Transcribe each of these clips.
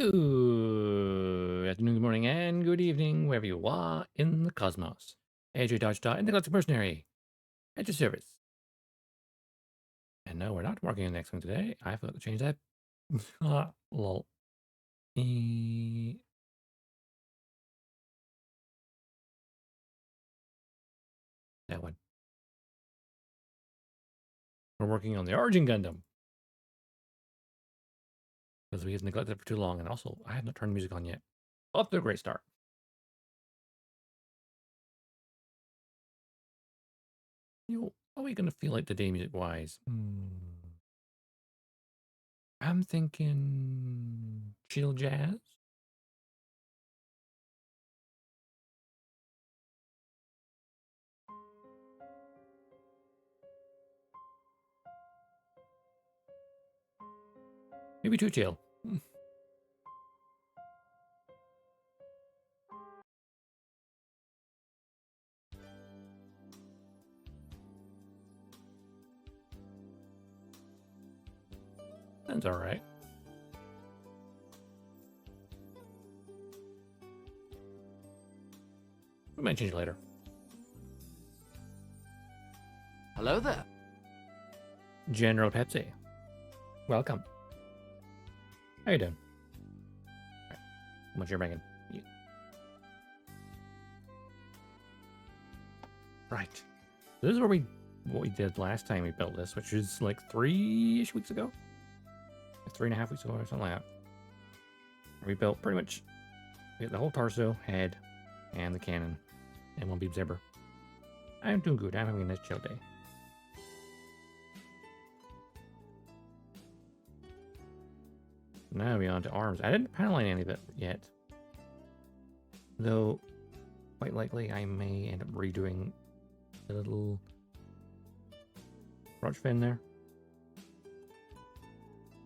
Good afternoon, good morning, and good evening, wherever you are in the cosmos. AJ Dodgestar, Intergalactic Mercenary, at your service. And no, we're not working on the next one today. I forgot to change that. Lol. That one. We're working on the Origin Gundam. Because we have neglected it for too long, and also, I have not turned music on yet. Off to a great start. Are we going to feel like today, music-wise? I'm thinking chill jazz. Maybe too chill. That's alright. We might change it later. Hello there. General Pepsi. Welcome. How you doing? Right. How much you're making? Right. This is where what we did last time we built this, which is like 3-ish weeks ago. 3.5 weeks ago or something like that. We built pretty much the whole torso, head, and the cannon, and one beam zipper. I'm doing good. I'm having a nice chill day. Now we're on to arms. I didn't panel line any of it yet. Though, quite likely I may end up redoing the little crotch fin there.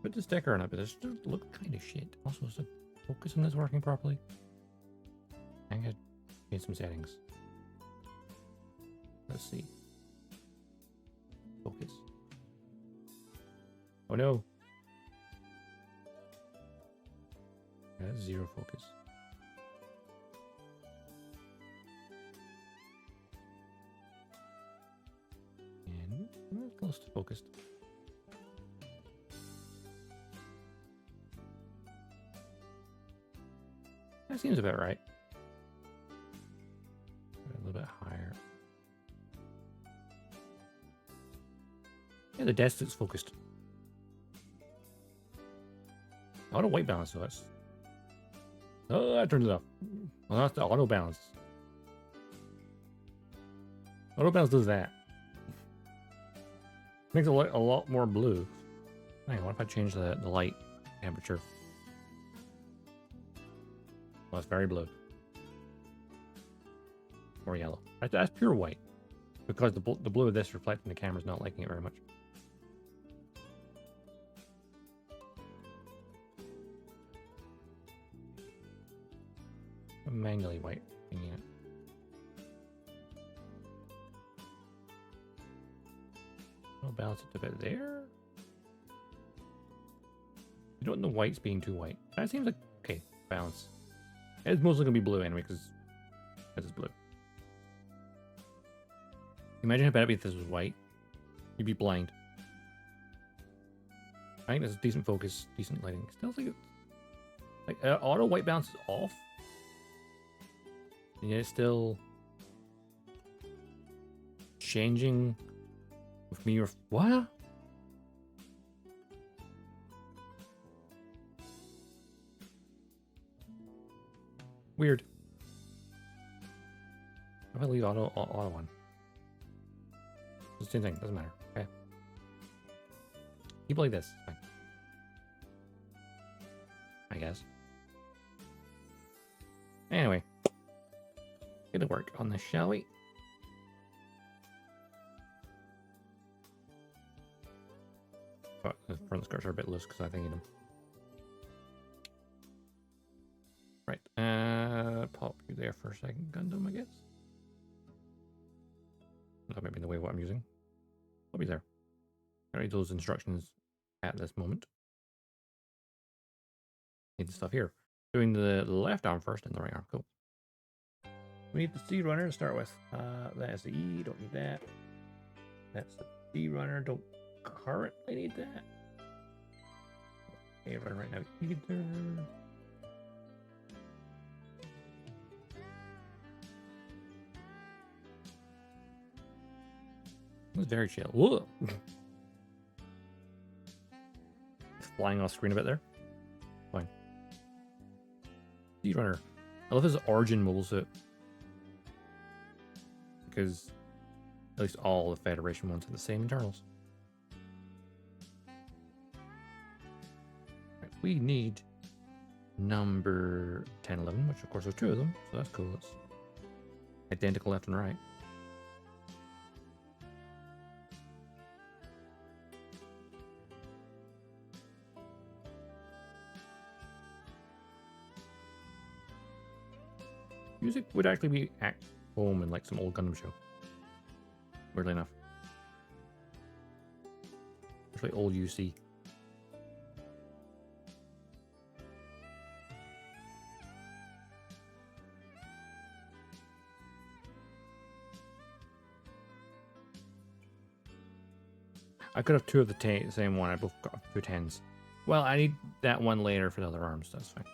Put the sticker on it, but it still look kind of shit. Also, is the focus on this working properly? I gotta change some settings. Let's see. Focus. Oh no! That's zero focus. And close to focused. That seems about right. A little bit higher. Yeah, the desk is focused. Auto white balance, so that's... Oh, I turned it off. Well, that's the auto balance. Auto balance does that. Makes it a lot more blue. Hang on, what if I change the light temperature? Well, it's very blue. Or yellow. That's pure white. Because the blue of this reflecting the camera's not liking it very much. Manually white. Thinking it. I'll balance it a bit there. You don't want the whites being too white. That seems like okay. Balance. It's mostly gonna be blue anyway because it's blue. Imagine how bad it'd be if this was white. You'd be blind. I think there's decent focus, decent lighting. Still think it's like auto white balance is off. And yet it's still changing with me or what? Weird. If I leave auto one. It's the same thing, doesn't matter. Okay. Keep like this. Fine. I guess. Anyway. Get to work on this, shall we? Oh, the front skirts are a bit loose because I think I need them. Right. Pop you there for a second, Gundam, I guess. That might be the way what I'm using. I'll be there. I read those instructions at this moment. Need the stuff here. Doing the left arm first and the right arm. Cool. We need the C runner to start with. That's the E. Don't need that. That's the D runner. Don't currently need that. A runner right now either. It's very chill. Whoa. Flying off screen a bit there. Fine. D runner. I love his origin mobile suit. Because at least all the Federation ones have the same internals. Right, we need number 10, 11, which of course there's two of them, so that's cool. It's identical left and right. Music would actually be at home in like some old Gundam show. Weirdly enough. Especially old UC. I could have two of the same one. I both got two 10s. Well, I need that one later for the other arms. That's fine.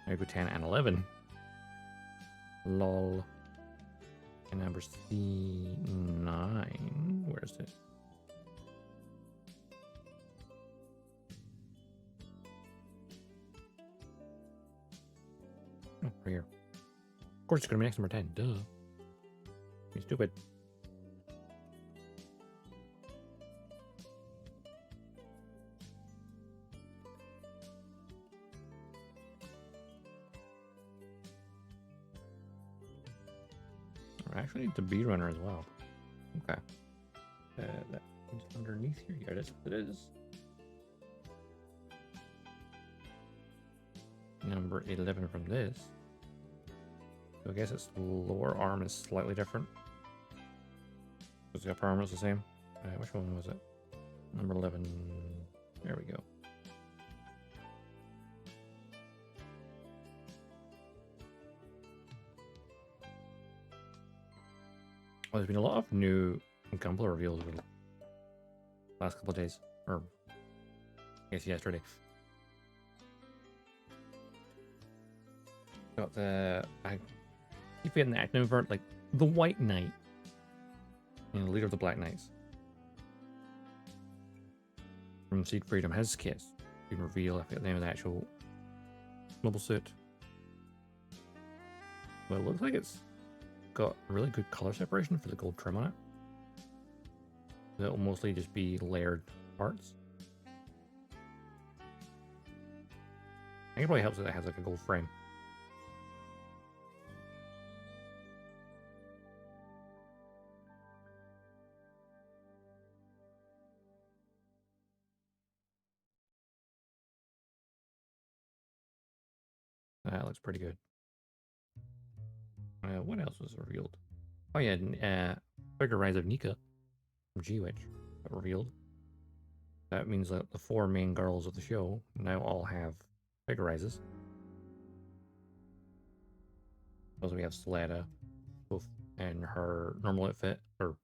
I go 10 and 11. Lol. And number C9. Where is it? Oh, right here. Of course, it's going to be next number 10. Duh. You're stupid. I actually need the B runner as well. Okay. That's underneath here. Yeah, that's what it is. Number 11 from this. So I guess its lower arm is slightly different. Because the upper arm is the same. Which one was it? Number 11. There we go. Well, there's been a lot of new Gunpla reveals over the last couple of days. Or, I guess yesterday. Got the... I keep getting the acronym for it, like, the White Knight. You know, leader of the Black Knights. From Seed Freedom. His kit's been revealed. I forget the name of the actual mobile suit. But it looks like it's got really good color separation for the gold trim on it. It'll mostly just be layered parts. I think it probably helps that it has like a gold frame. That looks pretty good. What else was revealed? Oh yeah, Figure Rise of Nika from G-Witch got revealed. That means that the four main girls of the show now all have figure rises. Also, we have Salada, both in her normal outfit, or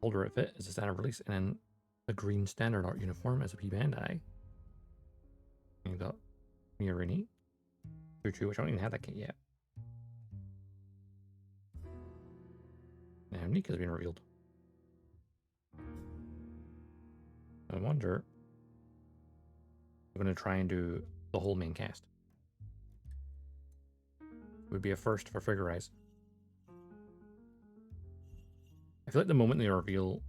older outfit as a standard release, and then a green standard art uniform as a P Bandai. And you got Mirini, Choo-Choo, which I don't even have that kit yet. Now Nika's been revealed. I wonder if I'm going to try and do the whole main cast. It would be a first for Figure Rise. I feel like the moment they unveil,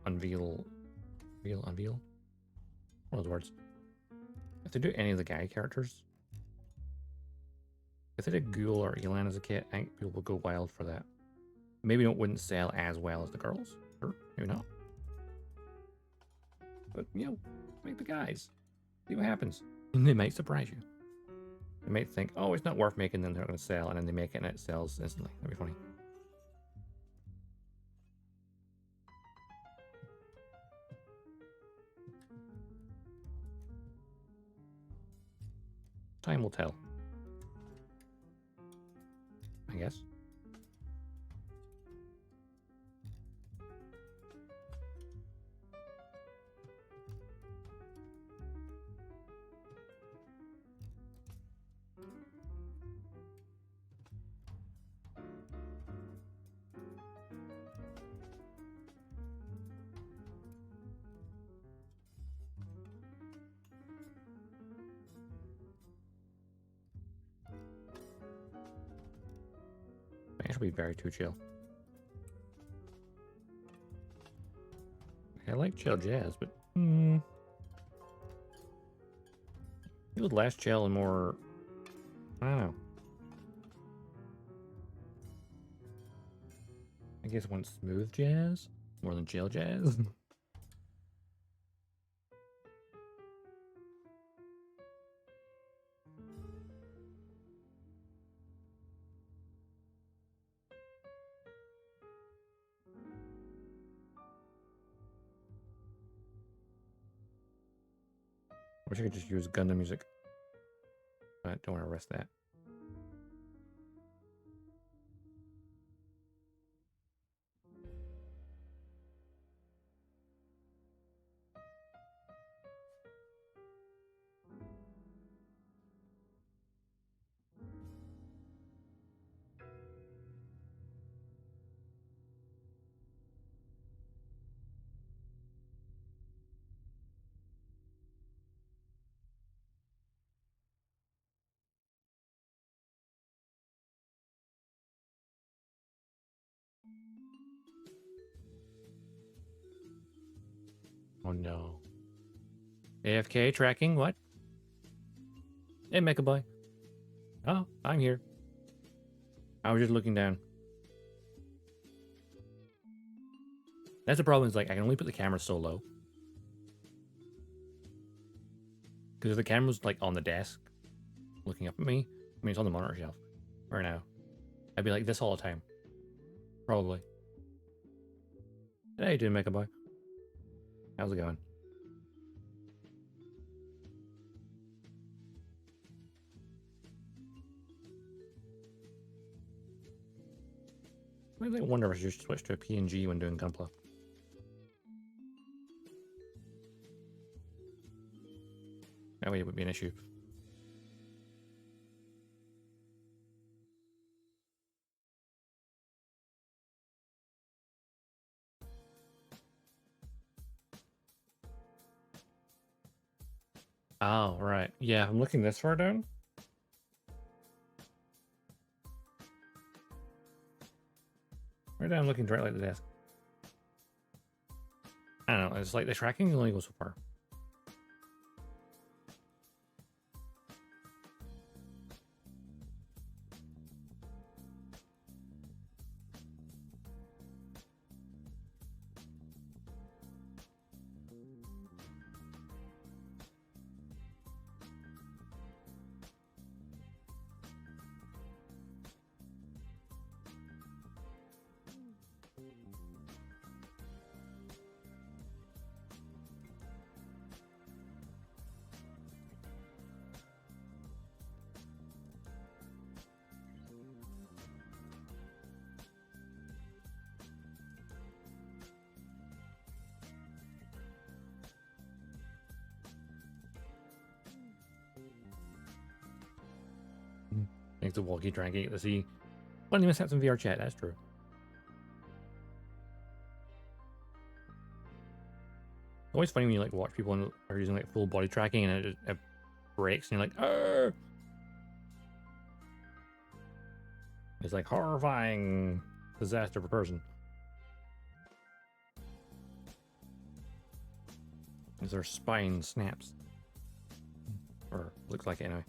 one of those words. If they do any of the guy characters, if they did Ghoul or Elan as a kit, I think people would go wild for that. Maybe it wouldn't sell as well as the girls. Or maybe not. But, you know, make the guys. See what happens. And they might surprise you. They might think, oh, it's not worth making, then they're not going to sell. And then they make it and it sells instantly. That'd be funny. Time will tell. I guess. It should be very too chill. I like chill jazz, but it was less chill and more. I don't know. I guess I want smooth jazz more than chill jazz. Wish I could just use Gundam music. But don't want to risk that. Oh no. AFK tracking? What? Hey, Mecha Boy. Oh, I'm here. I was just looking down. That's the problem, is like I can only put the camera so low. Because if the camera's like on the desk, looking up at me, I mean it's on the monitor shelf right now, I'd be like this all the time. Probably. How you doing, Mecha Boy? How's it going? I wonder if I should just switch to a PNG when doing Gunpla. That way it would be an issue. Oh, right. Yeah, I'm looking this far down. Right down, looking directly at the desk. I don't know, it's like the tracking only goes so far. Thanks to Walkie trying to get to see. Well, you must have some VR chat, that's true. Always funny when you like watch people and are using like full body tracking and it breaks and you're like, "Arr!" It's like horrifying disaster per person. As their spine snaps. Or looks like it anyway.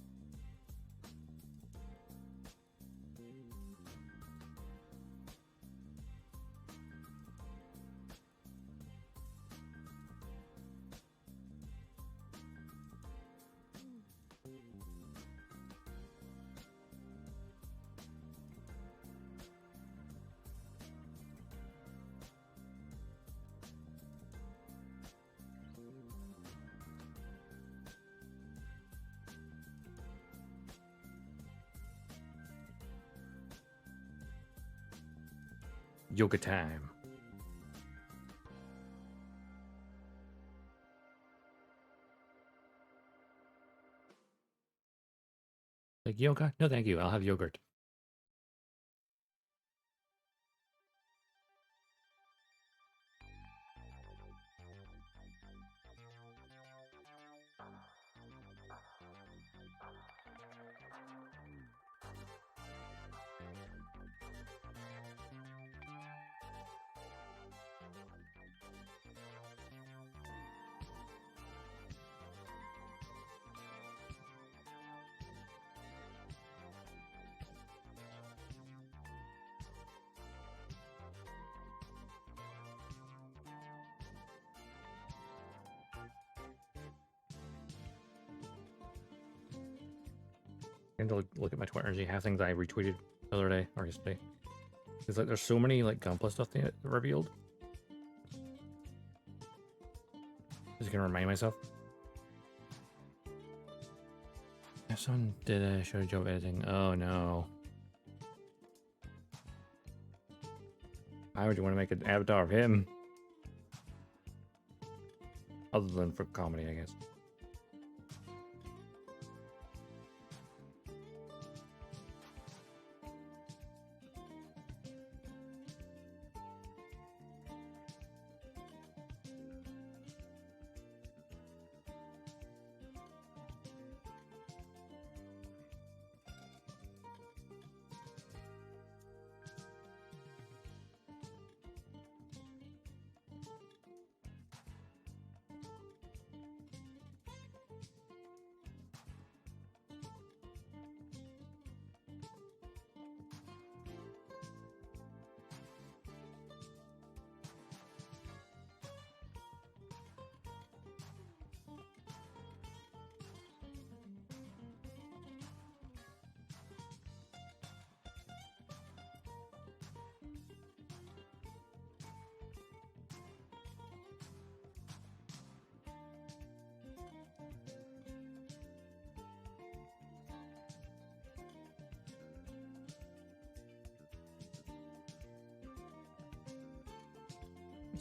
Yoga time. Like yoga? No, thank you. I'll have yogurt. And to look at my Twitter and see half things I retweeted the other day or yesterday. It's like there's so many like Gunpla stuff they revealed. Just gonna remind myself. If someone did a show job editing, oh no. Why would you want to make an avatar of him? Other than for comedy, I guess.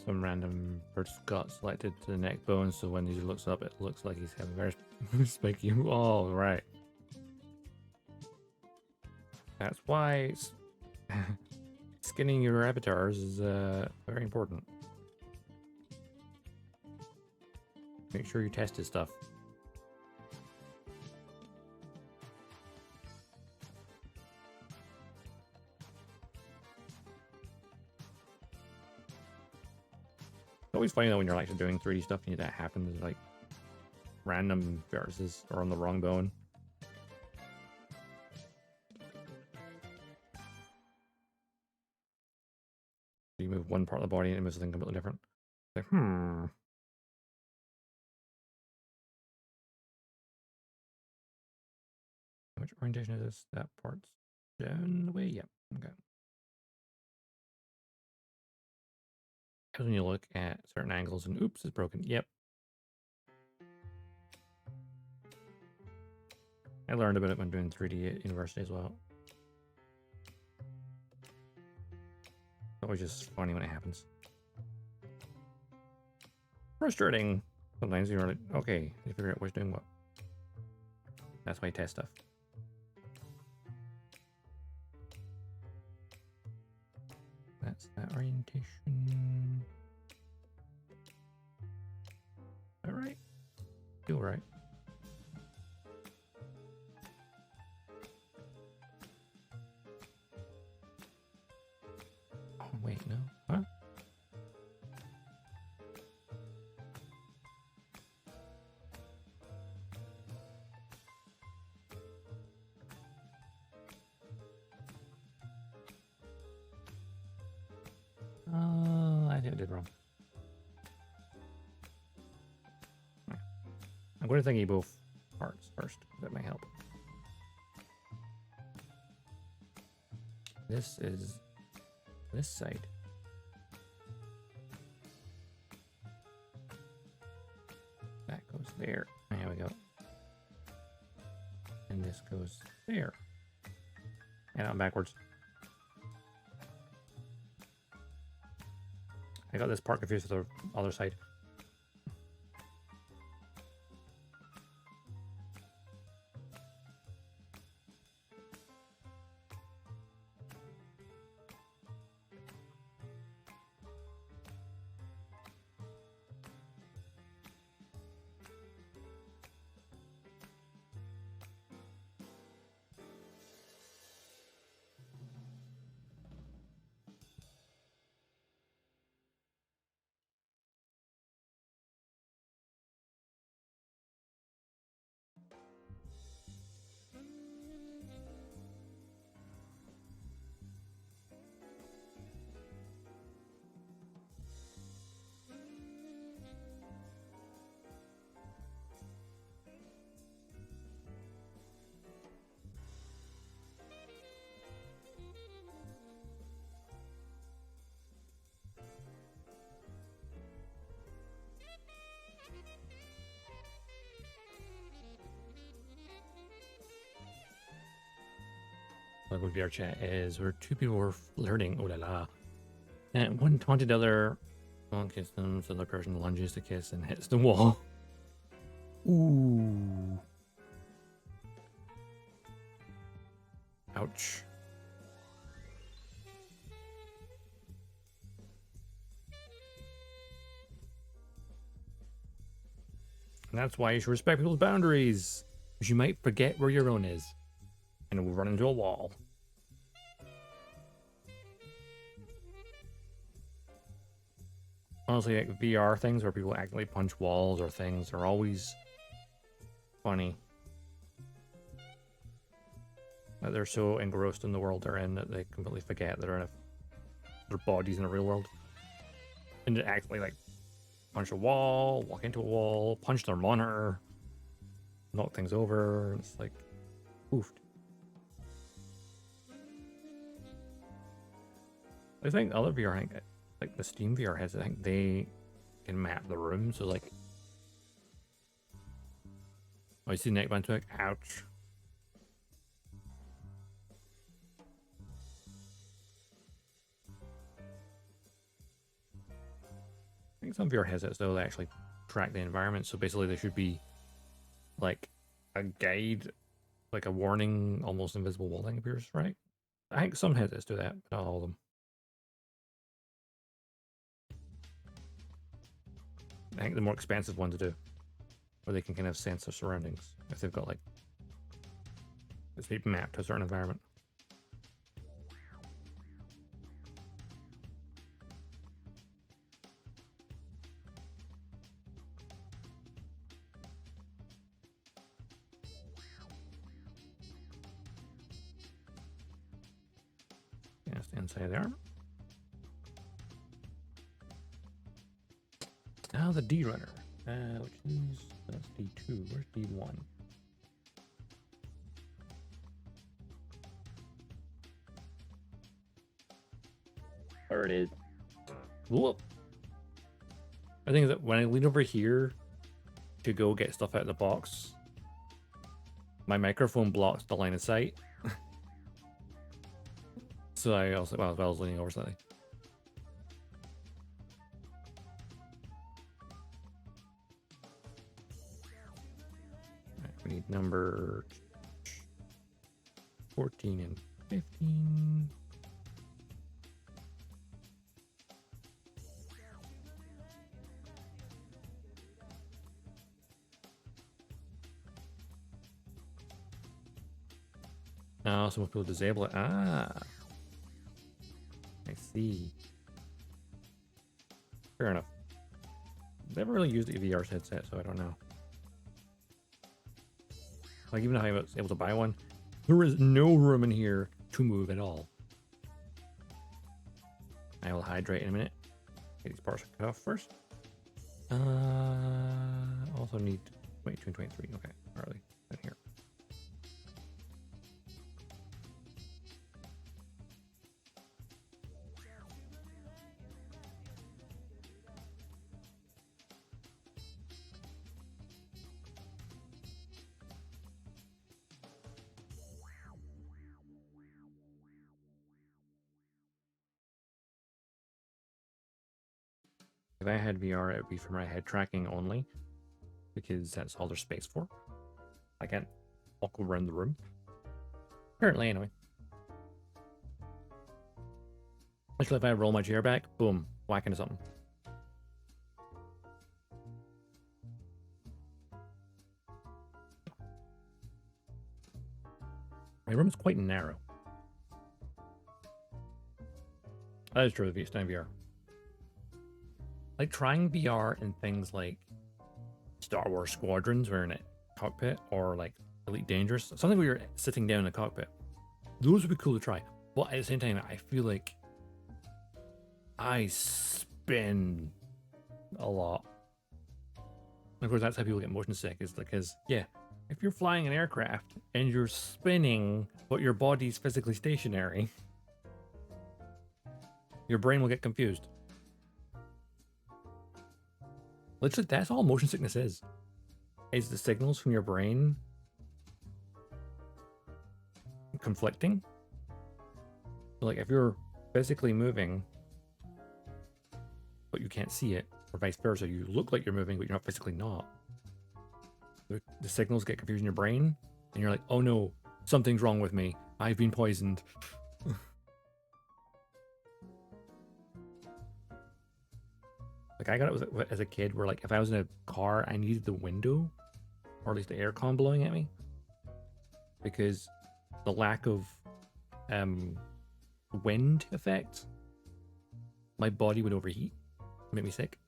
Some random bird got selected to the neck bone, so when he looks up, it looks like he's having a very spiky. Oh, right. That's why skinning your avatars is very important. Make sure you test his stuff. It's always funny though when you're actually doing 3D stuff and that happens, like random viruses are on the wrong bone. You move one part of the body and it moves something completely different. Like, Which orientation is this? That part's down the way? Yep. Okay. Because when you look at certain angles and oops, it's broken. Yep. I learned about it when doing 3D at university as well. It's always just funny when it happens. Frustrating. Sometimes you're like, okay, you figure out what's doing what. That's why you test stuff. That's that orientation. All right. Feel right. Oh, wait, no. Huh? Oh, I did it wrong. I'm going to thingy both parts first. That may help. This is this side. That goes there. There we go. And this goes there. And I'm backwards. I got this part confused with the other side. Like with VR chat is where two people were flirting, oh la la, and one taunted the other, one kissed them, so the other person lunges to kiss and hits the wall. Ooh. Ouch. And that's why you should respect people's boundaries, because you might forget where your own is, and it will run into a wall. Honestly, like VR things where people actively punch walls or things are always funny. That they're so engrossed in the world they're in that they completely forget they're in their bodies in the real world. And to actively like punch a wall, walk into a wall, punch their monitor, knock things over. It's like, oof. I think other VR, I think, like the Steam VR heads, I think they can map the room. So like, oh, you see neckband to ouch. I think some VR headsets though, they actually track the environment. So basically there should be like a guide, like a warning, almost invisible wall thing appears, right? I think some headsets do that, but not all of them. I think the more expensive ones do, where they can kind of sense their surroundings if they've got like it's mapped to a certain environment. Yes, inside the armor. Now the D runner, which is that's D2. Where's D1? There it is. Whoop. I think that when I lean over here to go get stuff out of the box, my microphone blocks the line of sight. So I also, well, I was leaning over slightly. Right, we need number 14 and 15. Now, some people disable it. Ah, I see. Fair enough. Never really used the VR headset, so I don't know. Like, even though I was able to buy one, there is no room in here to move at all. I will hydrate in a minute. Get these parts cut off first. Also need, wait, 223. Okay, early in here. If I had VR, it would be for my head tracking only, because that's all there's space for. I can't walk around the room. Currently, anyway. Actually, if I roll my chair back, boom, whack into something. My room is quite narrow. That is true of VR. Like trying VR in things like Star Wars Squadrons, where in a cockpit, or like Elite Dangerous, something where you're sitting down in a cockpit. Those would be cool to try. But at the same time, I feel like I spin a lot. And of course, that's how people get motion sick, is because, yeah, if you're flying an aircraft and you're spinning, but your body's physically stationary, your brain will get confused. Literally, that's all motion sickness is the signals from your brain conflicting. So like if you're physically moving, but you can't see it, or vice versa, you look like you're moving, but you're not physically not. The signals get confused in your brain, and you're like, oh no, something's wrong with me. I've been poisoned. Like I got it as a kid, where like if I was in a car, I needed the window, or at least the aircon blowing at me, because the lack of wind effect, my body would overheat, make me sick.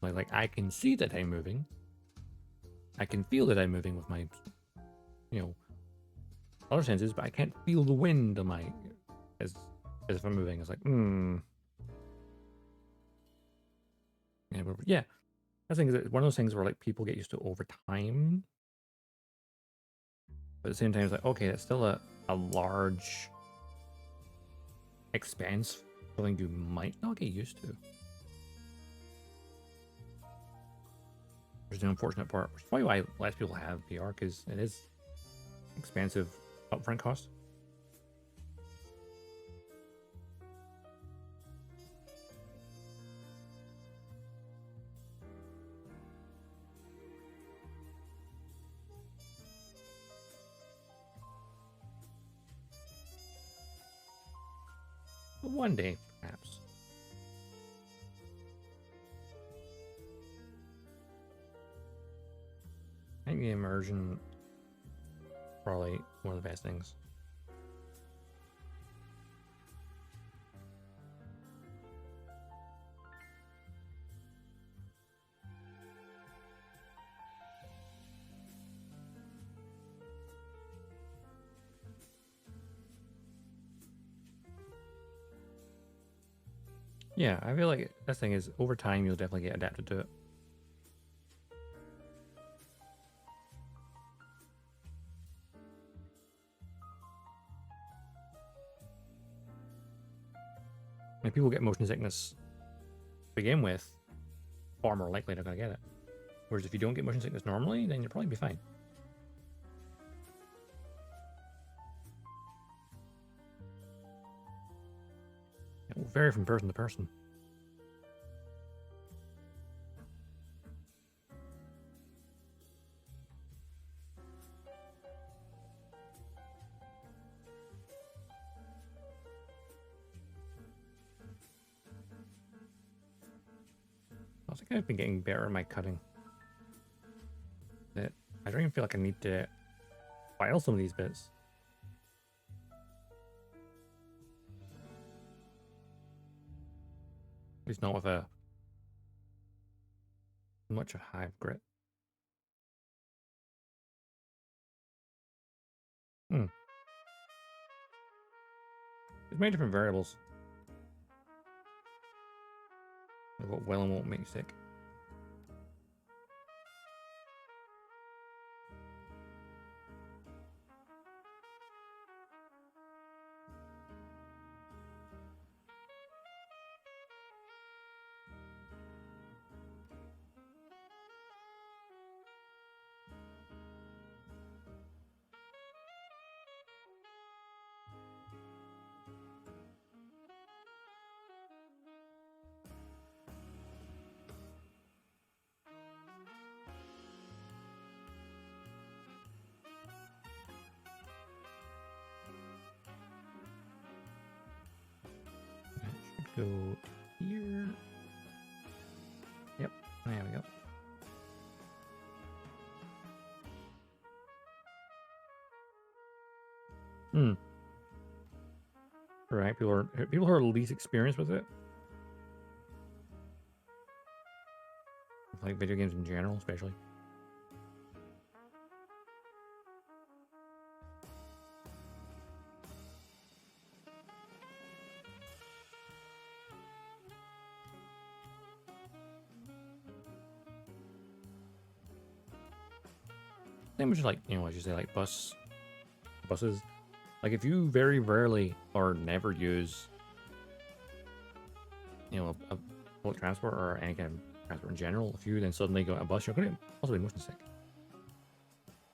Like I can see that I'm moving. I can feel that I'm moving with my, other senses, but I can't feel the wind on my, as if I'm moving. It's like, Yeah. I think it's one of those things where like people get used to over time. But at the same time, it's like, okay, that's still a large expanse, something you might not get used to. There's the unfortunate part, which is probably why less people have VR, because it is expensive upfront cost. But one day, perhaps. I think the immersion probably one of the best things. Yeah, I feel like this thing is, over time, you'll definitely get adapted to it. If people get motion sickness to begin with, far more likely they're going to get it. Whereas if you don't get motion sickness normally, then you'll probably be fine. It will vary from person to person. I think I've been getting better at my cutting. I don't even feel like I need to file some of these bits. At least not with a much of hive grit. There's many different variables. What will and won't make you sick. go here. Yep, there we go. Right, people who are least experienced with it. Like video games in general, especially. Same as like, you know, as you say, like buses. Like if you very rarely or never use, you know, a public transport or any kind of transport in general, if you then suddenly go on a bus, you're going to possibly motion sick.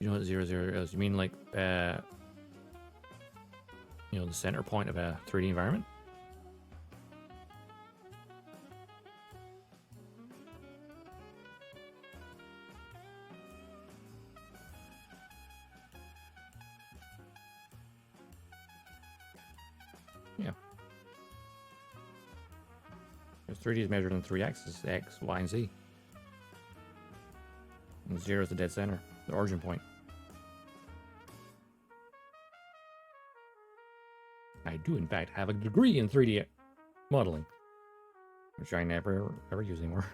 You know what 00 is? You mean like, you know, the center point of a 3D environment? Yeah. Because 3D is measured on 3 axes, X, Y, and Z. And 0 is the dead center, the origin point. I do, in fact, have a degree in 3D modeling, which I never ever use anymore.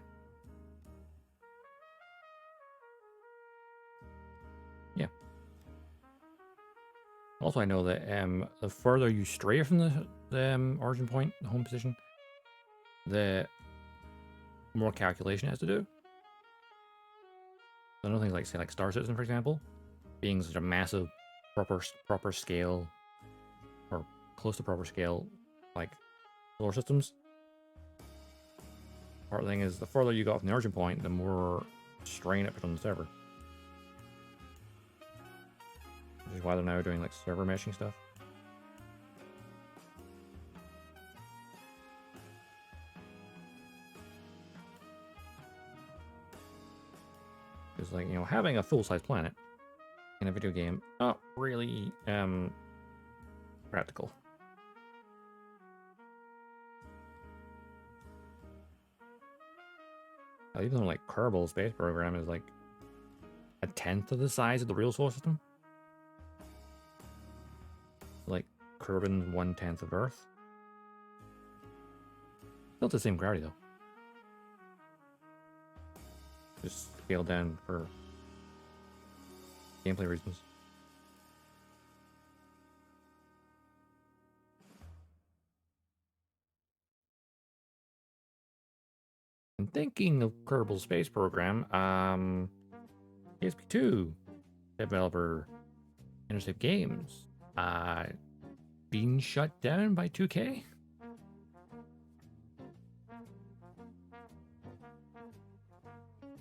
Yeah. Also, I know that the further you stray from the origin point, the home position, the more calculation it has to do. I know things like, say, like Star Citizen, for example, being such a massive proper scale, or close to proper scale, like solar systems. Part of the thing is, the further you go from the origin point, the more strain it puts on the server. Which is why they're now doing like server meshing stuff. Because, like, you know, having a full-size planet in a video game, not really practical. Even though, like, Kerbal Space Program is like 1/10 of the size of the real solar system. Like Kerbin's 1/10 of Earth. Still the same gravity though. Just scaled down for gameplay reasons. And thinking of Kerbal Space Program, PSP2 developer Interstate Games being shut down by 2K.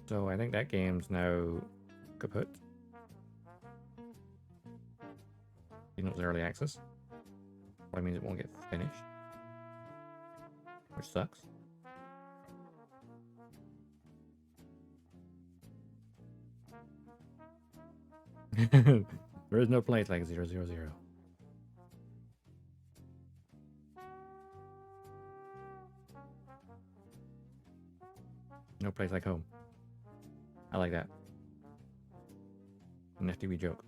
So I think that game's now kaput. Even though it's early access. That means it won't get finished. Which sucks. There is no place like 000. No place like home. I like that. Nifty wee joke.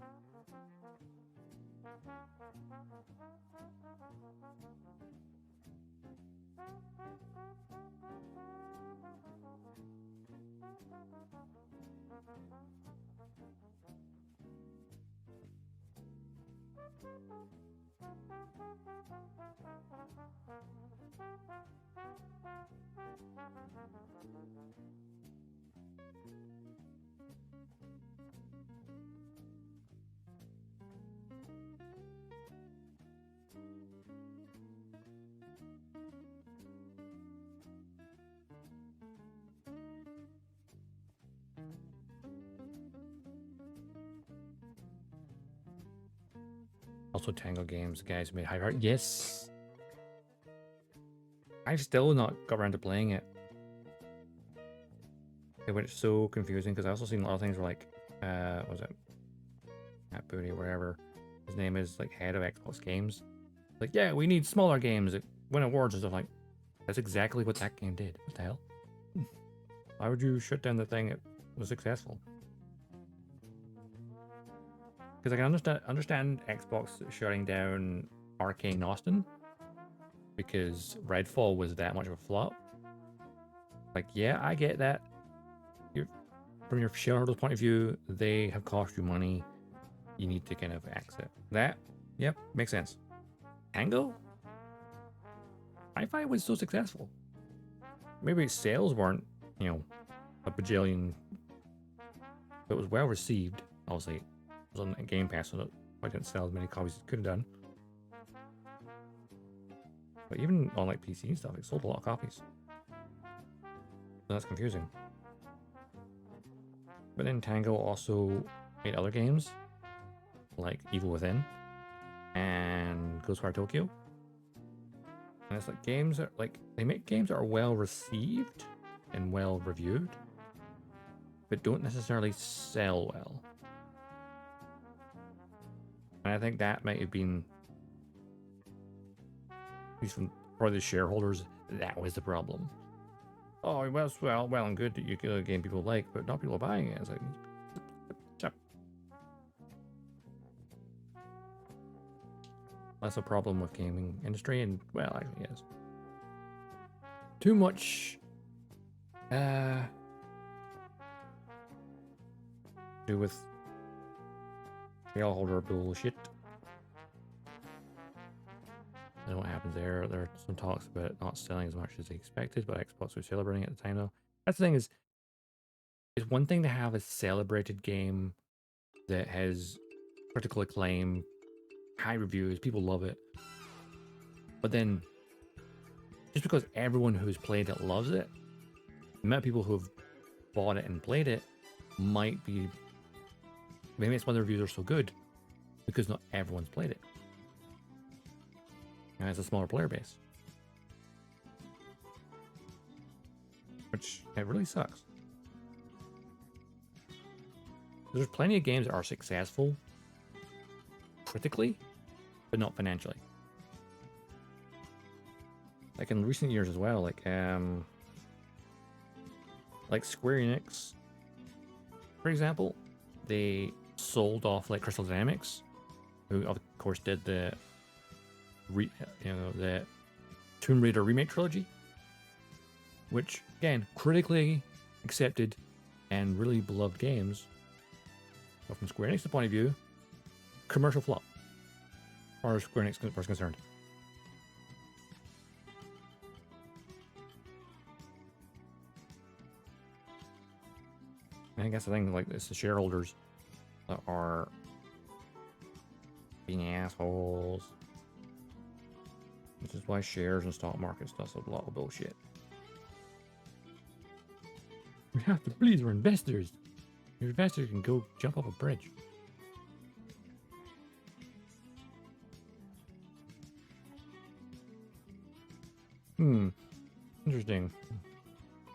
Also, Tango Games, guys, made High Heart. Yes! I've still not got around to playing it. It went so confusing because I also seen a lot of things where, like, what was it? Matt Booty, wherever his name is, like, head of Xbox Games. Like, yeah, we need smaller games that win awards and stuff. Like, That's exactly what that game did. What the hell? Why would you shut down the thing that was successful? Because I can understand Xbox shutting down Arcane Austin because Redfall was that much of a flop. Like, yeah, I get that. From your shareholder's point of view, they have cost you money. You need to kind of exit. That, yep, makes sense. Tango? Hi-Fi was so successful. Maybe sales weren't, you know, a bajillion, but it was well received. Obviously, it was on Game Pass, so I didn't sell as many copies as it could have done. But even on like PC and stuff, it sold a lot of copies. So that's confusing. But then Tango also made other games, like Evil Within and Ghostwire Tokyo. And it's like games that, like, they make games that are well received and well reviewed, but don't necessarily sell well. And I think that might have been, at least for the shareholders, that was the problem. Oh, well and good that you get a game people like, but not people buying it. It's like, that's a problem with gaming industry, and well, actually, yes. Too much do with shareholder bullshit. I don't know what happens there. There are some talks about it not selling as much as they expected, but Xbox was celebrating at the time though. That's the thing is, it's one thing to have a celebrated game that has critical acclaim, high reviews, people love it. But then, just because everyone who's played it loves it, the amount of people who have bought it and played it might be, maybe it's why the reviews are so good, because not everyone's played it. And it's a smaller player base. Which, it really sucks. There's plenty of games that are successful critically, but not financially. Like in recent years as well, like Square Enix, for example, they sold off like Crystal Dynamics, who of course did the Tomb Raider remake trilogy, which again critically accepted and really beloved games. But from Square Enix's point of view, commercial flop, as far as Square Enix was concerned. I think that's the thing, like, it's the shareholders that are being assholes. Which is why shares and stock markets does a lot of bullshit. We have to please our investors. Your investors can go jump off a bridge. Interesting.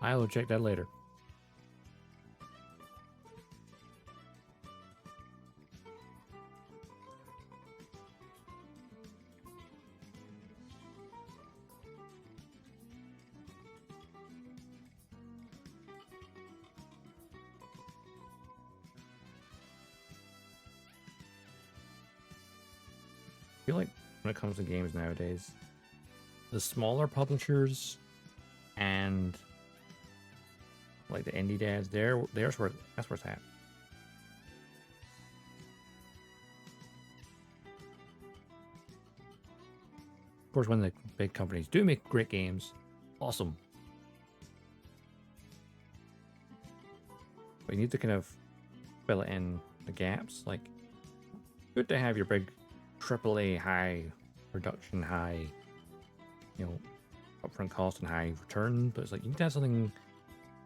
I will check that later. I feel like when it comes to games nowadays, the smaller publishers and like the indie dads, that's where it's at. Of course, when the big companies do make great games, awesome. But you need to kind of fill in the gaps. Like, good to have your big AAA high production, high, upfront cost and high return, but it's like you need to have something.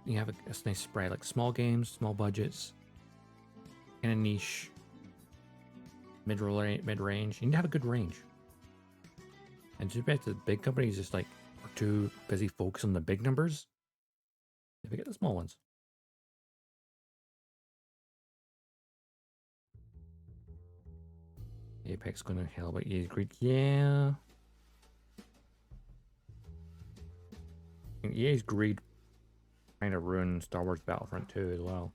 You have a nice spread, like small games, small budgets, kind of niche, mid-range. You need to have a good range. And too bad the big companies just like are too busy focusing on the big numbers. If we get the small ones. Apex going to hell about EA Greek, yeah. EA's greed kind of ruined Star Wars Battlefront 2 as well.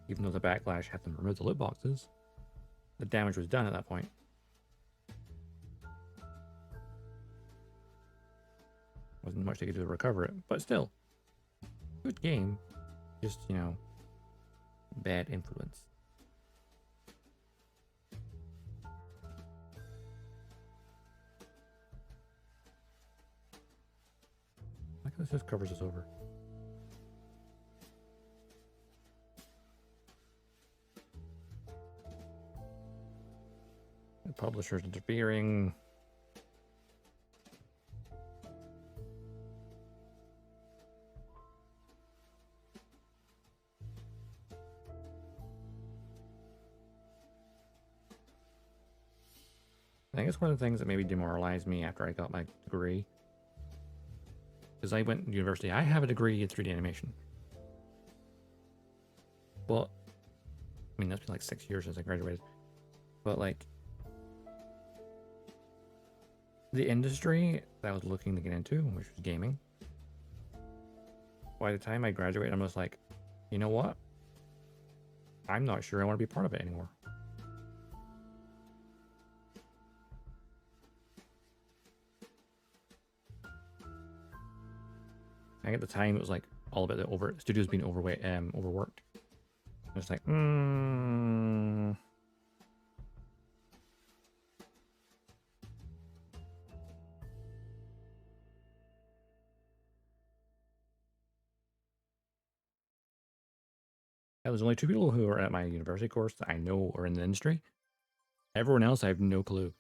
Even though the backlash had them remove the loot boxes, the damage was done at that point. Wasn't much they could do to recover it, but still, good game. Just, you know, bad influence. I guess this just covers us over. The publisher's interfering. I think it's one of the things that maybe demoralized me after I got my degree. Because I went to university, I have a degree in 3D animation. But, I mean, that's been like 6 years since I graduated. But like, the industry that I was looking to get into, which was gaming, by the time I graduated, I'm just like, you know what? I'm not sure I want to be part of it anymore. I think at the time it was like all about the studios being overworked. It's like, There's only 2 people who are at my university course that I know are in the industry. Everyone else, I have no clue.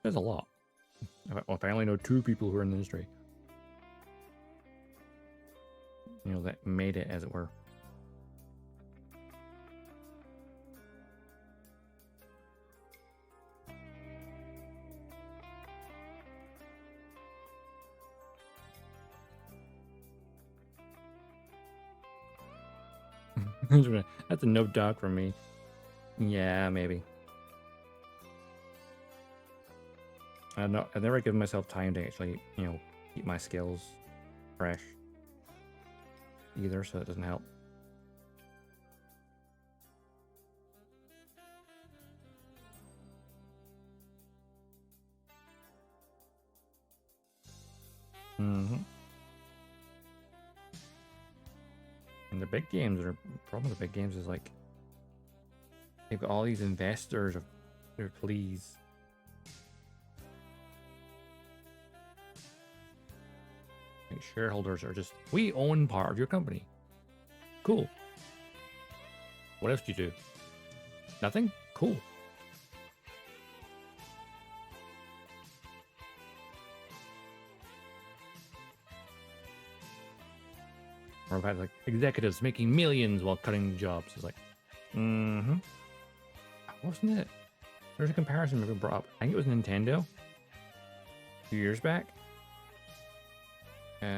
There's a lot. Well, if I only know 2 people who are in the industry, you know, that made it, as it were. That's a no doc from me. Yeah, maybe. I've never given myself time to actually, you know, keep my skills fresh either, so it doesn't help. And the big games are, the problem with the big games is like, they've got all these investors who please. Like shareholders are just, we own part of your company. Cool. What else do you do? Nothing? Cool. Or I've had like executives making millions while cutting jobs. It's like, wasn't it? There's a comparison we brought up. I think it was Nintendo a few years back.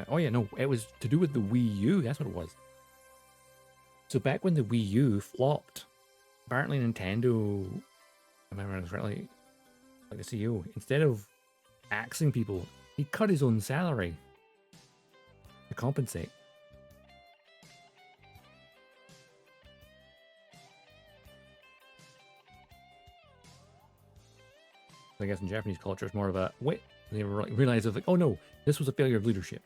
Oh yeah, no, it was to do with the Wii U. That's what it was. So back when the Wii U flopped, apparently Nintendo, if I remember correctly, like the CEO, instead of axing people, he cut his own salary to compensate. I guess in Japanese culture, it's more of a wait. They realize it's like, oh no, this was a failure of leadership.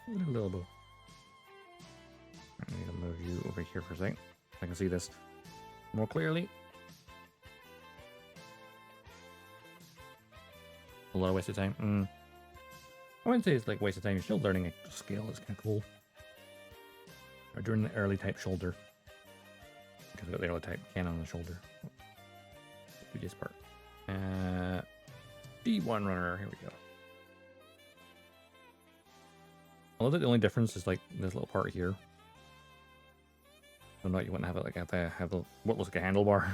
A little bit. I need to move you over here for a second. I can see this more clearly. A lot of waste of time. I wouldn't say it's like waste of time. You're still learning a skill. It's kind of cool. Or doing the early type shoulder. Because I got the early type cannon on the shoulder. do this part. D1 runner. Here we go. I love that the only difference is like this little part here. So no, you wouldn't have it like have the what looks like a handlebar.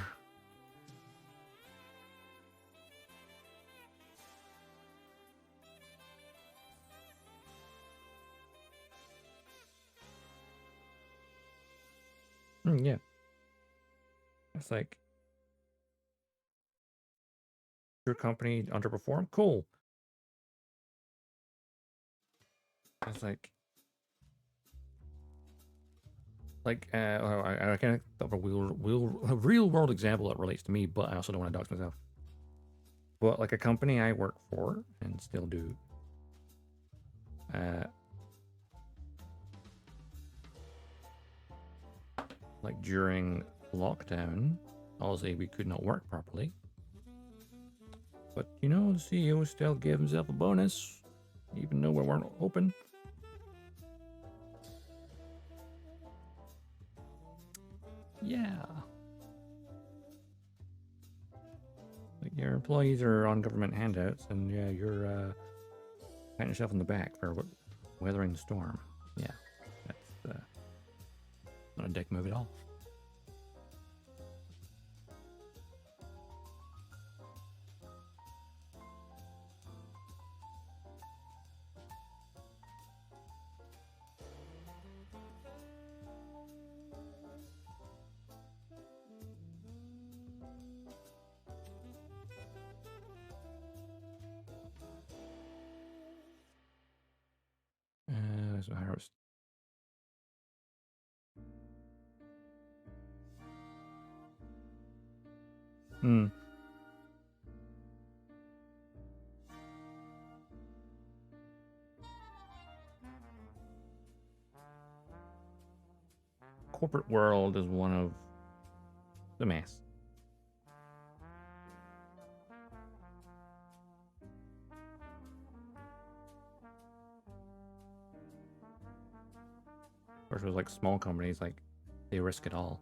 Yeah. It's like your company underperformed. Cool. It's like I can't think of a real world example that relates to me, but I also don't want to dox myself. But like a company I work for and still do, like during lockdown, obviously we could not work properly. But you know, the CEO still gave himself a bonus, even though we weren't open. Yeah. Like your employees are on government handouts, and yeah, you're patting yourself on the back for weathering the storm. Yeah, that's not a dick move at all. So harvest. Corporate world is one of the mess. Of course, with like small companies, like they risk it all.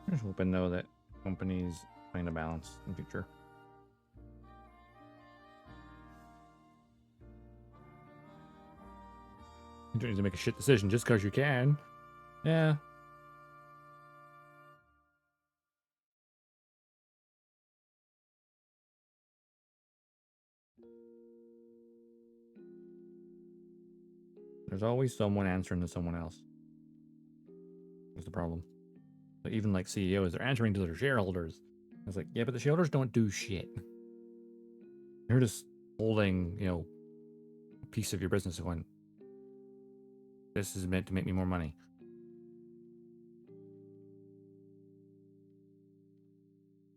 I'm just hoping though that companies find a balance in the future. You don't need to make a shit decision just because you can. Yeah. There's always someone answering to someone else. That's the problem. So even like CEOs, they're answering to their shareholders. It's like, yeah, but the shareholders don't do shit. They're just holding, you know, a piece of your business going, this is meant to make me more money.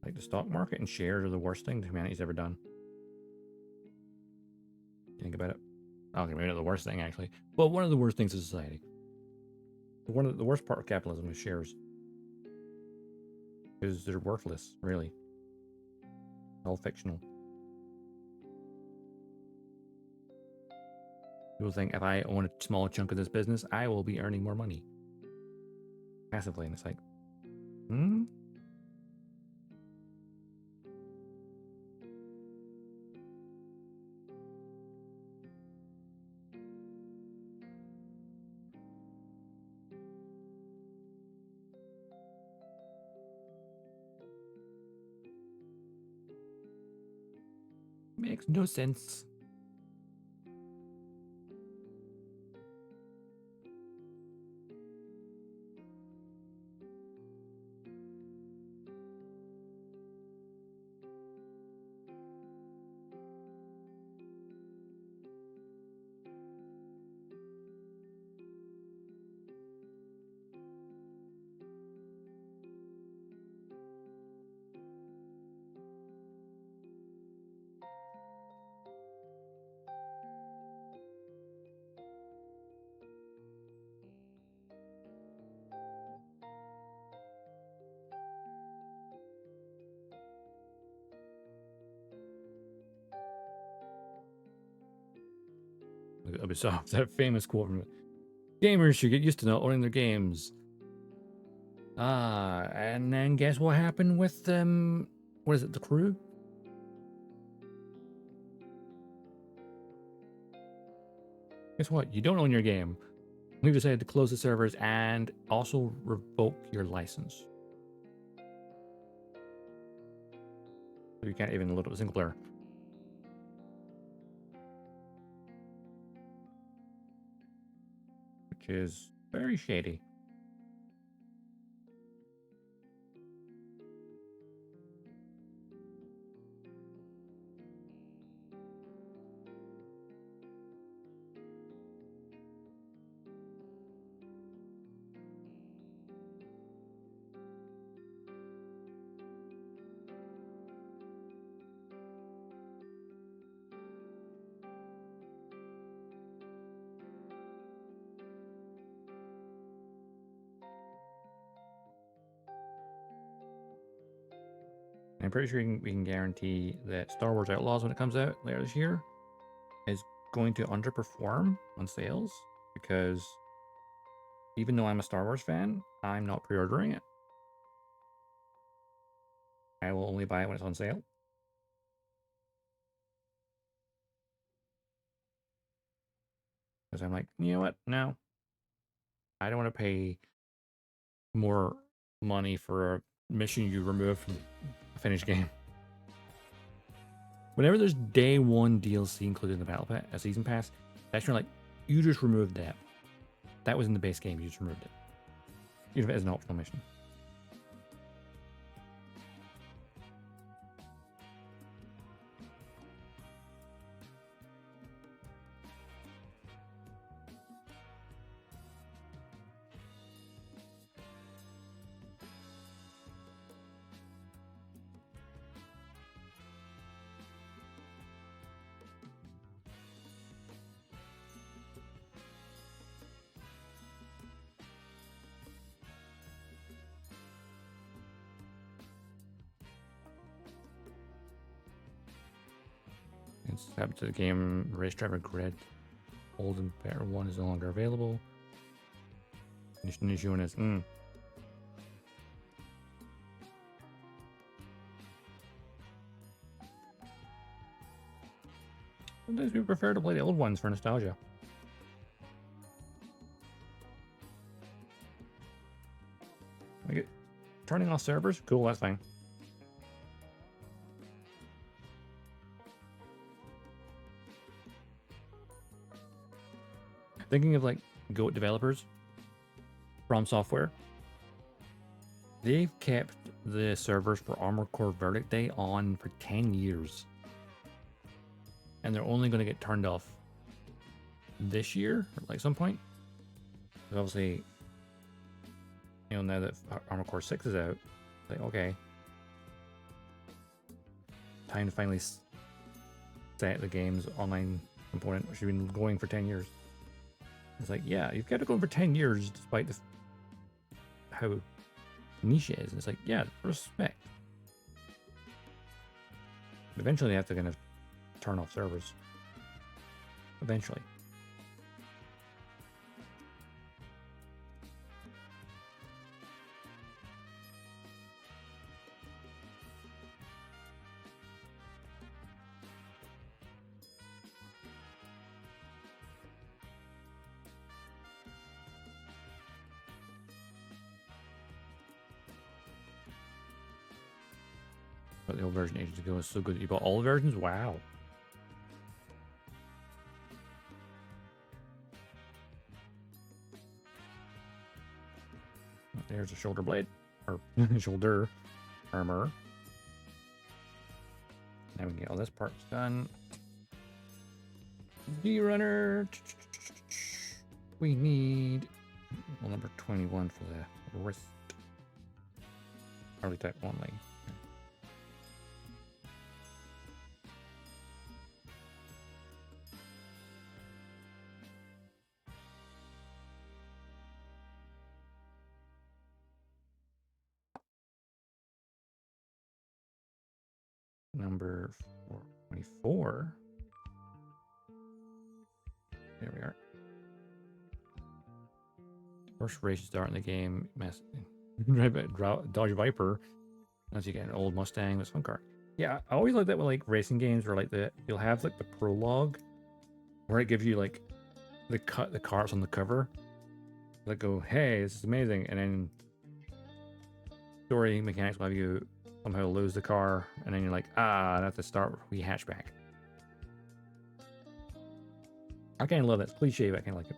Like the stock market and shares are the worst thing humanity's ever done. Think about it. Okay, maybe not the worst thing actually, but one of the worst things in society. One of the worst part of capitalism is shares, because they're worthless, really. All fictional. People think if I own a small chunk of this business, I will be earning more money passively, and it's like, Makes no sense. Ubisoft, that famous quote from it. Gamers should get used to not owning their games. And then guess what happened with what is it, the crew? Guess what? You don't own your game. We decided to close the servers and also revoke your license. So you can't even load up a single player. Which is very shady. I'm pretty sure we can guarantee that Star Wars Outlaws, when it comes out later this year, is going to underperform on sales because even though I'm a Star Wars fan, I'm not pre-ordering it. I will only buy it when it's on sale. Because I'm like, you know what? No. I don't want to pay more money for a mission you remove from a finished game. Whenever there's day one DLC included in the battle pass, a season pass, that's like, you just removed that. That was in the base game, you just removed it. Even if it is an optional mission. It's happened to the game Race Driver Grid. Old and better one is no longer available. New one is Sometimes we prefer to play the old ones for nostalgia. Like turning off servers? Cool, that's fine. Thinking of like Goat developers, From Software, they've kept the servers for Armored Core Verdict Day on for 10 years. And they're only going to get turned off this year, or like some point. Because obviously, you know, now that Armored Core 6 is out, it's like, okay, time to finally set the game's online component, which has been going for 10 years. It's like, yeah, you've got to go for 10 years despite how niche it is. And it's like, yeah, respect. But eventually they have to kind of turn off servers. Eventually. But the old version ages ago is so good that you bought all the versions? Wow. There's a shoulder blade, or shoulder armor. Now we can get all this parts done. D-Runner. We need number 21 for the wrist. Early type only. Number 424. There we are. First race start in the game. Dodge Viper. Unless you get an old Mustang, that's one car. Yeah, I always like that with like racing games where like you'll have like the prologue where it gives you like the cars on the cover. Like go, hey, this is amazing, and then story mechanics will have you somehow lose the car, and then you're like, I have to start with the hatchback. I kind of love that. It's cliche, but I kind of like it.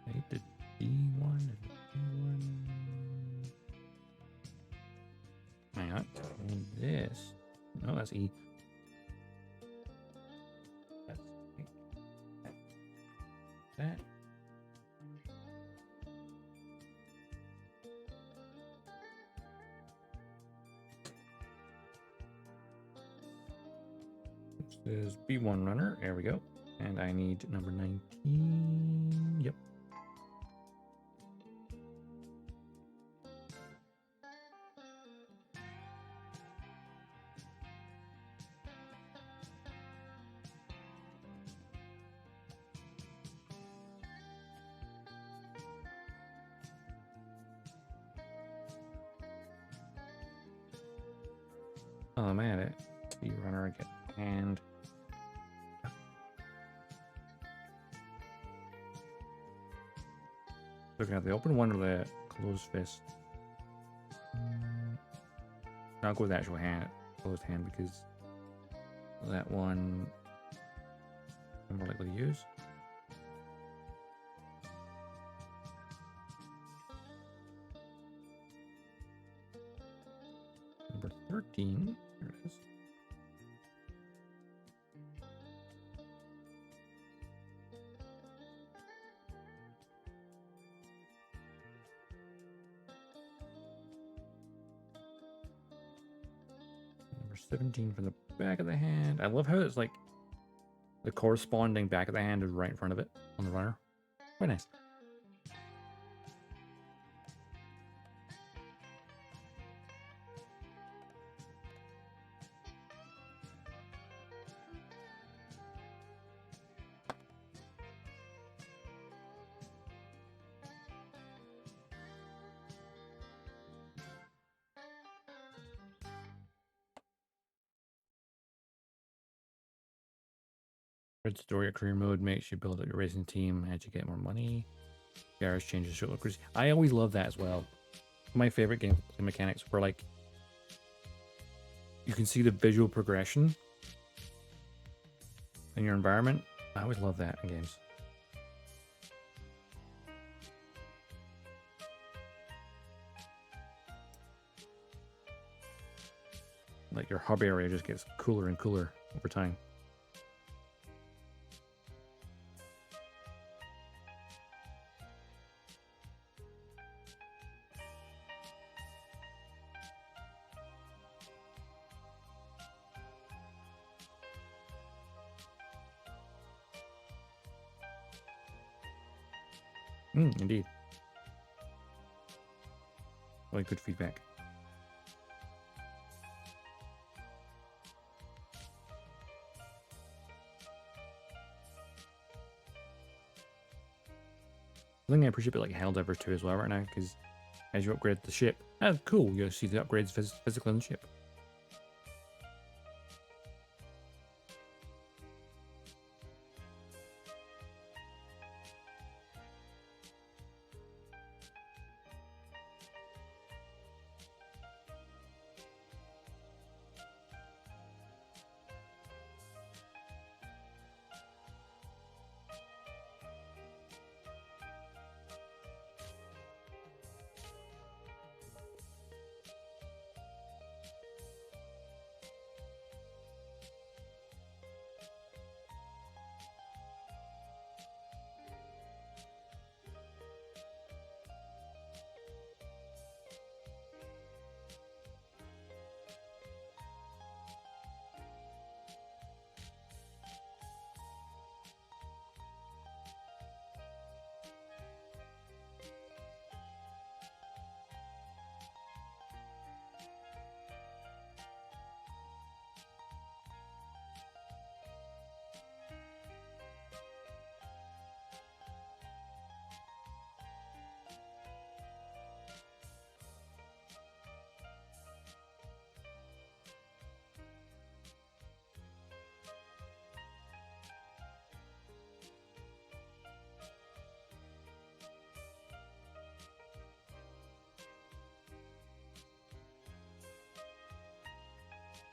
I hate the D1 and D1. Hang on. And this. No, that's E. That's E. That. This is B1 runner. There we go. And I need number 19. Yep. Oh, I'm at it. Speed runner again. And looking at the open one or the closed fist. I'll go with the actual hand, closed hand, because that one I'm more likely to use. Number 13. There it is. Number 17 from the back of the hand. I love how it's like the corresponding back of the hand is right in front of it on the runner. Quite nice. Red Story career mode makes you build up your racing team as you get more money. Garage changes short lookers. I always love that as well. My favorite game mechanics where like you can see the visual progression in your environment. I always love that in games. Like your hub area just gets cooler and cooler over time. Indeed. Really good feedback. I think I appreciate it like Helldivers 2 as well right now, because as you upgrade the ship, cool, you see the upgrades physically on the ship.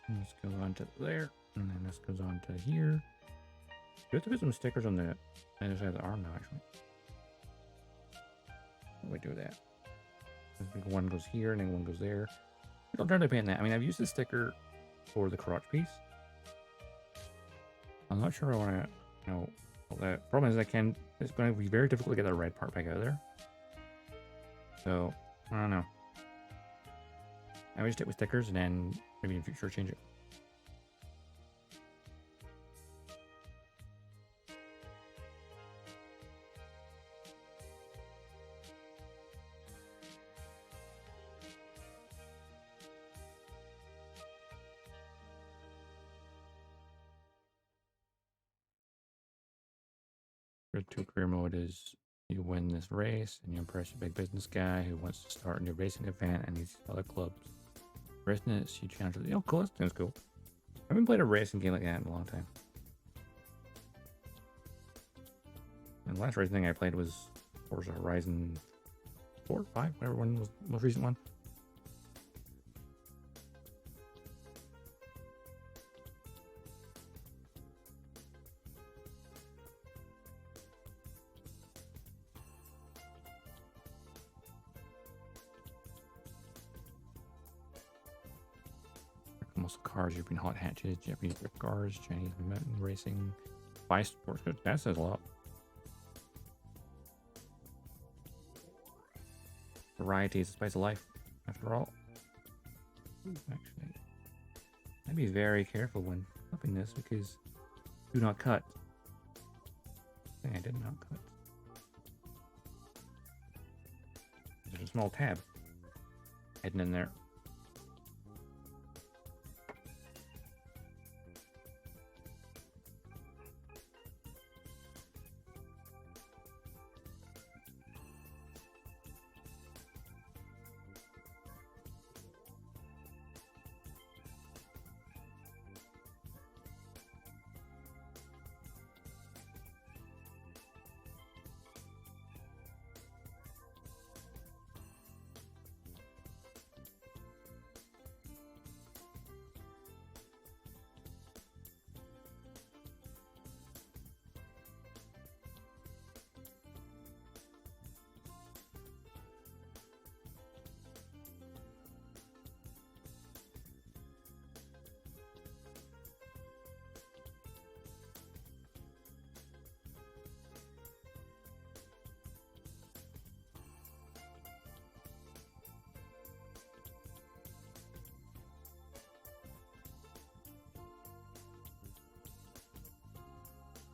And this goes on to there, and then this goes on to here. You have to put some stickers on the other side of the arm now, actually. How do we do that? I think one goes here, and then one goes there. I don't try to paint that. I mean, I've used the sticker for the crotch piece. I'm not sure I want to, you know, the problem is it's going to be very difficult to get the red part back out of there. So, I don't know. I would stick with stickers and then maybe in future change it. To career mode is you win this race and you impress a big business guy who wants to start a new racing event and these other clubs. Raceness, you challenge the cool, that sounds cool. I haven't played a racing game like that in a long time. And the last racing thing I played was Forza Horizon 4, 5, whatever one was the most recent one. Most cars, European hot hatches, Japanese drift cars, Chinese mountain racing, by sports goods. That says a lot. Variety is the spice of life, after all. Actually, I'd be very careful when flipping this because do not cut. I think I did not cut. There's a small tab hidden in there.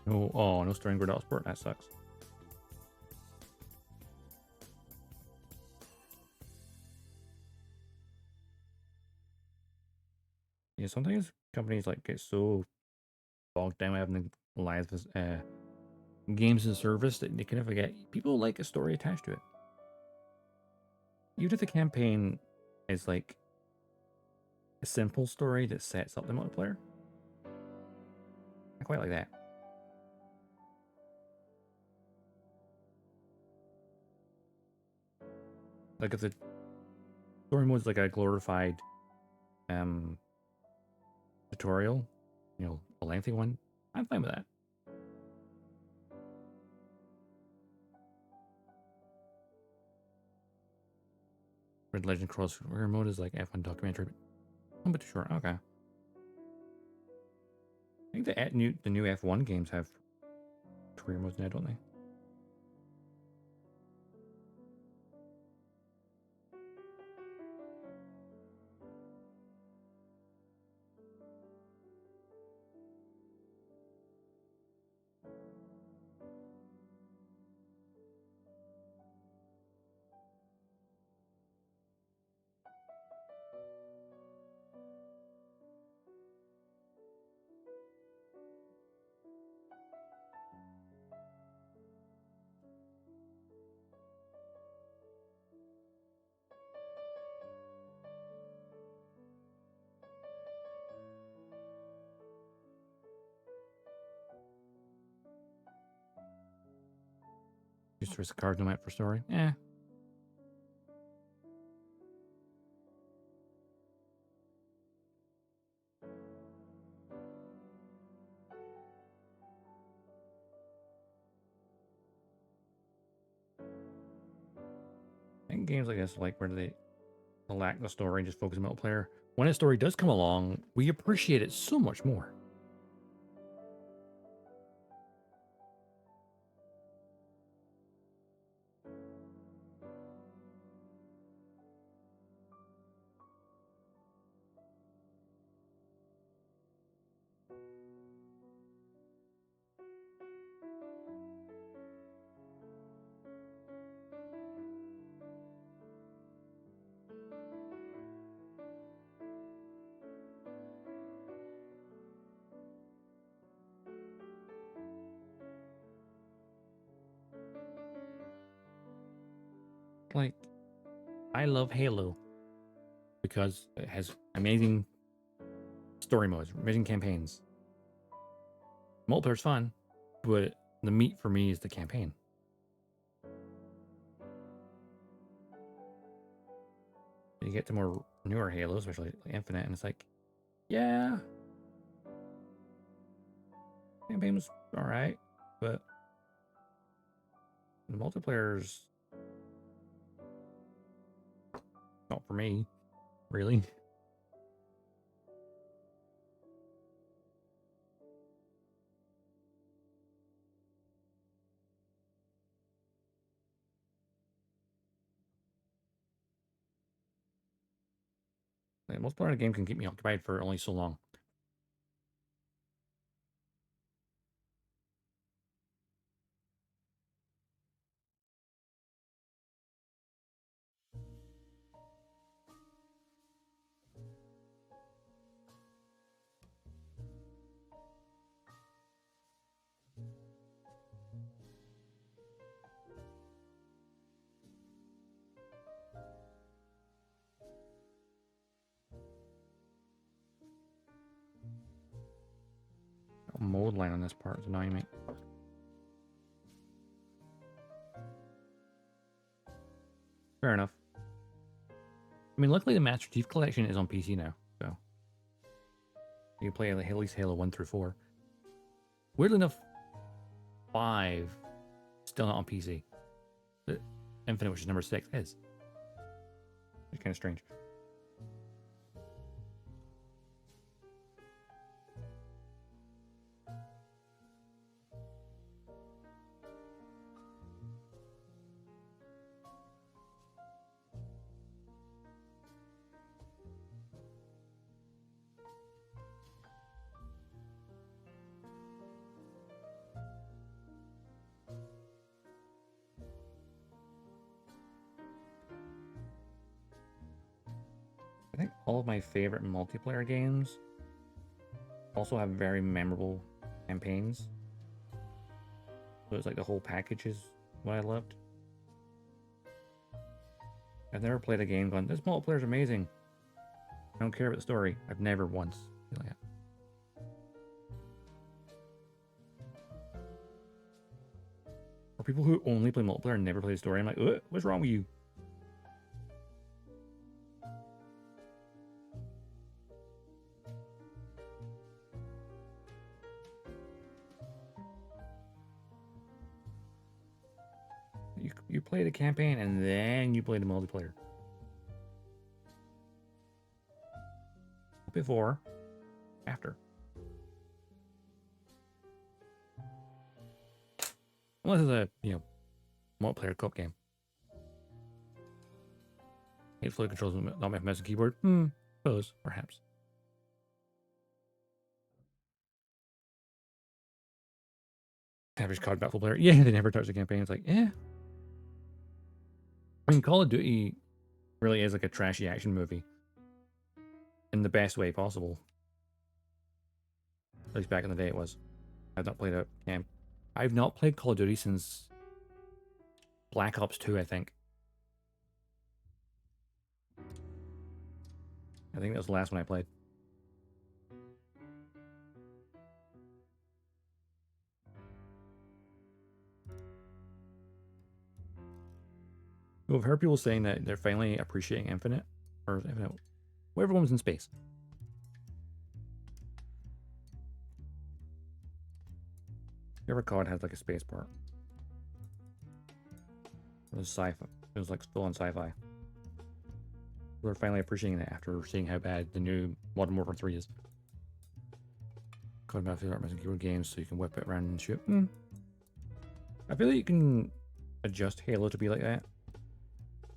No, oh, no storing grid outsport. That sucks. Yeah, sometimes companies like get so bogged down having the live games as a service that they kind of forget people like a story attached to it. Even if the campaign is like a simple story that sets up the multiplayer, I quite like that. Like if the story mode's like a glorified tutorial, you know, a lengthy one, I'm fine with that. Red Legend Cross Career mode is like F1 documentary, but too short. Okay. I think the new F1 games have career modes now, don't they? Just for the cardinal map for story. Eh. think games like this, like where they lack the story and just focus on multiplayer, when a story does come along, we appreciate it so much more. Like, I love Halo because it has amazing story modes, amazing campaigns. Multiplayer's fun, but the meat for me is the campaign. You get to more newer Halos, especially like Infinite, and it's like, yeah, campaign was all right, but the multiplayer's not for me, really. Like, multiplayer in a game can keep me occupied for only so long. Mode line on this part is annoying me. Fair enough. I mean, luckily the Master Chief Collection is on PC now, so you can play at least Halo 1 through 4. Weirdly enough, 5 still not on PC. But Infinite, which is number 6, is. It's kind of strange. I think all of my favorite multiplayer games also have very memorable campaigns. So it's like the whole package is what I loved. I've never played a game going, this multiplayer is amazing. I don't care about the story. I've never once. Like that. Or people who only play multiplayer and never play the story. I'm like, what's wrong with you? You play the campaign and then you play the multiplayer. Before, after. Unless it's a, multiplayer co-op game. Hate flow controls, not my mouse and keyboard. Suppose, perhaps. Average COD Battlefield player. Yeah, they never touch the campaign. It's like, yeah. I mean, Call of Duty really is like a trashy action movie. In the best way possible. At least back in the day it was. I've not played a camp. I've not played Call of Duty since Black Ops 2, I think. I think that was the last one I played. Well, I've heard people saying that they're finally appreciating Infinite. Or Infinite. Whatever one was in space. Every COD has like a space part. It was sci-fi. It was like still on sci-fi. We're finally appreciating that after seeing how bad the new Modern Warfare 3 is. Code Battlefield Art keyboard games so you can whip it around and shoot. I feel like you can adjust Halo to be like that.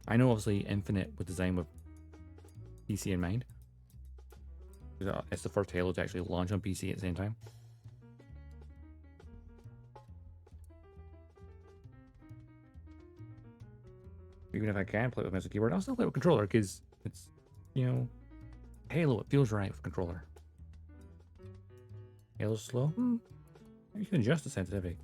I know obviously Infinite was designed with PC in mind. It's the first Halo to actually launch on PC at the same time. Even if I can play it with mouse and keyboard, I'll still play it with controller because it's, you know, Halo. It feels right with controller. Halo's slow. You can adjust the sensitivity.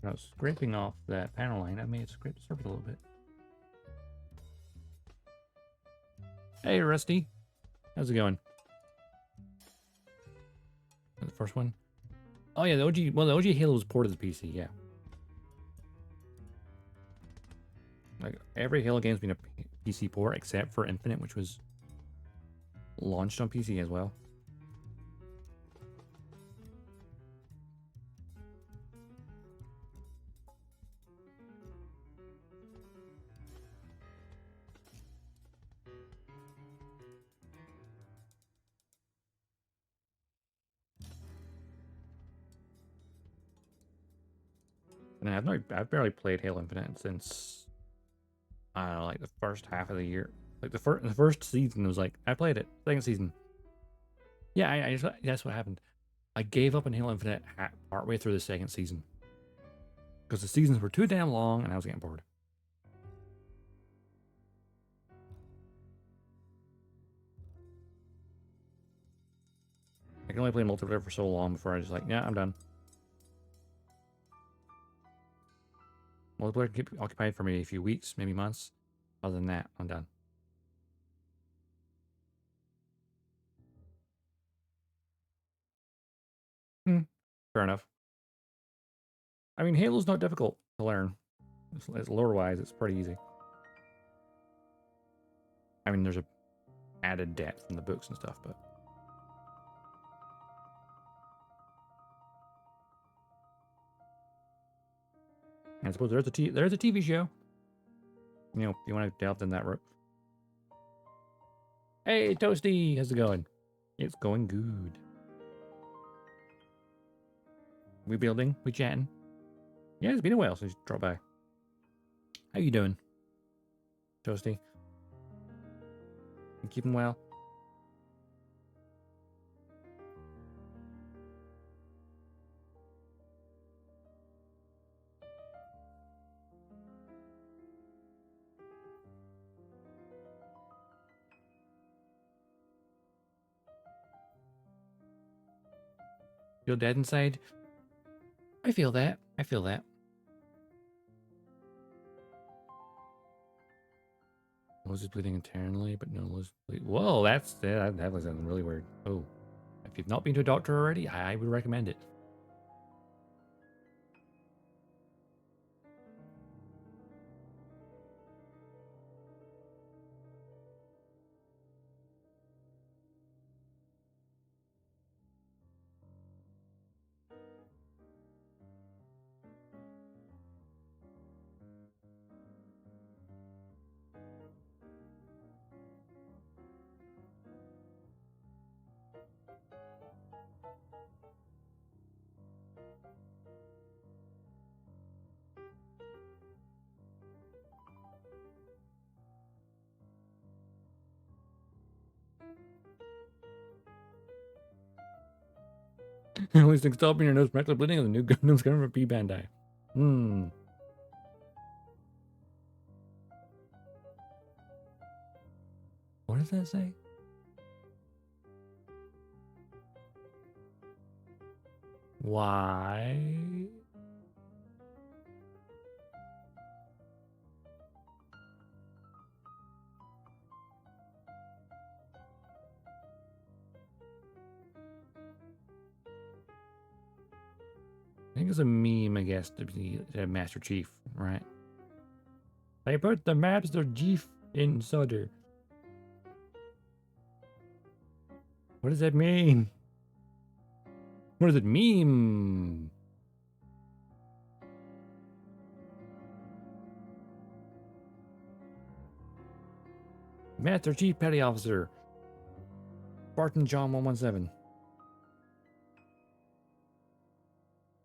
I was scraping off that panel line. I may have scraped the surface a little bit. Hey, Rusty. How's it going? The first one? Oh, yeah, the OG. Well, the OG Halo was ported to the PC, yeah. Like, every Halo game's been a PC port except for Infinite, which was launched on PC as well. And I've barely played Halo Infinite since I don't know, like the first half of the year. Like the first season was like I played it. Second season, yeah, I just, that's what happened. I gave up on Halo Infinite partway through the second season because the seasons were too damn long and I was getting bored. I can only play multiplayer for so long before I just like, yeah, I'm done. Multiplayer can keep occupied for maybe a few weeks, maybe months. Other than that, I'm done. Fair enough. I mean, Halo's not difficult to learn. It's lore-wise, it's pretty easy. I mean, there's a added depth in the books and stuff, but I suppose there's a TV show. You know, if you want to delve in that route. Hey, Toasty, how's it going? It's going good. We building? We chatting? Yeah, it's been a while since you dropped by. How you doing, Toasty? You keeping well? Feel dead inside? I feel that. I feel that. Nose is bleeding internally, but no nose bleed. Whoa, that was something really weird. Oh, if you've not been to a doctor already, I would recommend it. The only thing stopping your nose from actually bleeding is the new Gundam's coming from P Bandai. What does that say? Why? think it's a meme, I guess, to be the Master Chief, right? They put the Master Chief in solder. What does that mean? What does it mean? Master Chief Petty Officer. Spartan John 117.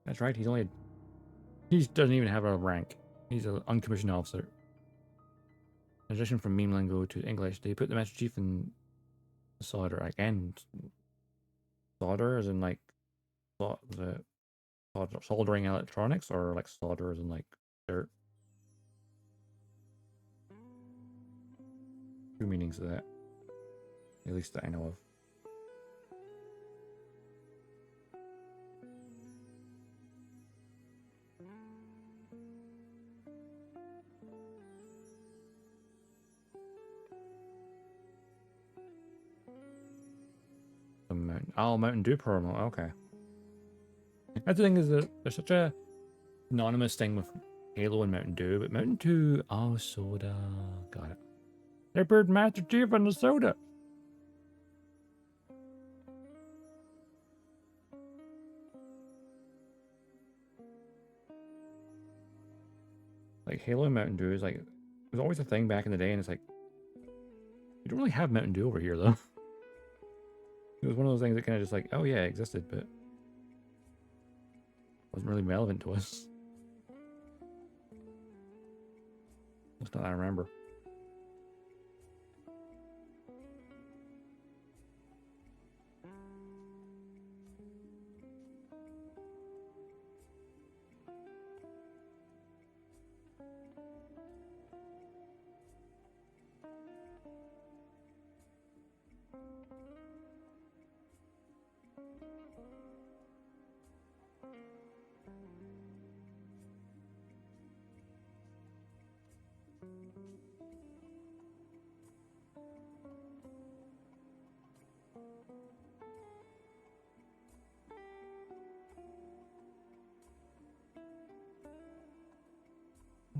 That's right, he doesn't even have a rank. He's an uncommissioned officer. Transition from meme lingo to English. They put the Master Chief in solder again. Solder as in like the soldering electronics, or like solder as in like dirt. Two meanings of that. At least that I know of. Mountain Dew promo. Okay. That's the thing, is that there's such a anonymous thing with Halo and Mountain Dew, but Mountain Dew, oh, soda. Got it. They put Master Chief on the soda. Like Halo and Mountain Dew is like, it was always a thing back in the day, and it's like, you don't really have Mountain Dew over here though. It was one of those things that kind of just like, oh yeah, it existed, but wasn't really relevant to us. That's not what I remember.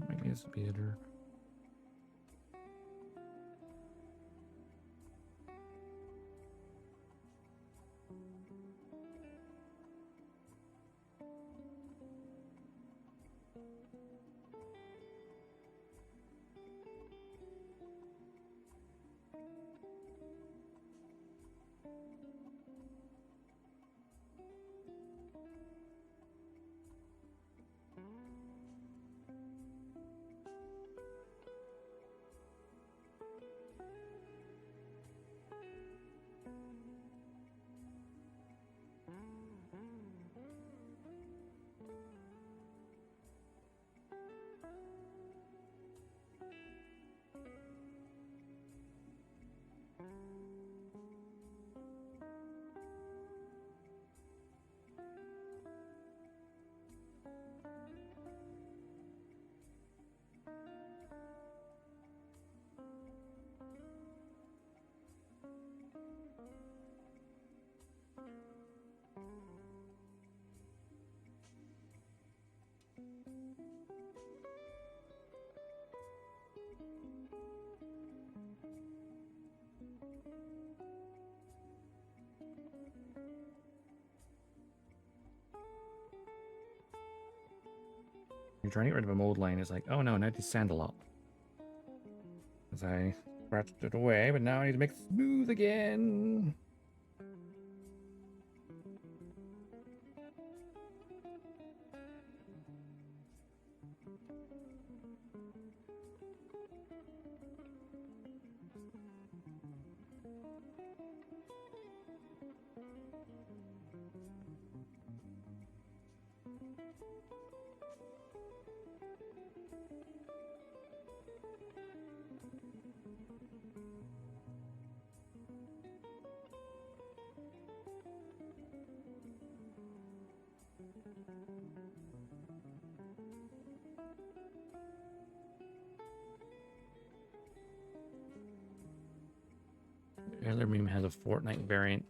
Maybe it's better. You're trying to get rid of a mold line. It's like, oh no, now it's sand a lot. As I scratched it away, but now I need to make it smooth again. Other meme has a Fortnite variant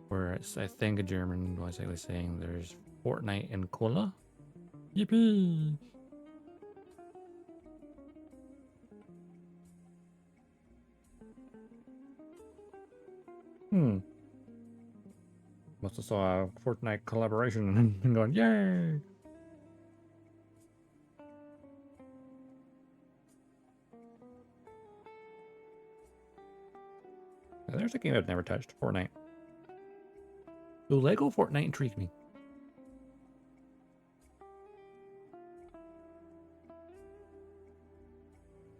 where it's, I think, a German was saying there's Fortnite and Cola. Yippee! Must have saw a Fortnite collaboration and going, yay! There's a game I've never touched, Fortnite. The Lego Fortnite intrigued me.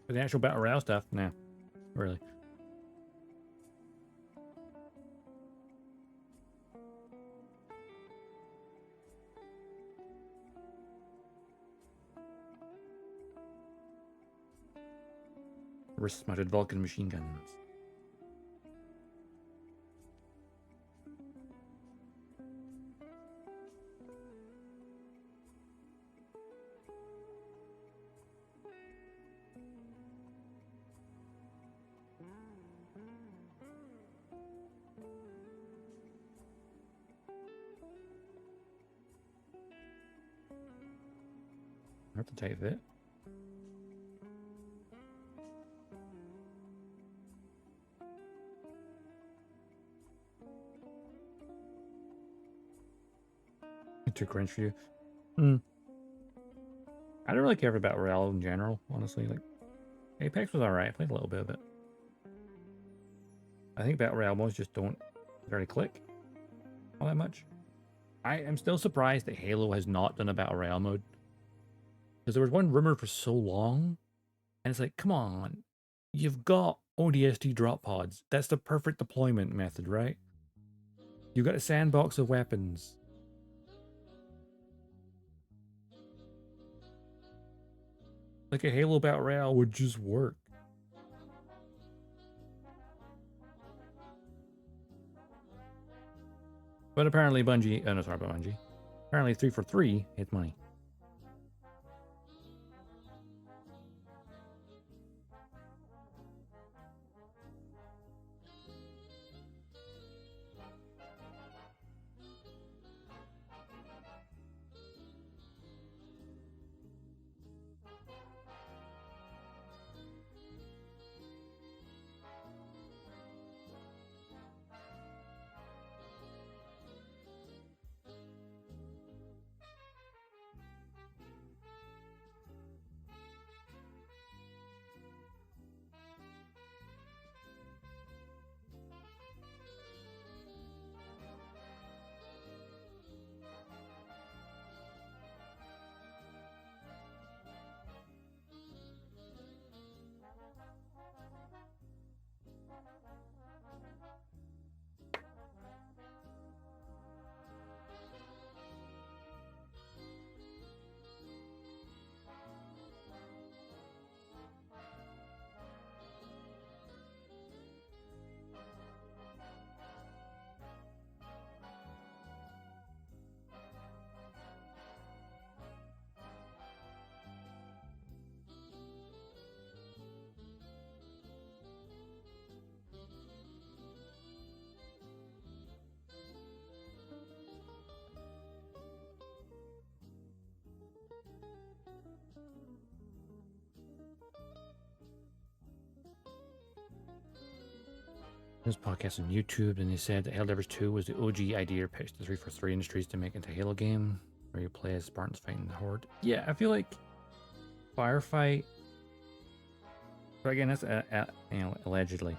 But the actual Battle Royale stuff, nah, really. Wrist-mounted Vulcan machine guns. Not the tight fit. Too cringe for you. I don't really care about Royale in general, honestly. Like, Apex was alright. I played a little bit of it. I think Battle Royale modes just don't really click all that much. I am still surprised that Halo has not done a Battle Royale mode. Because there was one rumor for so long, and it's like, come on. You've got ODST drop pods. That's the perfect deployment method, right? You've got a sandbox of weapons. Like a Halo Battle Royale would just work. But apparently Bungie, no, sorry about Bungie. Apparently 343 hits money. This podcast on YouTube, and they said that Helldivers 2 was the OG idea pitched to 343 Industries to make into a Halo game where you play as Spartans fighting the Horde. Yeah, I feel like Firefight, but again, that's you know, allegedly.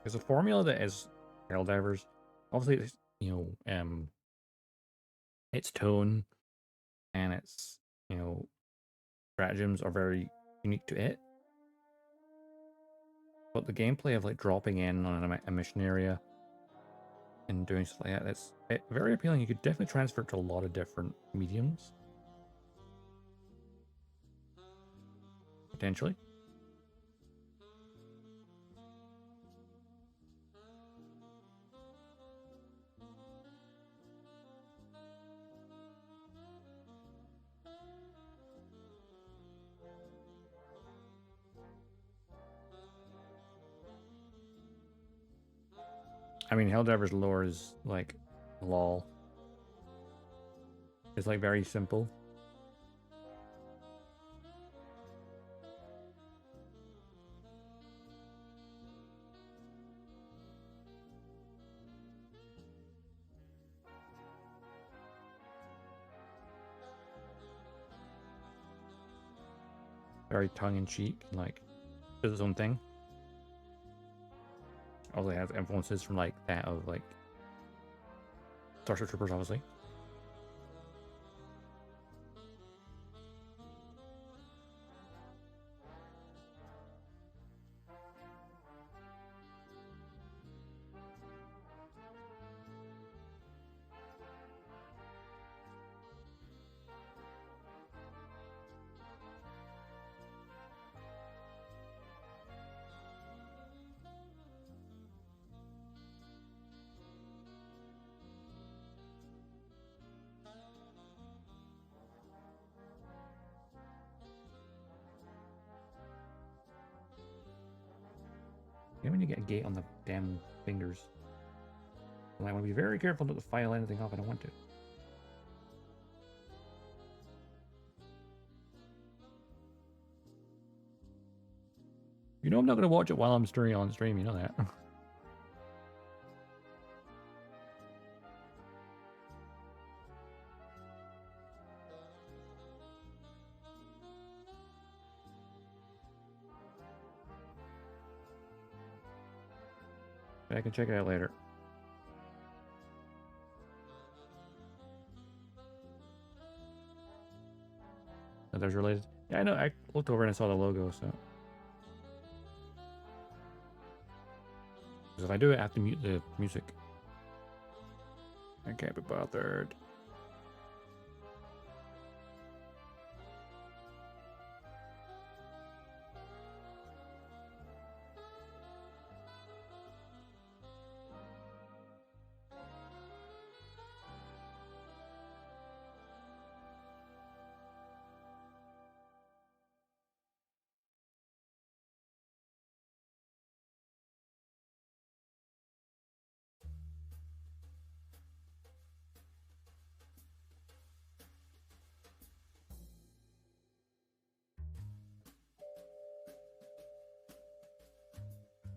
There's a formula that is Helldivers. Obviously, it's, you know, its tone and its, you know, stratagems are very unique to it. But the gameplay of like dropping in on a mission area and doing stuff like that, that's very appealing. You could definitely transfer it to a lot of different mediums. Potentially. I mean, Helldiver's lore is like lol. It's like very simple. Very tongue-in-cheek, like does its own thing. Also has influences from like that of like Starship Troopers, obviously. You know when you get a gate on the damn fingers. And I want to be very careful not to file anything off I don't want to. You know I'm not going to watch it while I'm on stream, you know that. I can check it out later. Oh, there's related. Yeah, I know. I looked over and I saw the logo, so. Because if I do it, I have to mute the music. I can't be bothered.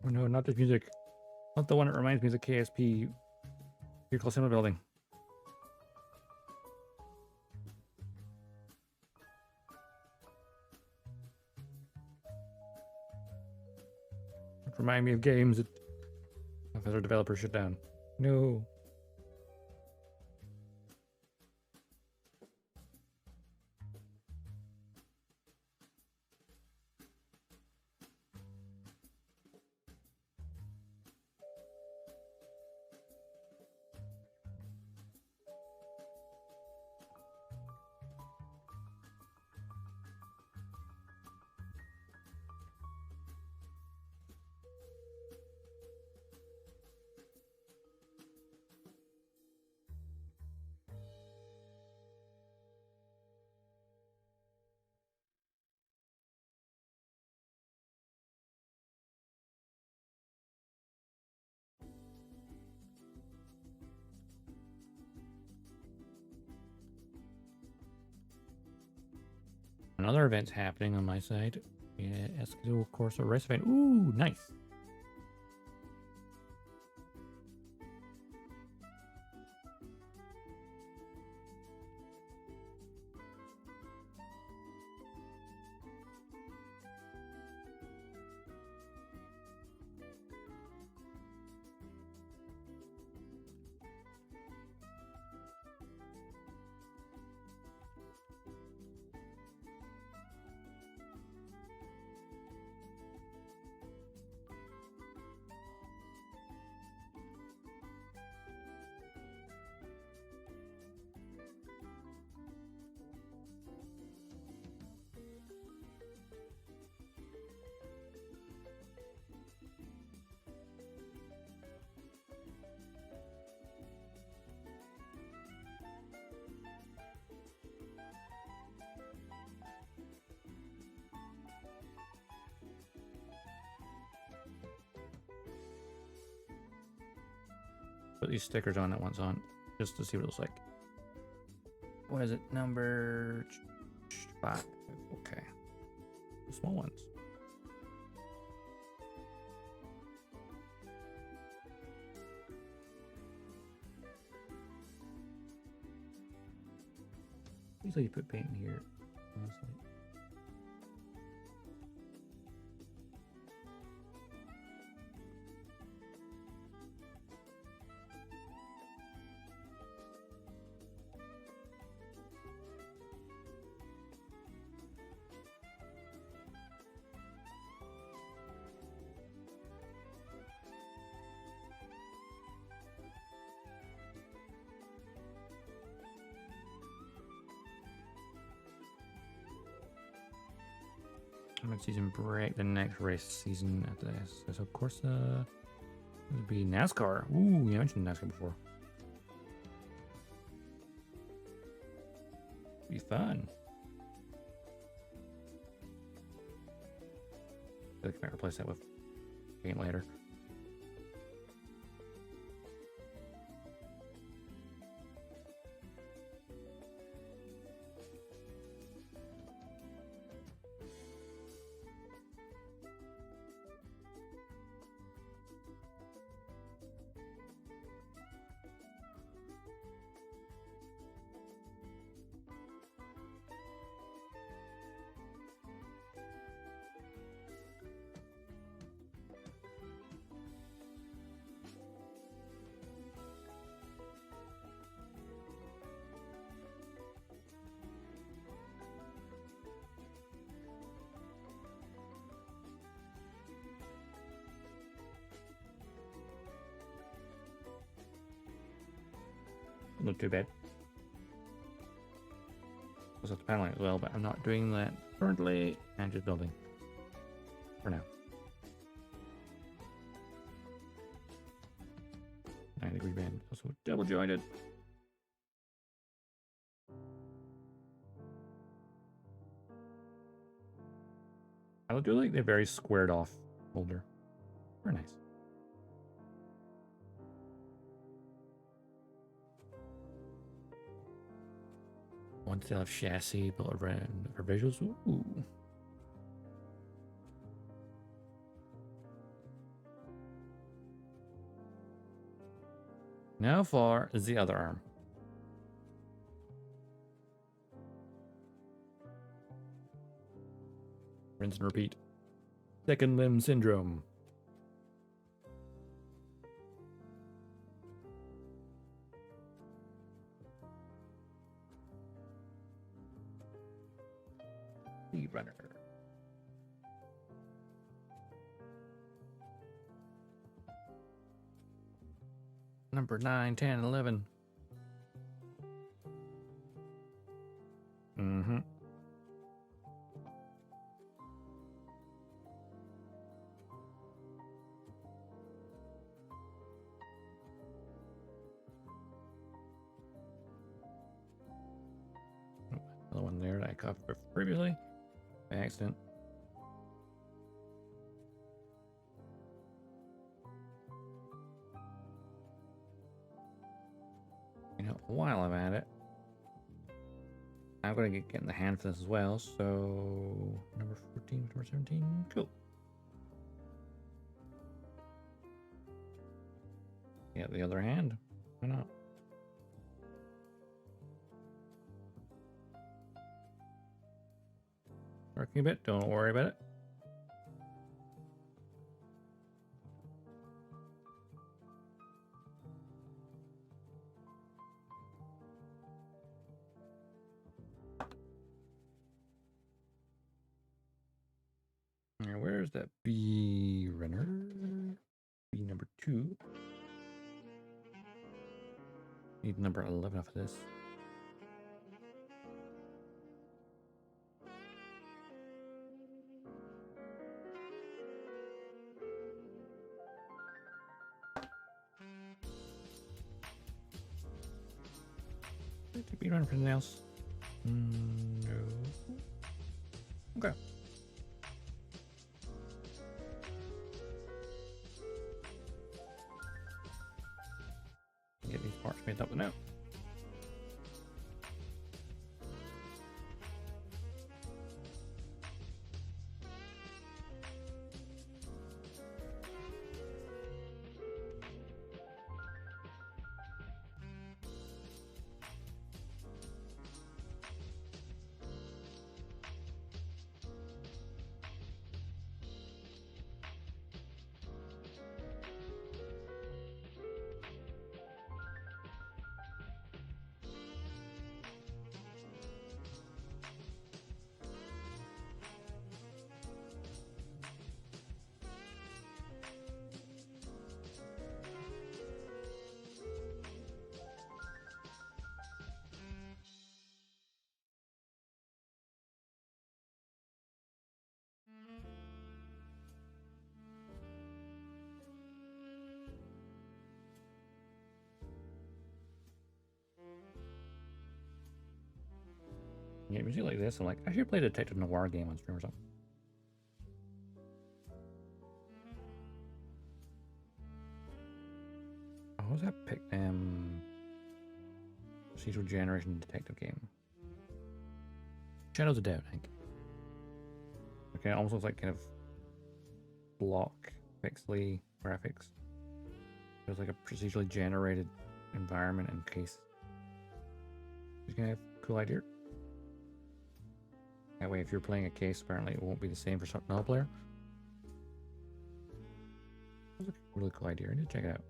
Oh no, not this music. Not the one that reminds me of the KSP Vehicle Cinema Building. Remind me of games that other developers shut down. No. Another event's happening on my side. Yeah, Escadil Corso race event. Ooh, nice. put these stickers on that one's on, just to see what it looks like. What is it? Number 5. Okay. The small ones. Usually you put paint in here, honestly. Season break, the next race season after this. So of course, it would be NASCAR. Ooh, you mentioned NASCAR before. Be fun. I think I might replace that with paint later. Not too bad. I was at the paneling as well, but I'm not doing that currently. I'm just building for now. 9-degree band, also double jointed. I do like the very squared off holder. Very nice. One style of chassis built around for visuals. Ooh. Now, how far is the other arm? Rinse and repeat. Second limb syndrome. Speed runner. Number 9, 10, 11. Mm-hmm. Another one there that I covered previously by accident. You know, while I'm at it, I'm gonna get in the hand for this as well. So number 14, number 17, cool. Yeah, the other hand. Why not? Working a bit, don't worry about it. Now, where's that B runner? B number 2. Need number 11 off of this. Did we run for anything else? No. Okay. Yeah, music like this, I'm like, I should play a Detective Noir game on stream or something. Oh, what was that pick? Procedural generation detective game. Shadows of Doubt, I think. Okay, it almost looks like kind of block pixely graphics. There's like a procedurally generated environment and case. It's kind of a cool idea. That way, if you're playing a case, apparently it won't be the same for another player. That's a really cool idea. I need to check it out.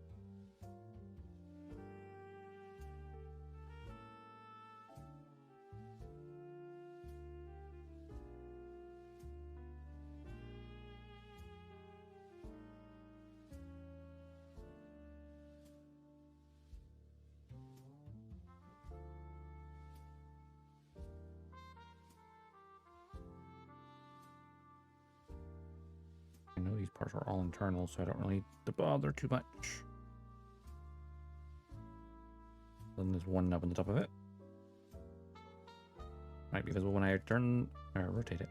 I know these parts are all internal, so I don't really need to bother too much. Then there's one nub on the top of it. Might be visible when I turn or rotate it.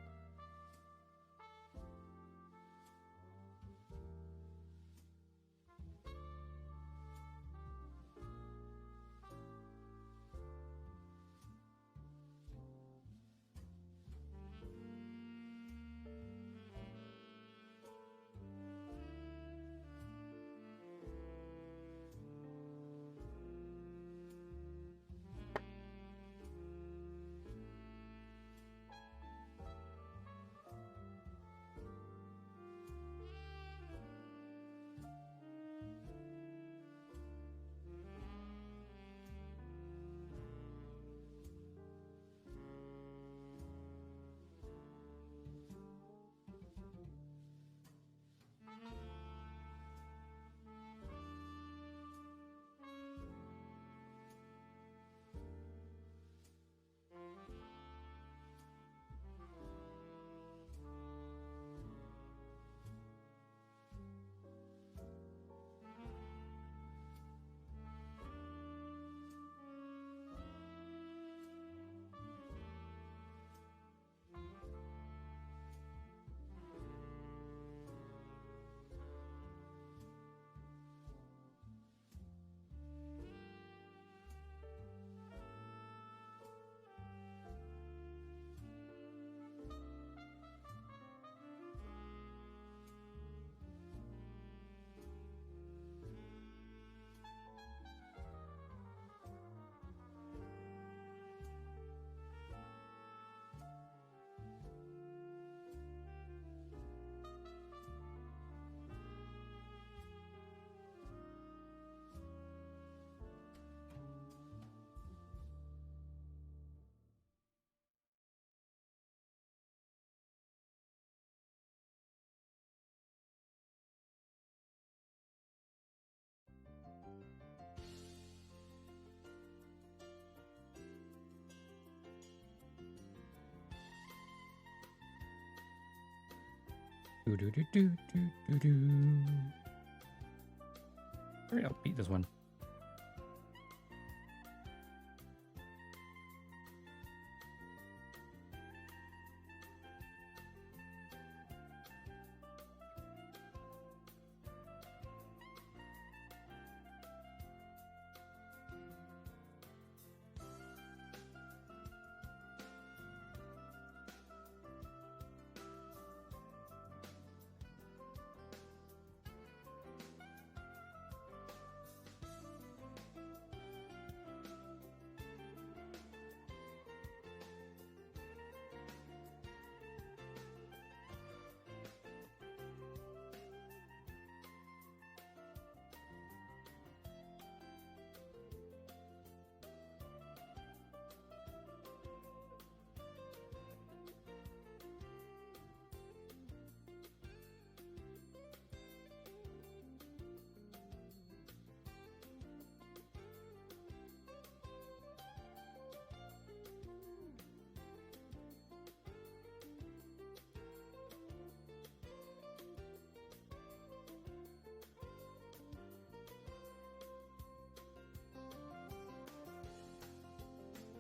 Do do do do do do do. Alright, I'll beat this one.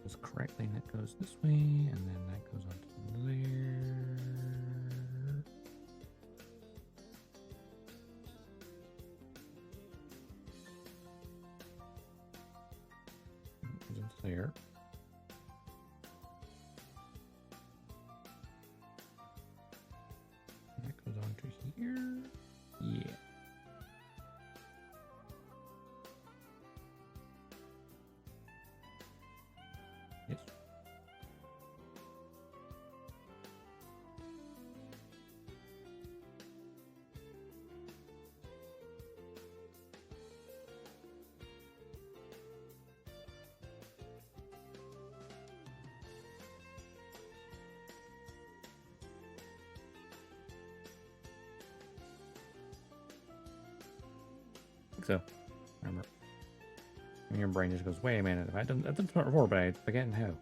goes correctly, and that goes this way, and then that goes on to there. Goes into there. And that goes on to here. Yeah. Yes. So, remember, and your brain just goes, "Wait a minute! I've done this before, but I forget how."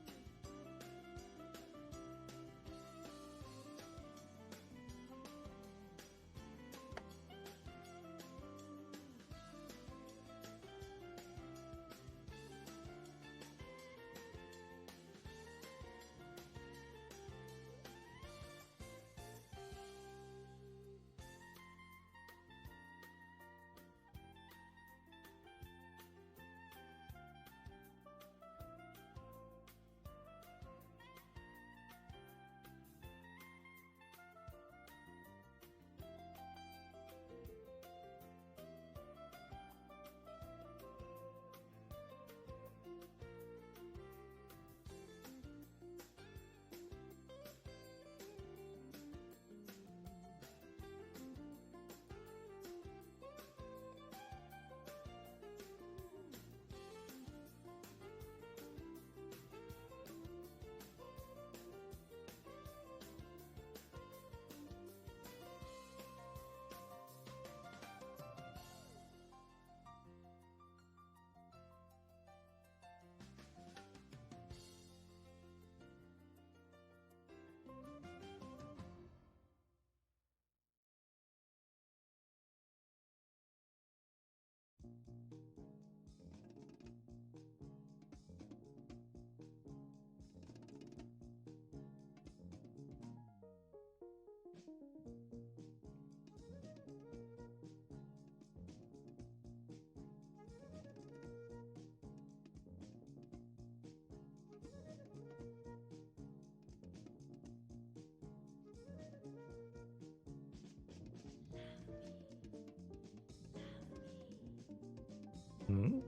Hmm?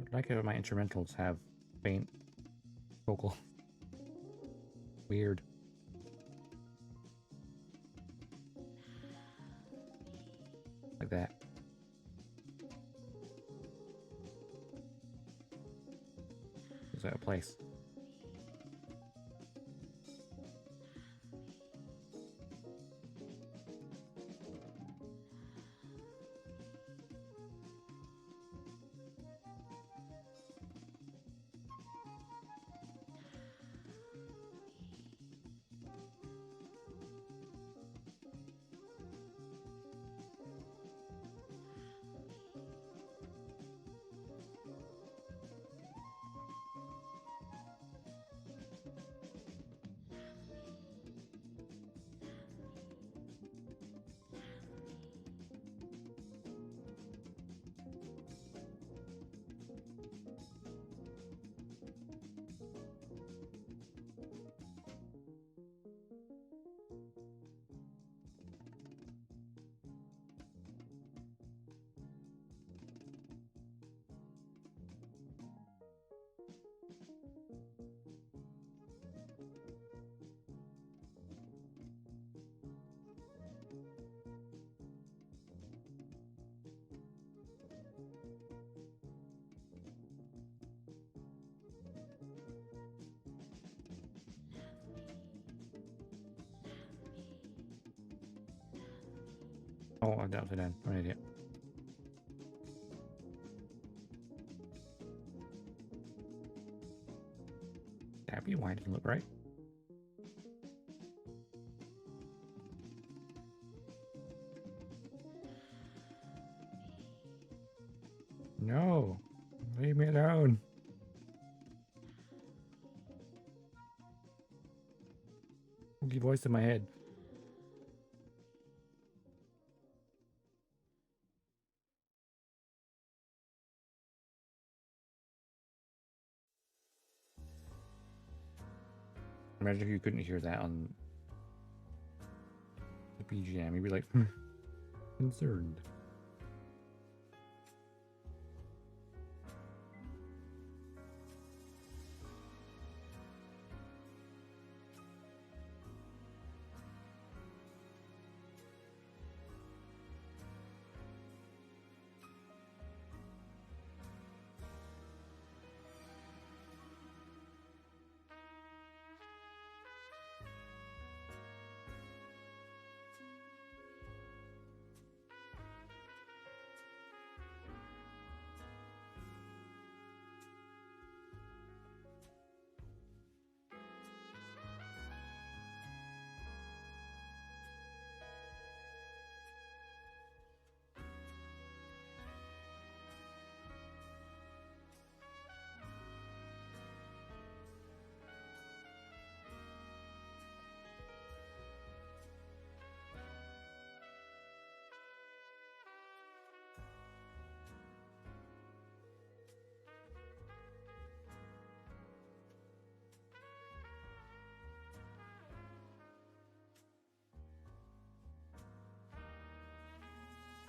I like it when my instrumentals have faint vocal. Weird. Like that. Is that a place? Oh, I'm down to then. I'm an idiot. Happy? Why didn't it look right? No. Leave me alone. Spooky voice in my head. Imagine if you couldn't hear that on the BGM. You'd be like, concerned.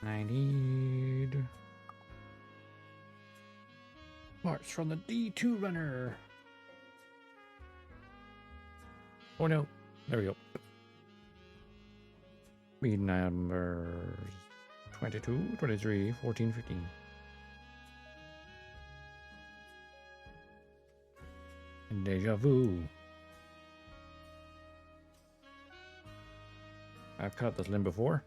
I need parts from the D2 runner. Oh no, there we go. Meet numbers 22, 23, 14, 15. And deja vu. I've cut this limb before.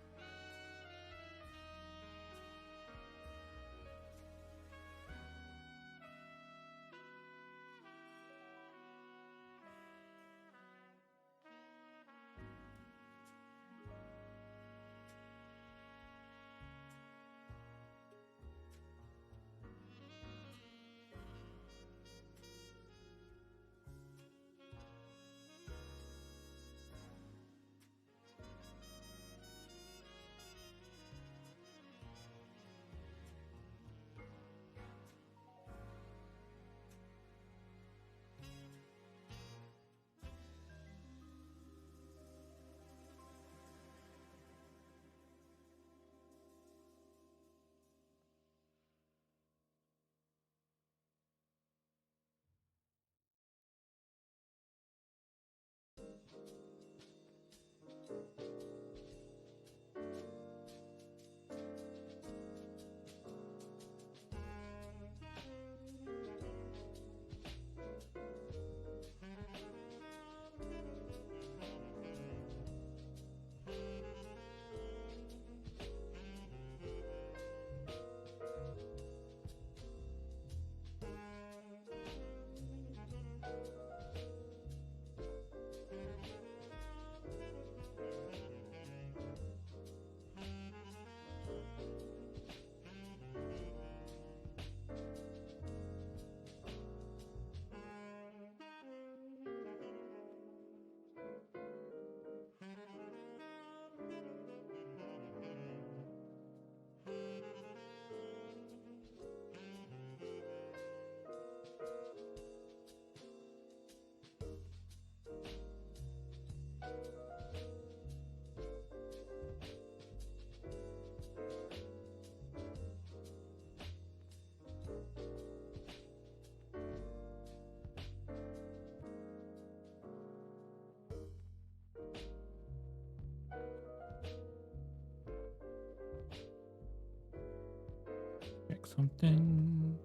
Check something.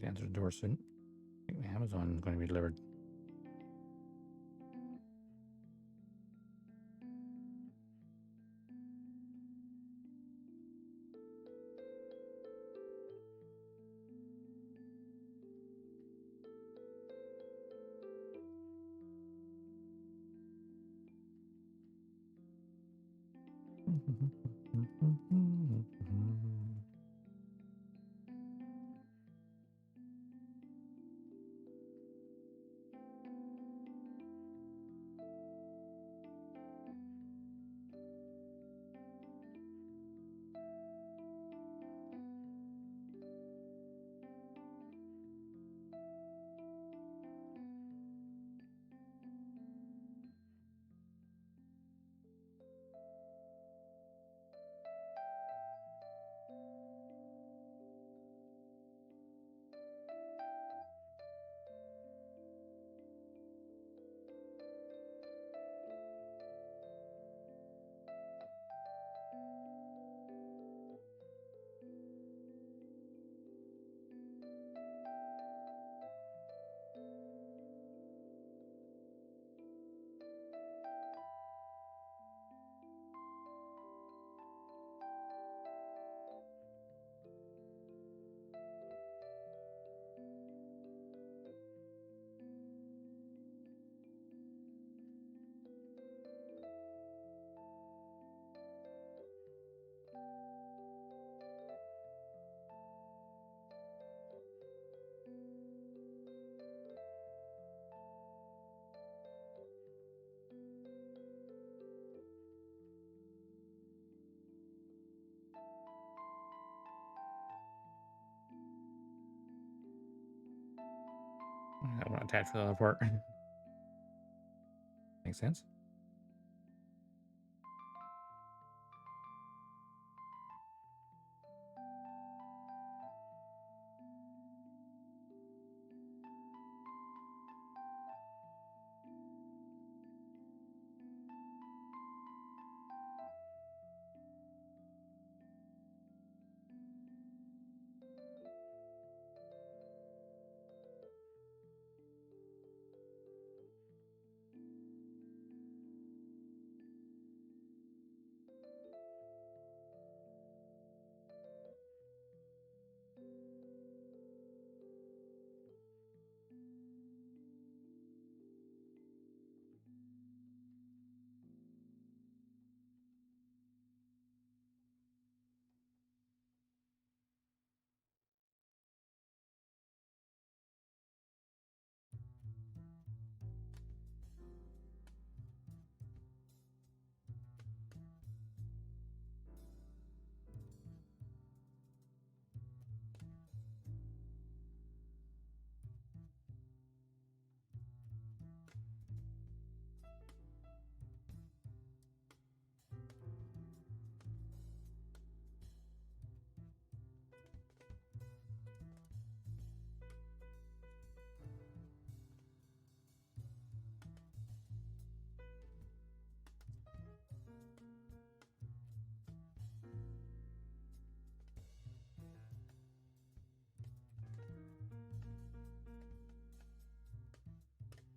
to answer the door soon. I think Amazon is going to be delivered. I want to attach the other part. Makes sense.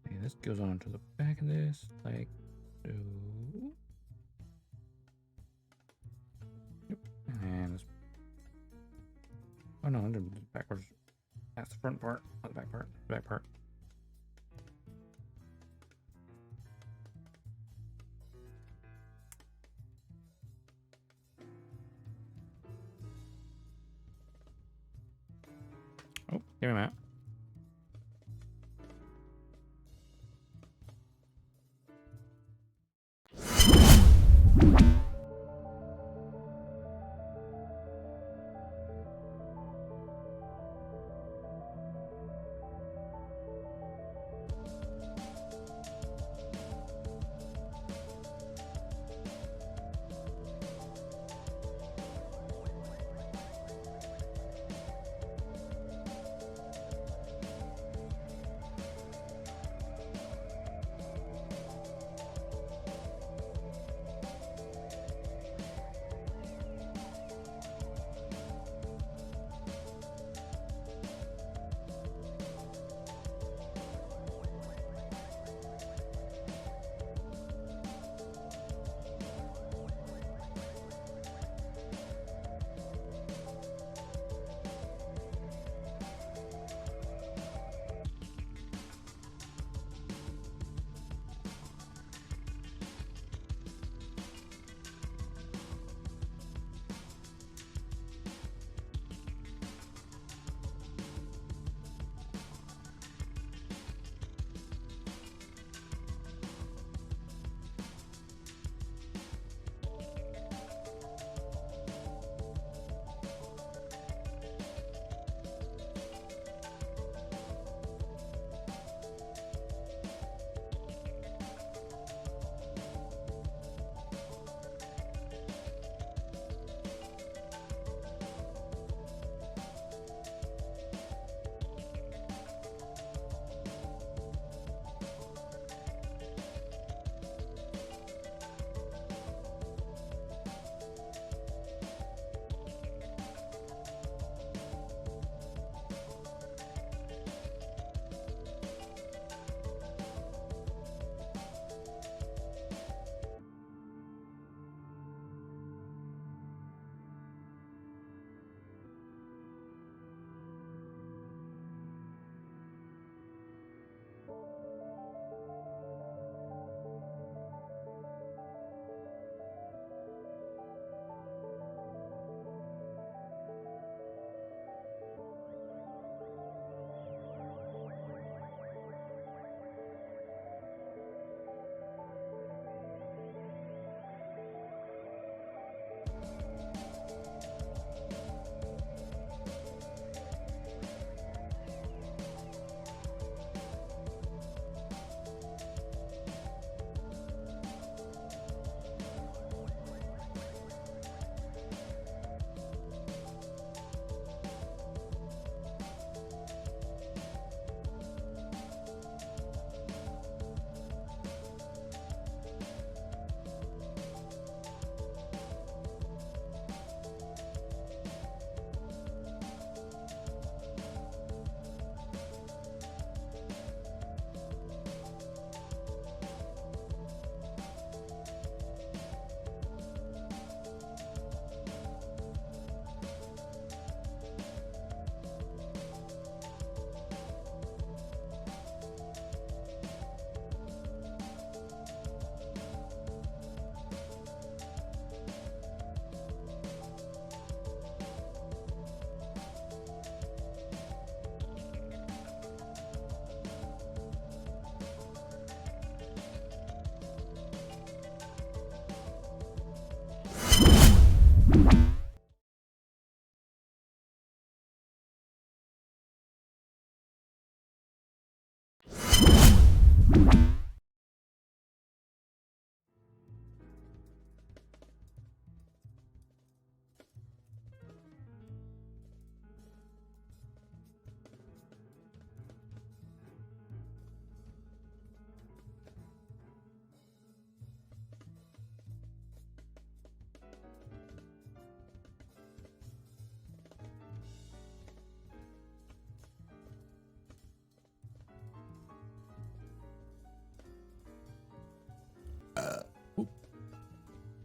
Okay, this goes on to the back of this, like so. Yep. And this. Oh no, I did it backwards. That's the front part, not the back part. The back part. Oh, give me a minute.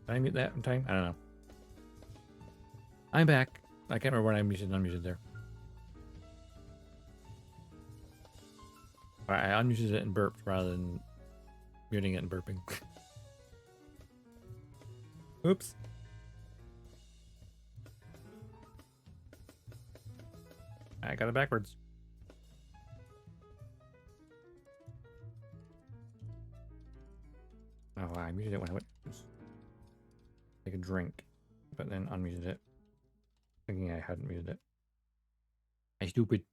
Did I mute that in time? I don't know. I'm back. I can't remember when I muted and unmuted there. I unmuted it and burped rather than muting it and burping. Oops. I got it backwards. Oh, I muted it when I went to take a drink, but then unmuted it, thinking I hadn't muted it. I stupid.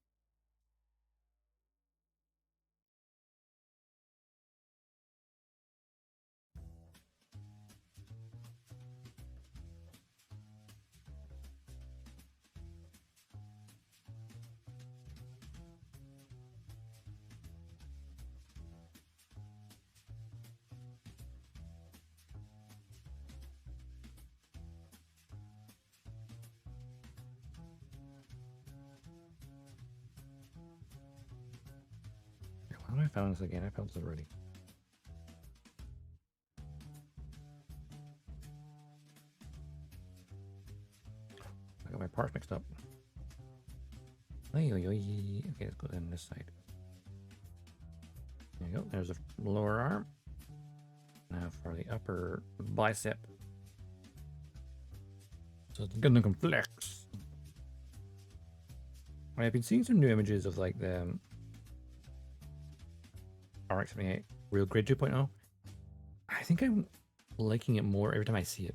How have I found this again? I found this already. I got my parts mixed up. Okay, let's go down this side. There you go. There's a lower arm. Now for the upper bicep. So it's gonna come flex. I've been seeing some new images of like the RX-78 Real Grid 2.0. I think I'm liking it more every time I see it.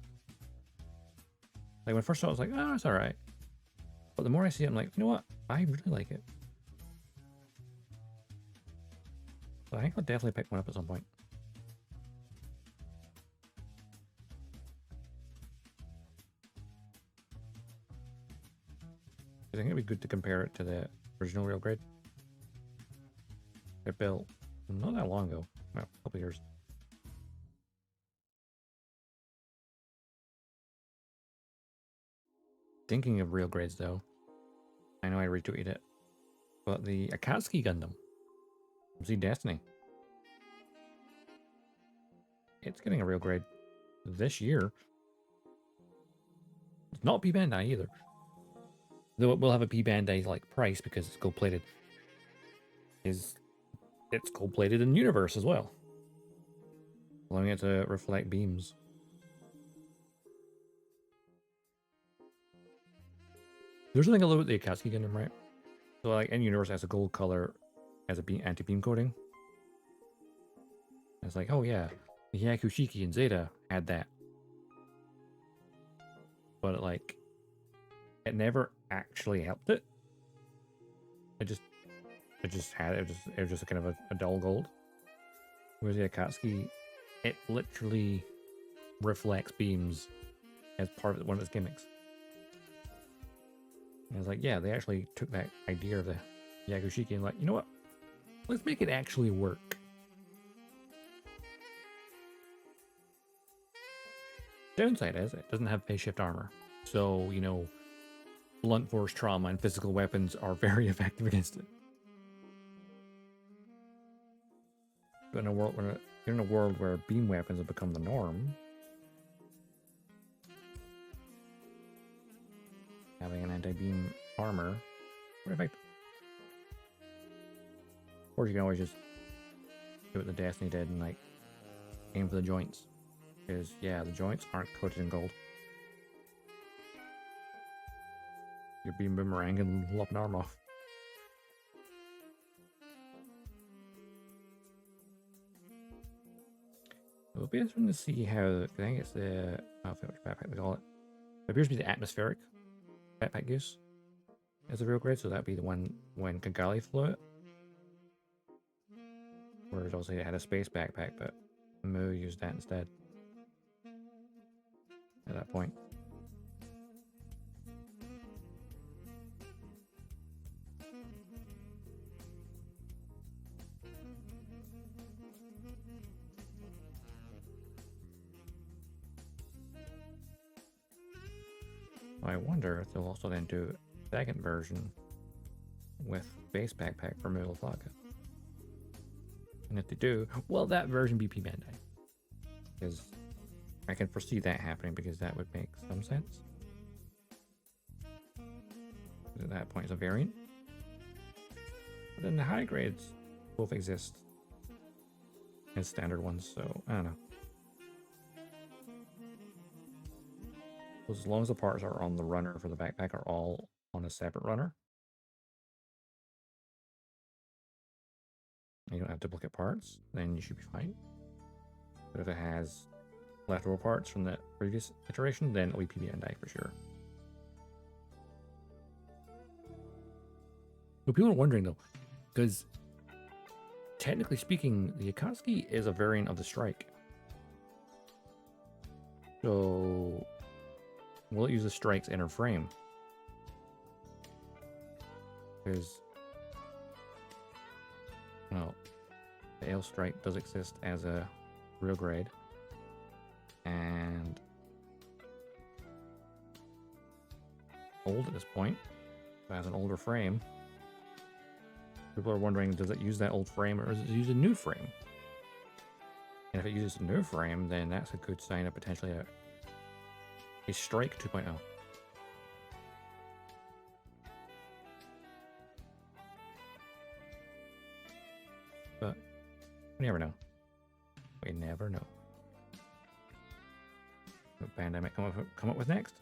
Like when I first saw it, I was like, oh, it's alright. But the more I see it, I'm like, you know what? I really like it. So I think I'll definitely pick one up at some point. I think it'd be good to compare it to the original Real Grid. They're built not that long ago, well, a couple years. Thinking of Real Grids though, I know I retweeted it, but the Akatsuki Gundam from Z Destiny, it's getting a Real Grid this year. It's not P Bandai either, though it will have a P Bandai like price because it's gold plated. It's gold plated in universe as well, allowing it to reflect beams. There's something a little bit the Akatsuki Gundam, right? So like in universe, it has a gold color as a anti-beam coating. And it's like, oh yeah, the Yakushiki and Zeta had that, but it never actually helped it. It just had it. It was just a kind of a dull gold. Whereas the Akatsuki, it literally reflects beams as part of one of its gimmicks. And I was like, yeah, they actually took that idea of the Yakushiki and like, you know what? Let's make it actually work. Downside is it doesn't have phase shift armor. So, you know, blunt force trauma and physical weapons are very effective against it. But in a world where beam weapons have become the norm, having an anti-beam armor, what effect? Or you can always just do what the Destiny did and like aim for the joints. Because yeah, the joints aren't coated in gold. Your beam boomerang and lop an arm off. It'll be interesting to see how, I think it's the, I don't know which backpack they call it. It appears to be the atmospheric backpack use as a Real Grid, so that'd be the one when Kigali flew it. Whereas also it had a space backpack, but Mu used that instead. At that point. I wonder if they'll also then do a second version with base backpack for Mulaflaka. And if they do, well, that version be P Bandai. Because I can foresee that happening because that would make some sense. At that point, it's a variant. But then the high grades both exist as standard ones, so I don't know. As long as the parts are on the runner for the backpack are all on a separate runner, and you don't have duplicate parts, then you should be fine. But if it has leftover parts from that previous iteration, then it'll be PB and I for sure. But people are wondering though, because technically speaking, the Akatsuki is a variant of the Strike. So will it use the Strike's inner frame? Because, well, the L Strike does exist as a real grade, and old at this point, it has an older frame. People are wondering, does it use that old frame or does it use a new frame? And if it uses a new frame, then that's a good sign of potentially a Strike 2.0. But we never know. We never know. What Bandai might come up with next.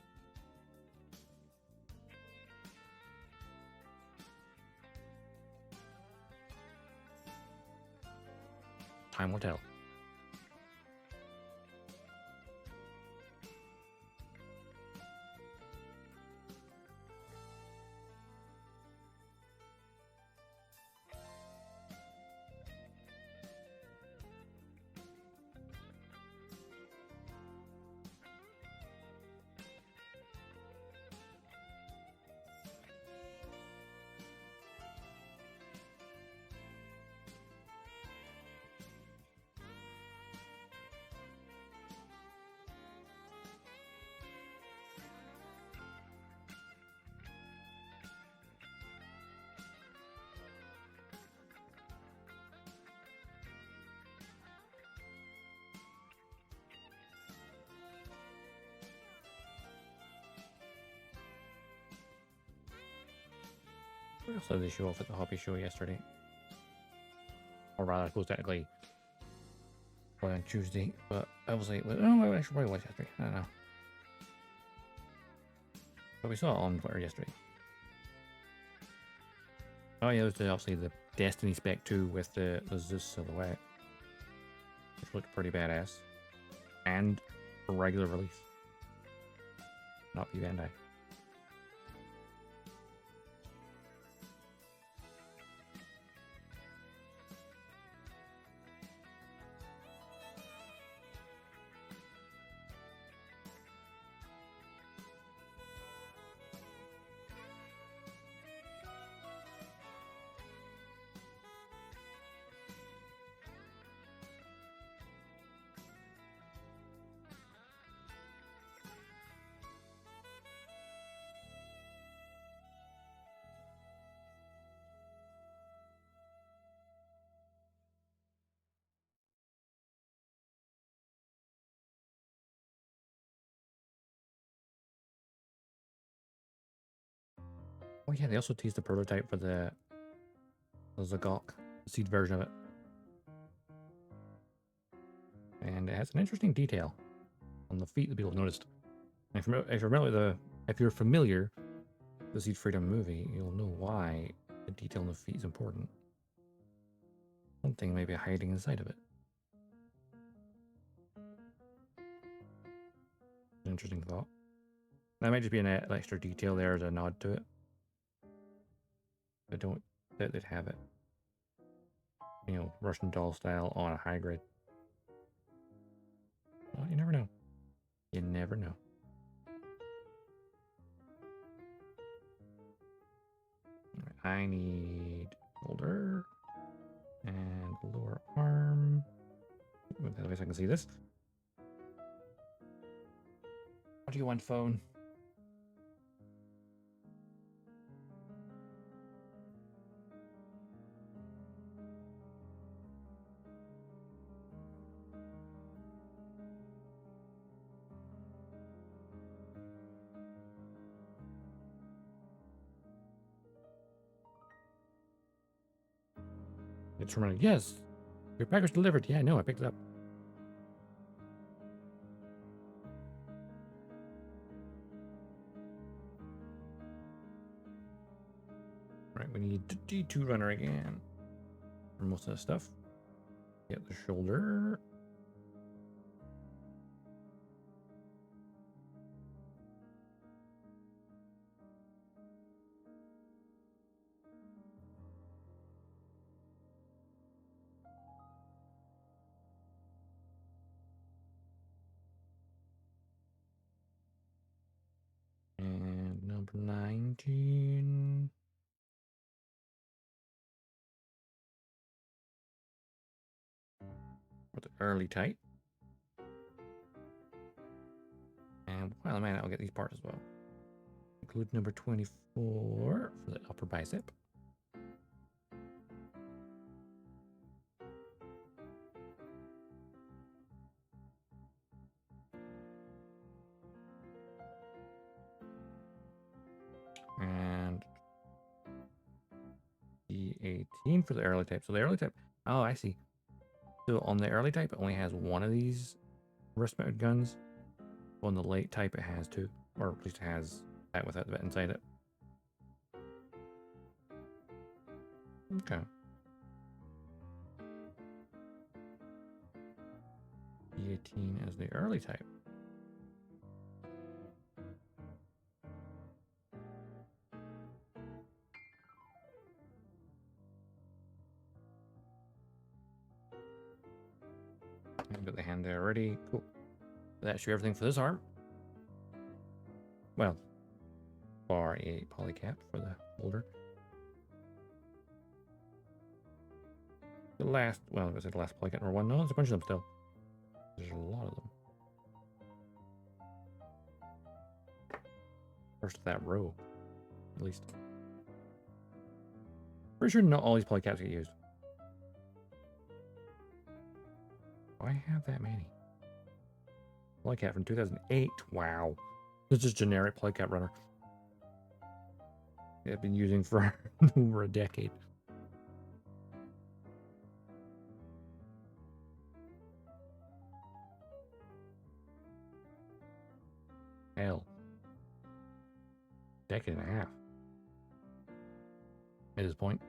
Time will tell. We also had the show off at the hobby show yesterday. Or rather, I suppose technically probably on Tuesday, but I was like, oh, I should probably watch yesterday. I don't know. But we saw it on Twitter yesterday. Oh yeah, there's obviously the Destiny Spec 2 with the Zeus silhouette, which looked pretty badass. And a regular release. Not P Bandai. Oh yeah, they also teased the prototype for the Zagok, the seed version of it. And it has an interesting detail on the feet that people have noticed. And if you're familiar with the Seed Freedom movie, you'll know why the detail on the feet is important. Something may be hiding inside of it. An interesting thought. That might just be an extra detail there as a nod to it. I don't doubt they'd have it. You know, Russian doll style on a high grade. Well, you never know. You never know. I need shoulder and lower arm. At least I can see this. What do you want, phone? It's reminded, yes, your package delivered. Yeah, I know, I picked it up. Right, we need the D2 runner again for most of the stuff. Get the shoulder. And number 19. With the early type. And while I'm at it, I'll get these parts as well. Include number 24 for the upper bicep. And the 18 for the early type. So the early type, oh, I see. So on the early type, it only has one of these wrist-mounted guns. On the late type, it has two, or at least it has that without the bit inside it. Okay. The 18 is the early type. I've got the hand there already. Cool. That should be everything for this arm. Well, bar a polycap for the holder. The last, well, I was at the last polycap number 1. No, there's a bunch of them still. There's a lot of them. First of that row, at least. Pretty sure not all these polycaps get used. Why have that many? Polycat from 2008. Wow. This is generic polycat runner. I've been using for over a decade. Hell. Decade and a half. At this point.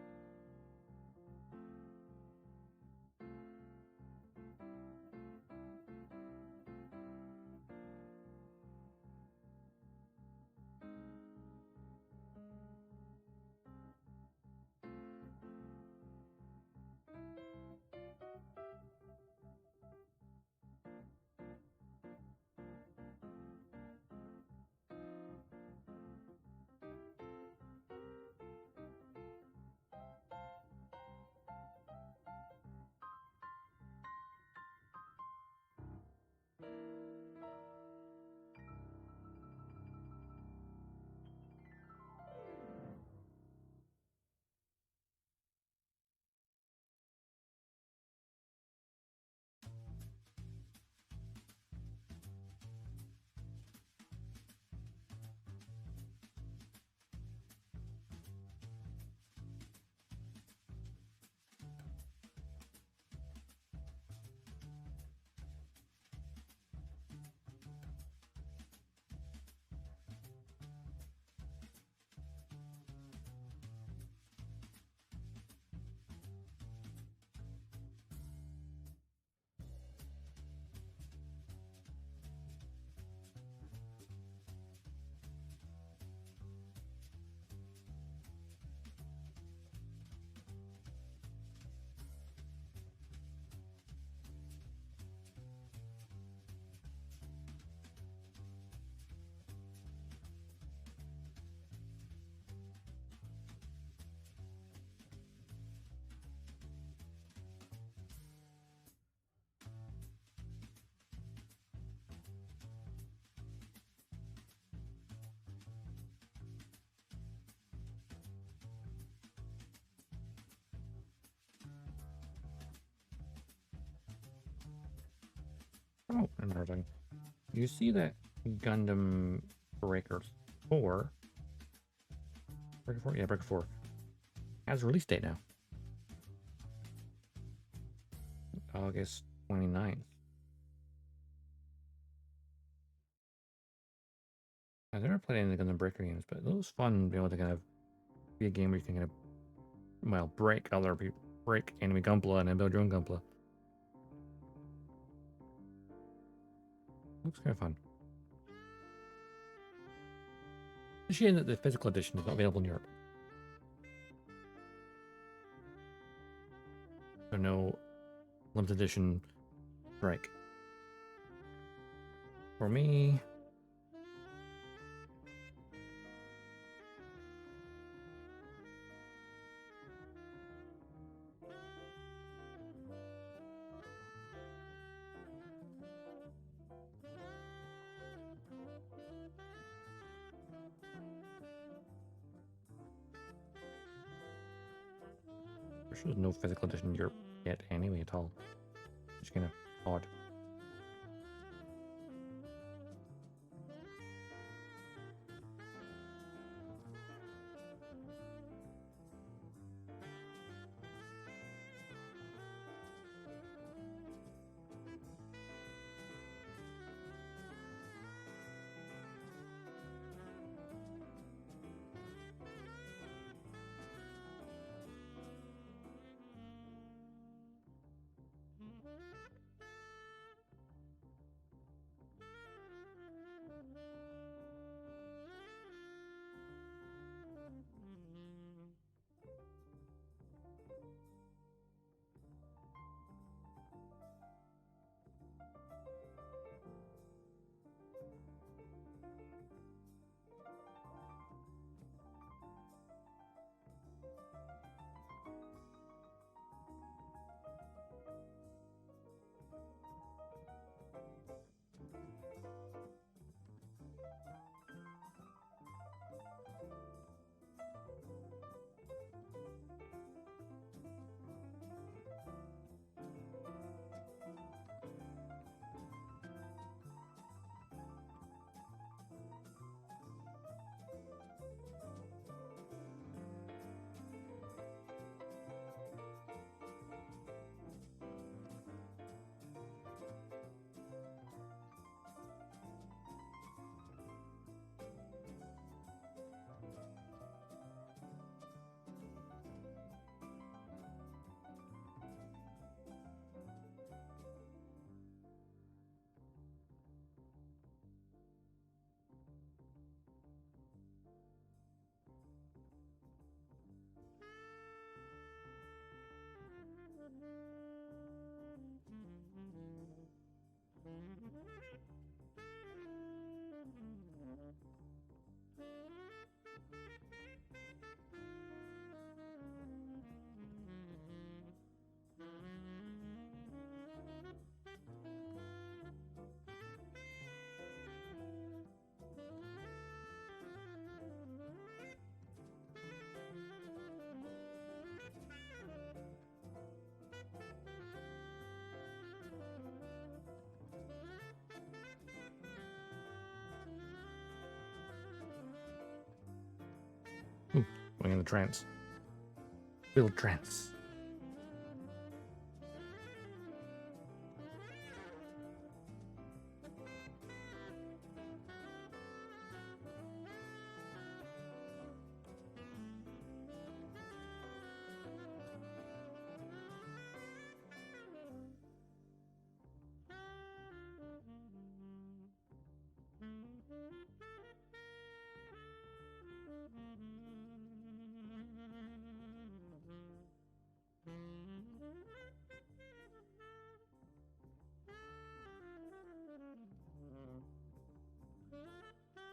Oh, another thing. You see that Gundam Breaker 4? Breaker 4? Yeah, Breaker 4. Has a release date now. August 29th. I've never played any of the Gundam Breaker games, but it was fun to be able to kind of be a game where you can kind of, well, break other people, break enemy Gunpla and then build your own Gunpla. Looks kind of fun. It's a shame that the physical edition is not available in Europe. So no limited edition strike. For me, there's no physical edition in Europe yet anyway at all. It's kind of odd. Going in the trance. Build trance.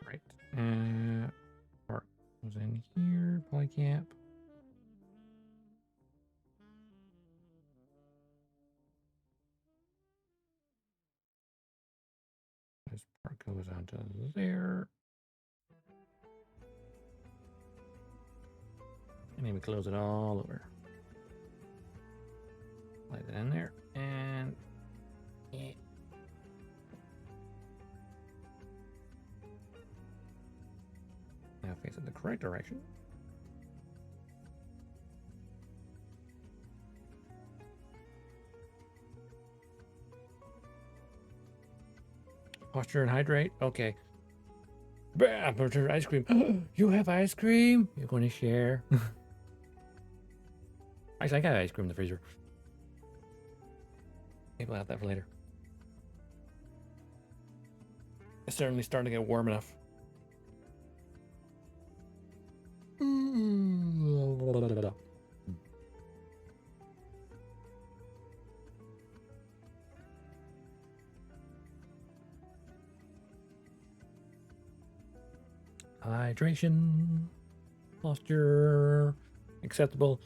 Right. Part goes in here. Polycap. This part goes onto there. And then we close it all over. Slide that in there. And yeah. Now face it the correct direction. Posture and hydrate. Okay. Bam! Ice cream. You have ice cream? You're going to share? Actually, I got ice cream in the freezer. Maybe I'll have that for later. It's certainly starting to get warm enough. Hydration, posture, acceptable.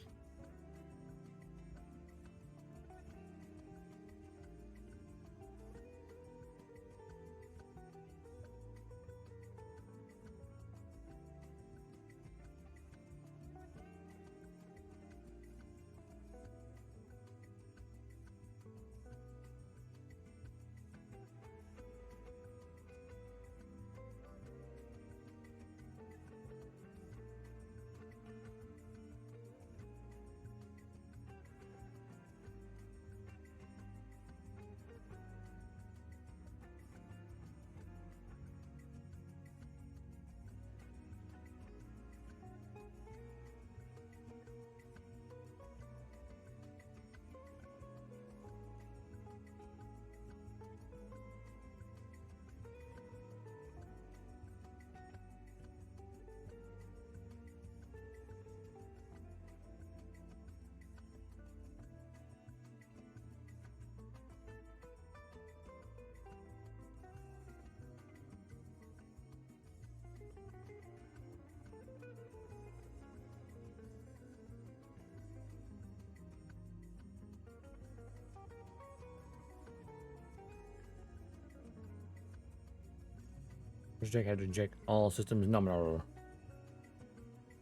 Check how to check all systems nominal.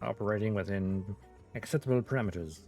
Operating within acceptable parameters.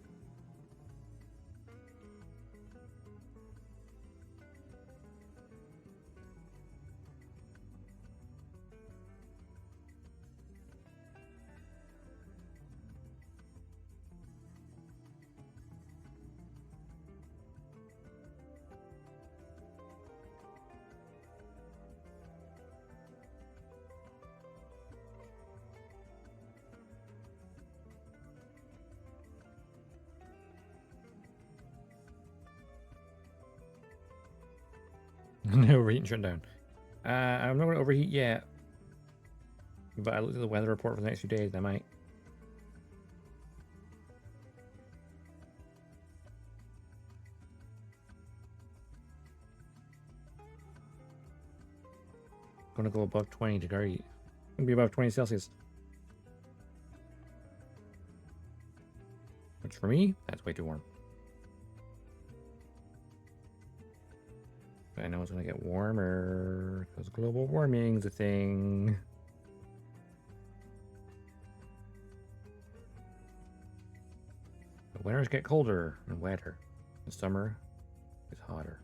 No overheating shutdown. I'm not going to overheat yet. But I looked at the weather report for the next few days and I might. Going to go above 20 degrees. Going to be above 20 Celsius. Which for me, that's way too warm. But I know it's going to get warmer because global warming's a thing. The winters get colder and wetter. The summer is hotter.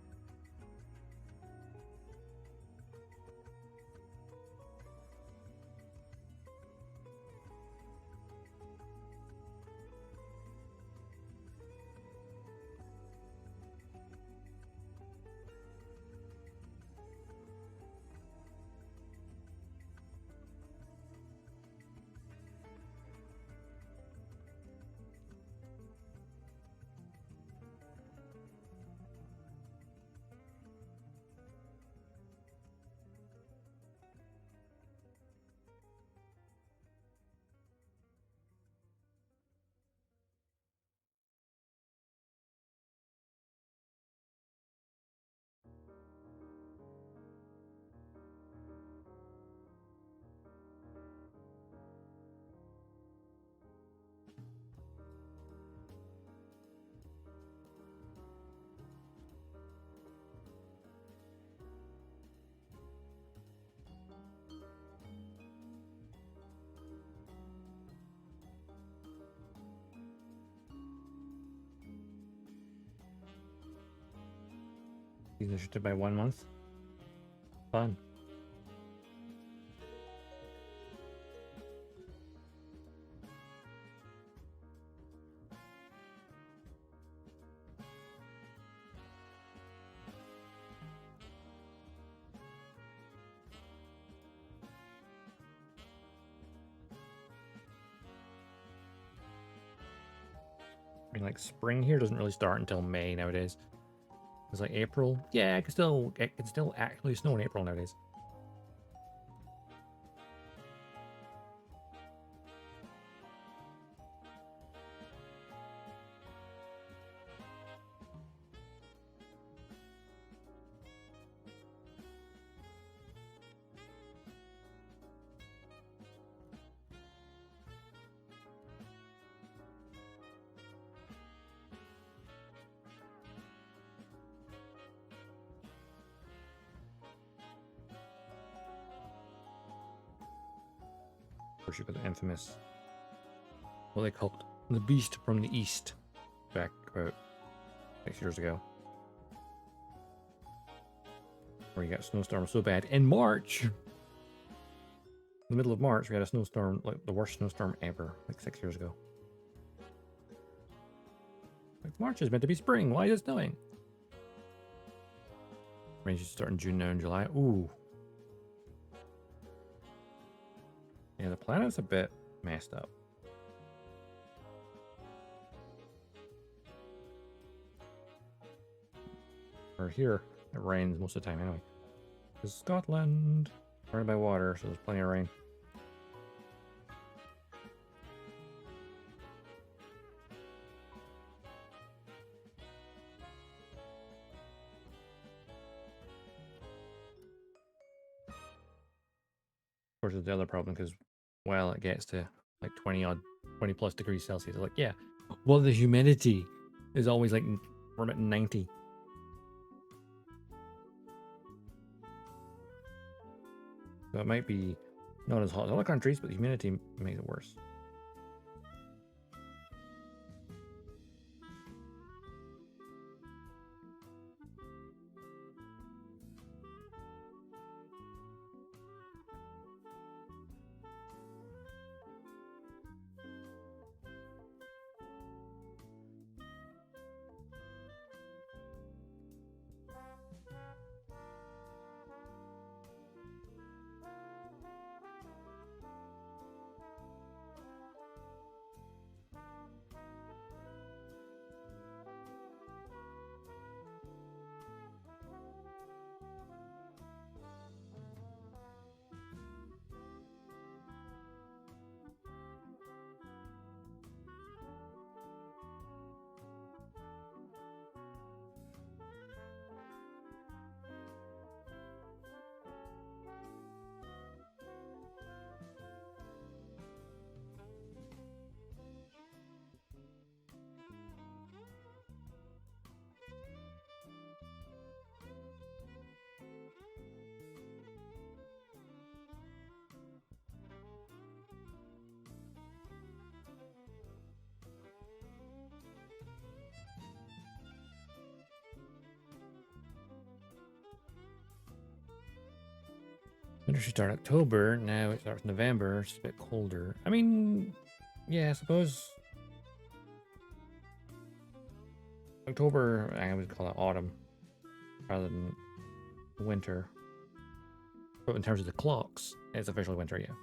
These are shifted by 1 month. Fun. I mean, like spring here doesn't really start until May nowadays. It's like April. Yeah, it can still actually snow in April nowadays. Of course, you've got the infamous, what they called the Beast from the East, back about 6 years ago, where you got snowstorms so bad in March. In the middle of March, we had a snowstorm, like the worst snowstorm ever, like 6 years ago. Like, March is meant to be spring. Why is it snowing? Rain should start in June now in July. Ooh. Yeah, the planet's a bit messed up. Or here, it rains most of the time anyway. This is Scotland. Surrounded by water, so there's plenty of rain. Of course, there's the other problem because, well, it gets to like 20 plus degrees Celsius. It's like, yeah, well, the humidity is always like we're at 90. So it might be not as hot as other countries, but the humidity makes it worse. Winter should start October. Now it starts November. It's a bit colder. I mean, yeah, I suppose October, I would call it autumn rather than winter. But in terms of the clocks, it's officially winter, yeah.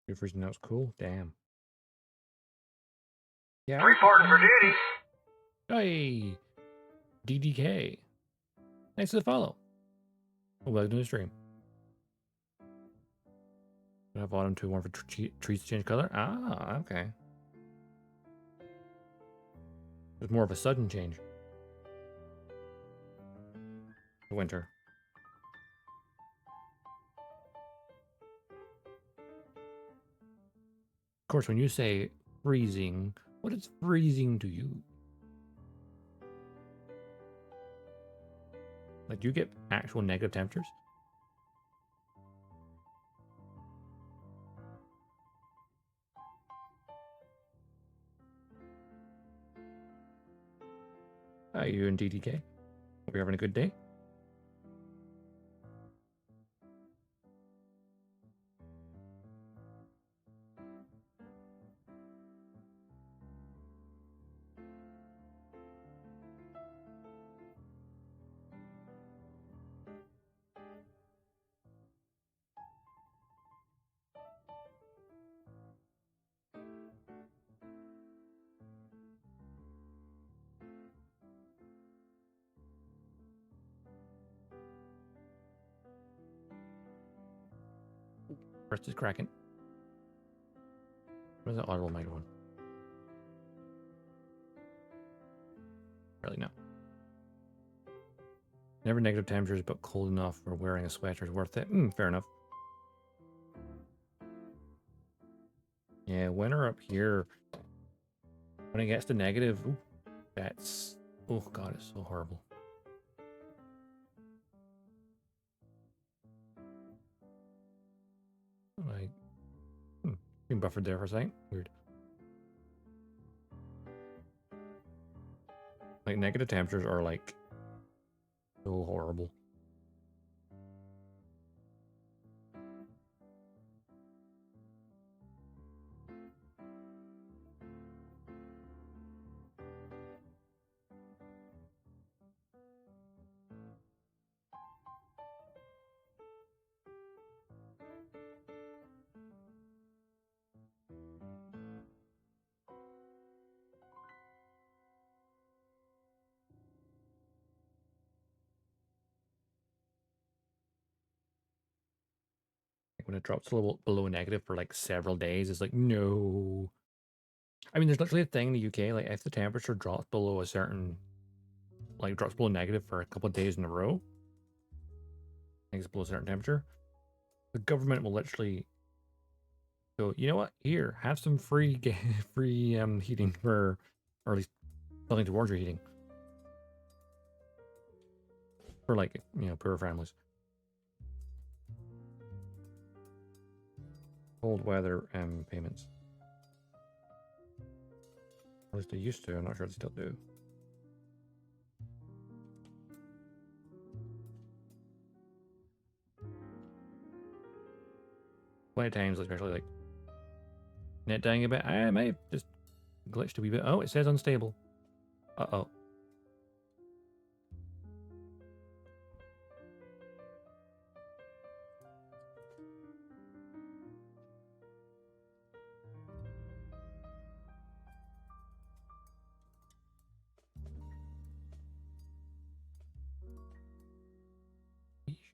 You're freezing out. It's cool. Damn. Yeah. Reporting for duty. Hey, DDK. Thanks for the follow. Welcome to the stream. I have autumn to warm for trees to change color. Ah, okay. It's more of a sudden change. Winter. Of course, when you say freezing, what is freezing to you? Like, do you get actual negative temperatures? Hi, you and DDK. Hope you're having a good day. First is cracking. Where's that audible microphone? Really no. Never negative temperatures, but cold enough where wearing a sweater is worth it. Fair enough. Yeah, winter up here, when it gets to negative, ooh, that's, oh god, it's so horrible. Like, being buffered there for a second. Weird. Like, negative temperatures are like so horrible. When it drops a little below negative for like several days, it's like, no. I mean, there's literally a thing in the UK, like if the temperature drops below a certain, like drops below negative for a couple of days in a row, I think it's below a certain temperature, the government will literally go, you know what, here, have some free free heating for, or at least something towards your heating. For like, you know, poor families. Cold weather payments. At least they used to. I'm not sure they still do. Plenty of times, especially like net dying a bit. I may have just glitched a wee bit. Oh, it says unstable. Uh-oh.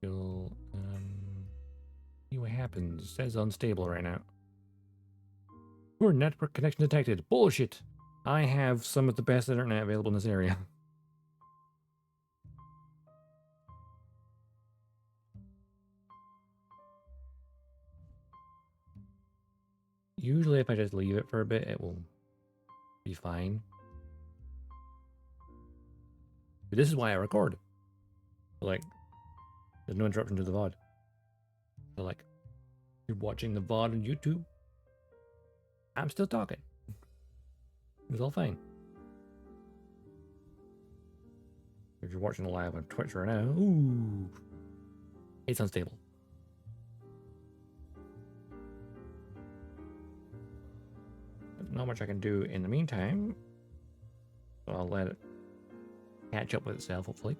She'll see what happens. It says unstable right now. Poor network connection detected. Bullshit. I have some of the best internet available in this area. Usually if I just leave it for a bit, it will be fine. But this is why I record. Like, there's no interruption to the VOD. So like, you're watching the VOD on YouTube, I'm still talking. It's all fine. If you're watching the live on Twitch right now, ooh, it's unstable. There's not much I can do in the meantime, so I'll let it catch up with itself, hopefully.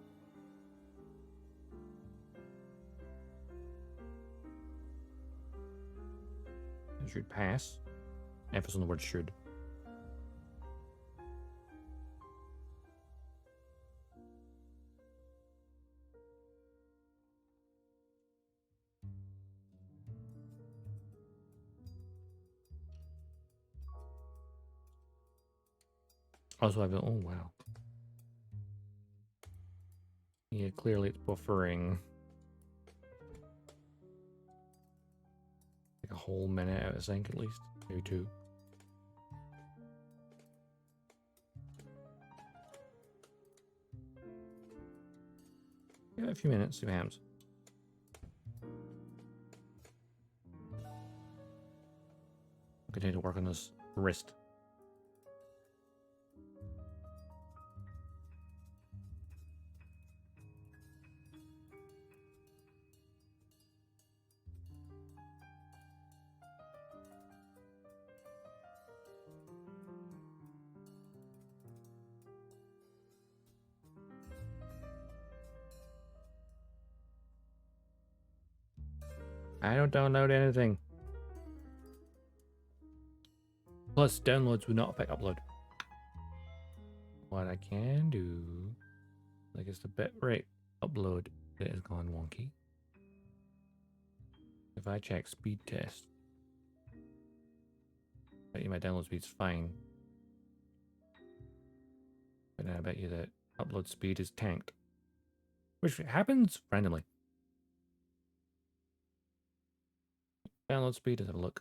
It should pass. Emphasis on the word should. Also, I've been, oh wow. Yeah, clearly it's buffering. Like a whole minute out of sync at least. Maybe two. Give it a few minutes, see what happens. Continue to work on this wrist. I don't download anything. Plus, downloads would not affect upload. What I can do, like it's the bitrate upload that has gone wonky. If I check speed test, I bet you my download speed's fine. But then I bet you that upload speed is tanked. Which happens randomly. Download speed, let's have a look.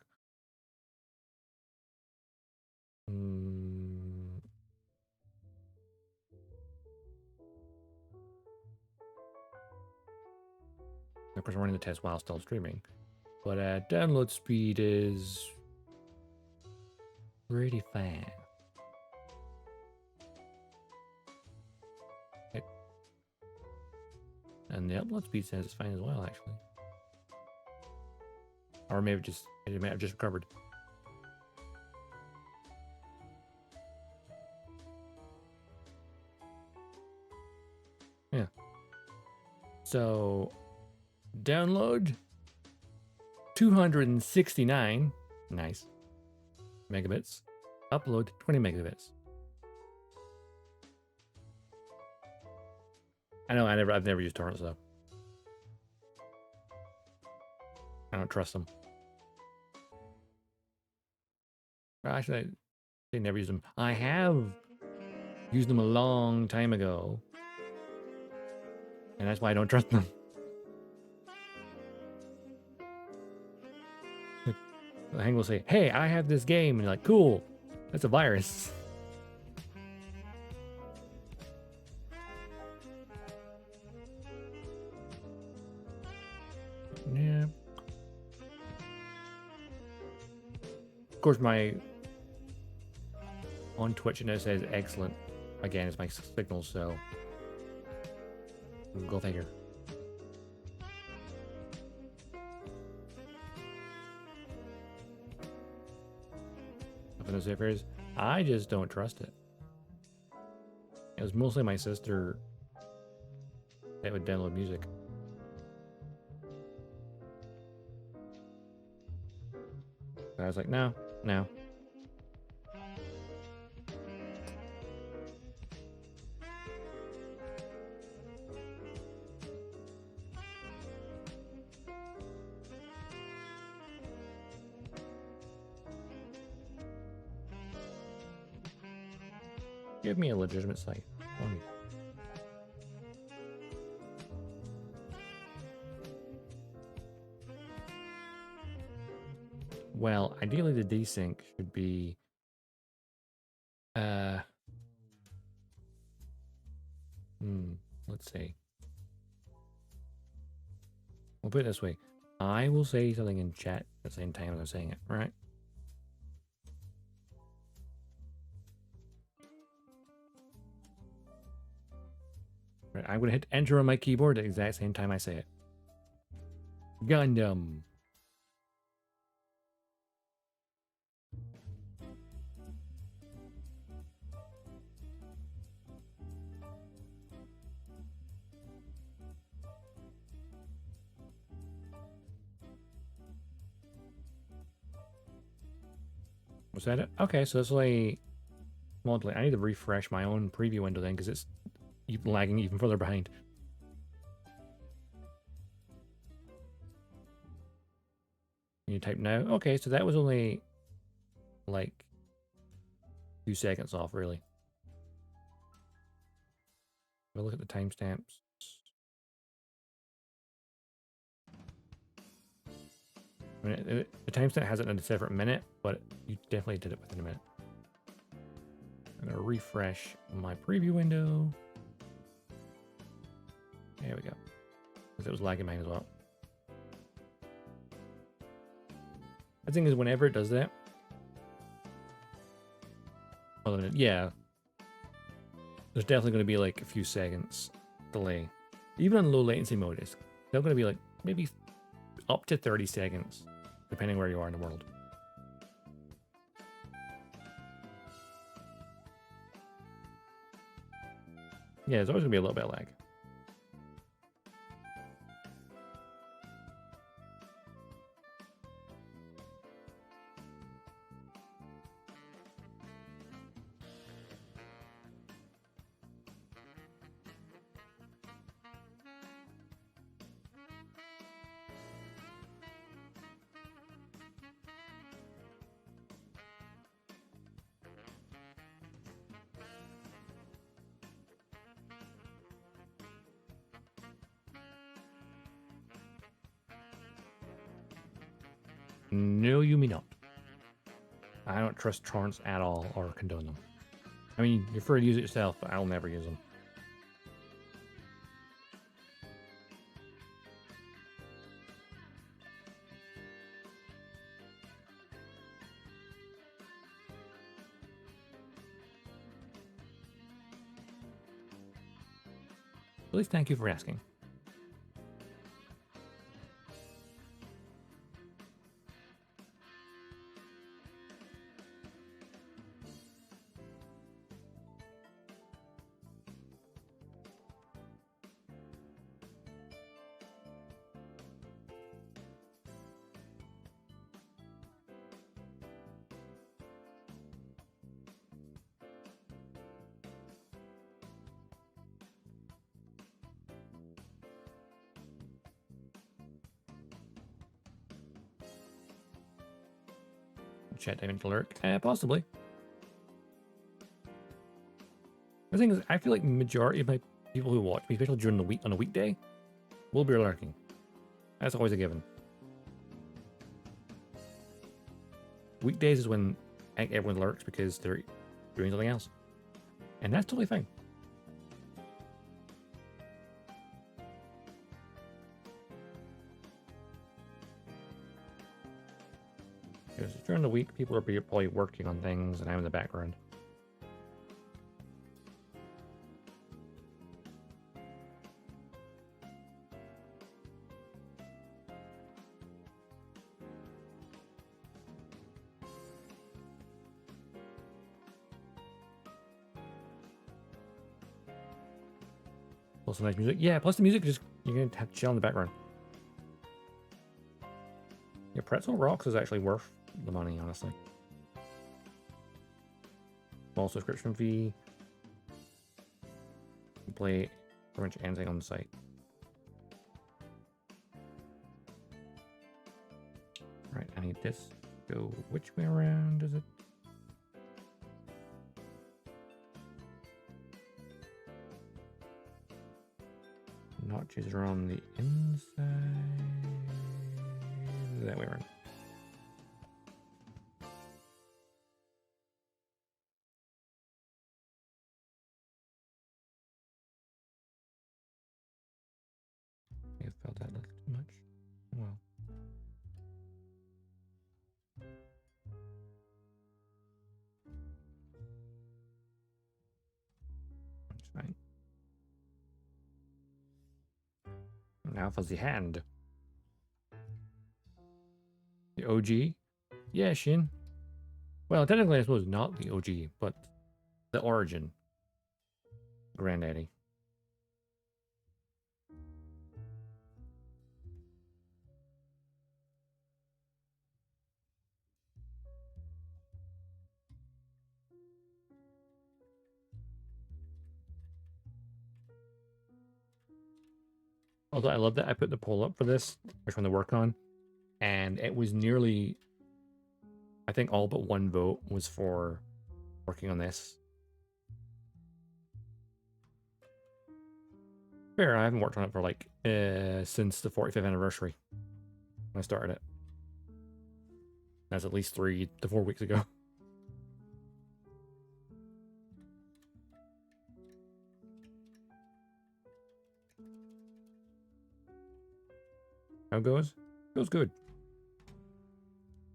Of course, I'm running the test while still streaming. But download speed is pretty fast. Okay. And the upload speed says it's fine as well, actually. Or maybe it may have just recovered. Yeah. So download 269, nice, megabits. Upload 20 megabits. I know I've never used torrents though. I don't trust them. Actually, I never use them. I have used them a long time ago, and that's why I don't trust them. The Hang will say, "Hey, I have this game," and you're like, "Cool, that's a virus." Yeah. Of course, my on Twitch it now says excellent. Again, it's my signal, so go figure. Nothing to say for is I just don't trust it. It was mostly my sister that would download music. I was like, no. Give me a legitimate site. Well, ideally the desync should be let's see. We'll put it this way. I will say something in chat at the same time as I'm saying it, right? Right, I'm gonna hit enter on my keyboard at the exact same time I say it. Gundam. Was that it? Okay, so it's like model. I need to refresh my own preview window then because it's lagging even further behind. You type now. Okay, so that was only like 2 seconds off, really. We'll look at the timestamps. I mean, the timestamp has it in a separate minute, but you definitely did it within a minute. I'm gonna refresh my preview window. There we go. because it was lagging mine as well. The thing is, whenever it does that, yeah, there's definitely going to be like a few seconds delay. Even on low latency mode, it's still going to be like maybe up to 30 seconds, depending where you are in the world. Yeah, there's always going to be a little bit of lag. No, you may not. I don't trust torrents at all or condone them. I mean, you're free to use it yourself, but I'll never use them. At least thank you for asking. Chat time into lurk? Possibly. The thing is, I feel like the majority of my people who watch me, especially during the week on a weekday, will be lurking. That's always a given. Weekdays is when everyone lurks because they're doing something else, and that's totally fine. Because during the week, people are probably working on things, and I'm in the background. Plus some nice music. Yeah, plus the music, just you're gonna have to chill in the background. Yeah, Pretzel Rocks is actually worth the money, honestly. Small subscription fee. You play pretty much anything on the site. Right, I need this. Go which way around is it? Notches are on the inside. That way around. I felt that a little too much. Well. That's fine. Now fuzzy hand. The OG? Yeah, Shin. Well, technically I suppose not the OG, but the origin. Granddaddy. Although I love that I put the poll up for this, which one to work on, and it was nearly, I think all but one vote was for working on this. Fair, I haven't worked on it for like since the 45th anniversary when I started it. That's at least 3 to 4 weeks ago. How it goes? Goes good.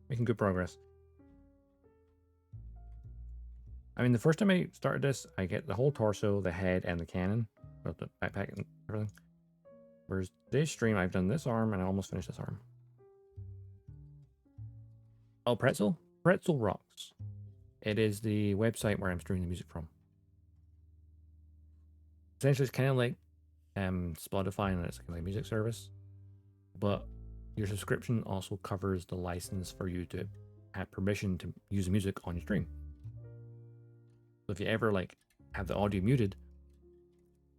Making good progress. I mean, the first time I started this, I get the whole torso, the head, and the cannon. Well, the backpack and everything. Whereas this stream, I've done this arm, and I almost finished this arm. Oh, Pretzel? Pretzel Rocks. It is the website where I'm streaming the music from. Essentially, it's kind of like Spotify, and it's like a music service. But your subscription also covers the license for you to have permission to use the music on your stream. So if you ever like have the audio muted,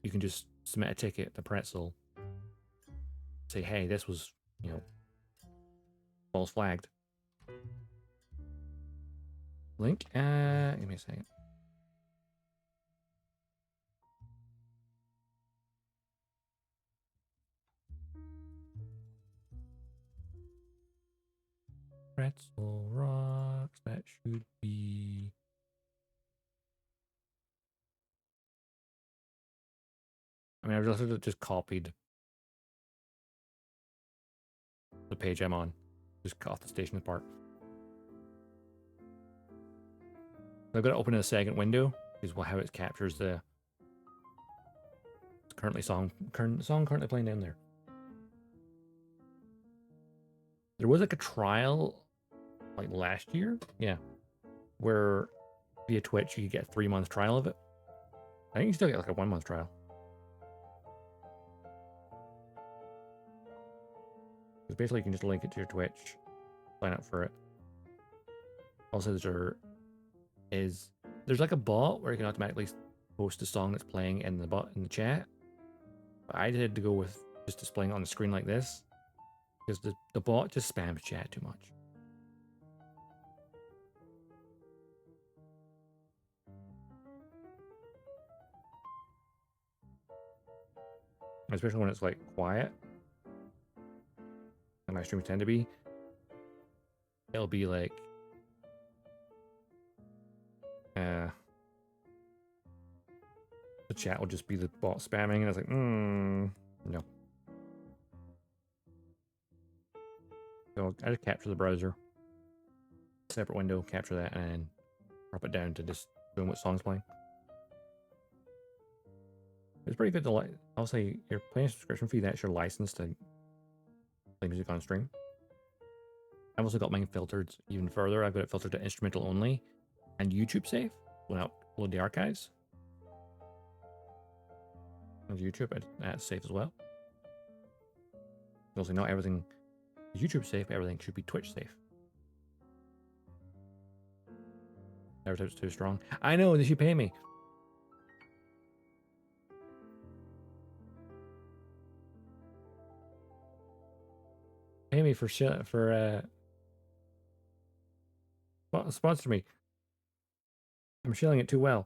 you can just submit a ticket to Pretzel, say, hey, this was, you know, false flagged. Link, give me a second. Pretzel Rocks, that should be... I mean, I've just copied the page I'm on, just cut off the station part. I've got to open a second window, is how it captures the current song currently playing down there. There was like a trial, like last year, yeah, where via Twitch you could get a 3-month trial of it. I think you still get like a 1-month trial. Because basically you can just link it to your Twitch, sign up for it. Also, there's like a bot where you can automatically post a song that's playing in the chat. But I had to go with just displaying it on the screen like this, because the bot just spams chat too much. Especially when it's like quiet, and my streams tend to be. It'll be like the chat will just be the bot spamming, and it's like, no. So I just capture the browser, separate window, capture that, and then drop it down to just doing what song's playing. It's pretty good to I'll say you're paying a subscription fee, that's your license to play music on stream. I've also got mine filtered even further. I've got it filtered to instrumental only and YouTube safe when I upload the archives. Of YouTube, that's safe as well. Also, not everything is YouTube safe, everything should be Twitch safe. Everything's too strong. I know, they should pay me. Pay me for sponsor me. I'm shilling it too well.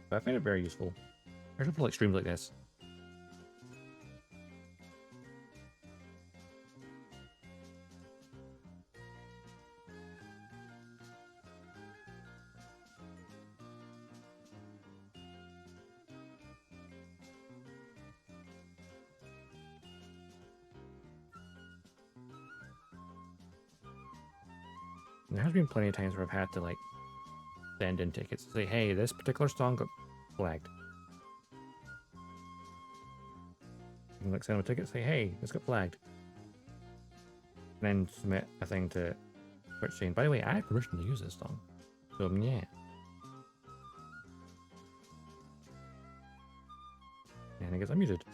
But I find it very useful. Especially for like streams like this. There has been plenty of times where I've had to like send in tickets to say, hey, this particular song got flagged. You can like send them a ticket, say, hey, this got flagged. And then submit a thing to Twitch saying, by the way, I have permission to use this song. So yeah. And I guess I'm muted.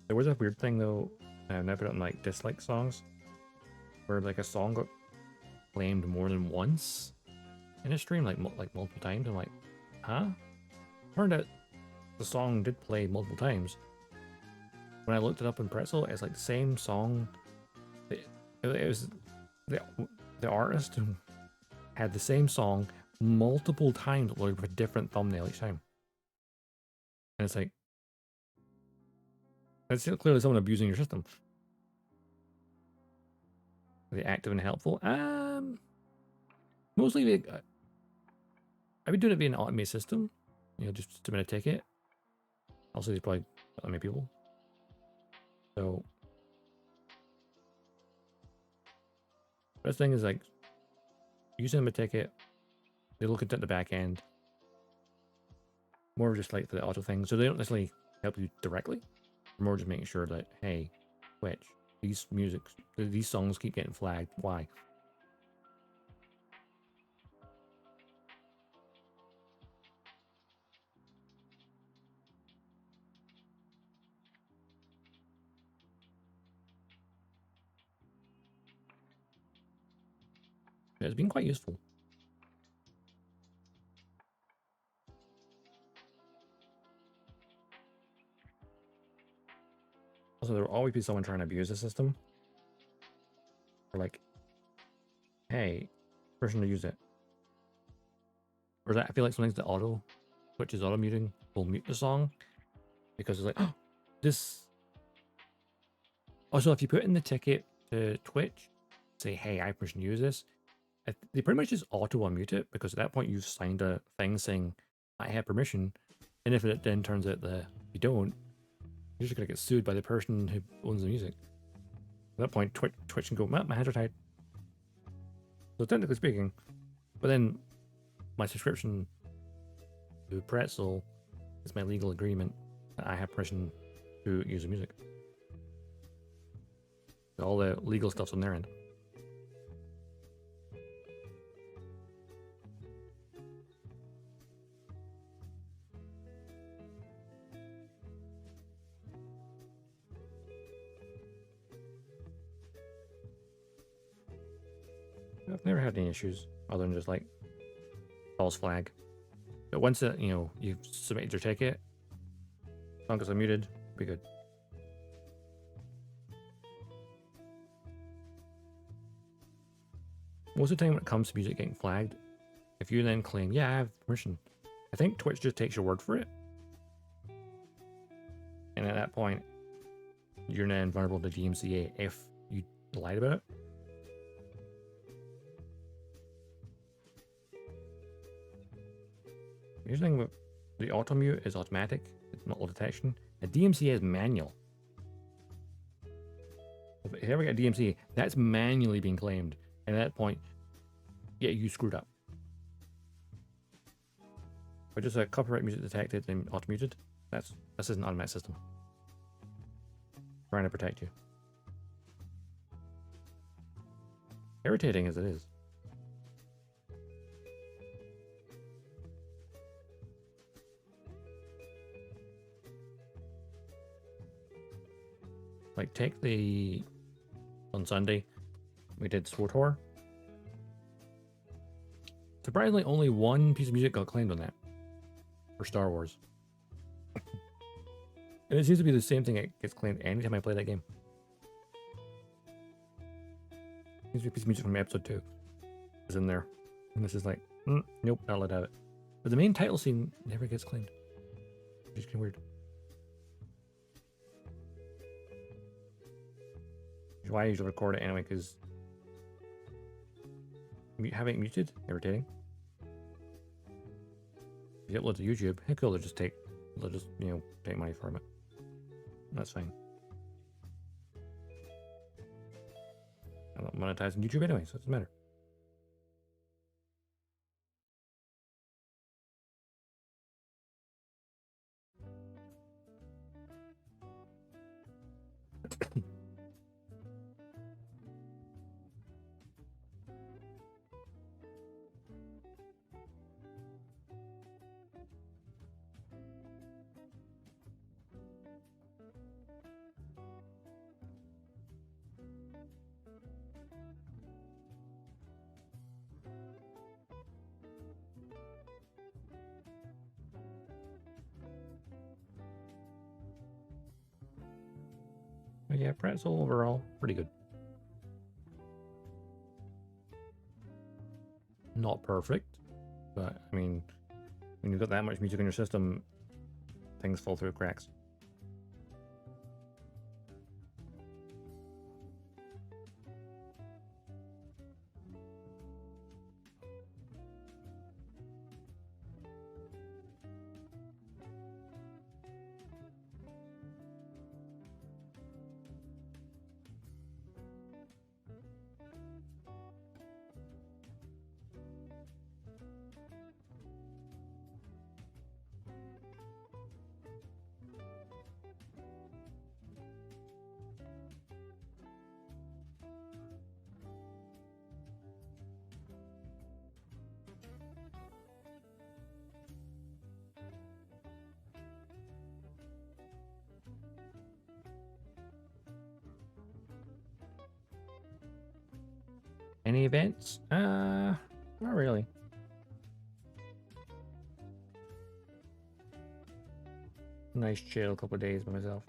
There was a weird thing though, I've never done like dislike songs, where like a song got claimed more than once in a stream, like multiple times. I'm like, huh? Turned out the song did play multiple times. When I looked it up in Pretzel, it's like the same song. It was the artist had the same song multiple times with a different thumbnail each time. And it's like, That's clearly someone abusing your system. Are they active and helpful? Mostly I've been doing it via an automated system. You know, just submit a ticket. Also, there's probably not many people. So, best thing is like, you send them a ticket, they look at the back end. More just like for the auto thing. So they don't necessarily help you directly. More just making sure that, hey, Twitch, these songs keep getting flagged. Why? Yeah, it's been quite useful. Also, there will always be someone trying to abuse the system. Or like, hey, person to use it. Or that I feel like sometimes the Twitch is auto muting, will mute the song because it's like, oh, this. Also, if you put in the ticket to Twitch, say, hey, I permission to use this, they pretty much just auto unmute it because at that point you've signed a thing saying I have permission, and if it then turns out that you don't, you're just gonna get sued by the person who owns the music. At that point, Twitch can go, my hands are tied. So technically speaking, but then my subscription to Pretzel is my legal agreement that I have permission to use the music. So all the legal stuff's on their end. I've never had any issues other than just like false flag. But once it, you've submitted your ticket, as long as I'm muted, be good. Most of the time when it comes to music getting flagged, if you then claim, yeah, I have permission, I think Twitch just takes your word for it. And at that point, you're then vulnerable to DMCA if you lied about it. Here's the thing with the auto mute is automatic, it's not detection. A DMCA is manual. If you ever get a DMCA, that's manually being claimed. And at that point, yeah, you screwed up. But just a copyright music detected and auto muted, this is an automatic system. Trying to protect you. Irritating as it is. Like, take on Sunday, we did Sword Horror. Surprisingly, only one piece of music got claimed on that. For Star Wars. And it seems to be the same thing that gets claimed anytime I play that game. Seems to be a piece of music from episode 2 is in there. And this is like, nope, not allowed to have it. But the main title scene never gets claimed. Which is kind of weird. Which is why I usually record it anyway, because having it muted, irritating. If you upload to YouTube, heck, they'll just take money from it. That's fine. I'm not monetizing YouTube anyway, so it doesn't matter. But yeah, Pretzel overall, pretty good. Not perfect, but I mean, when you've got that much music in your system, things fall through cracks. Any events? Not really. Nice chill couple of days by myself.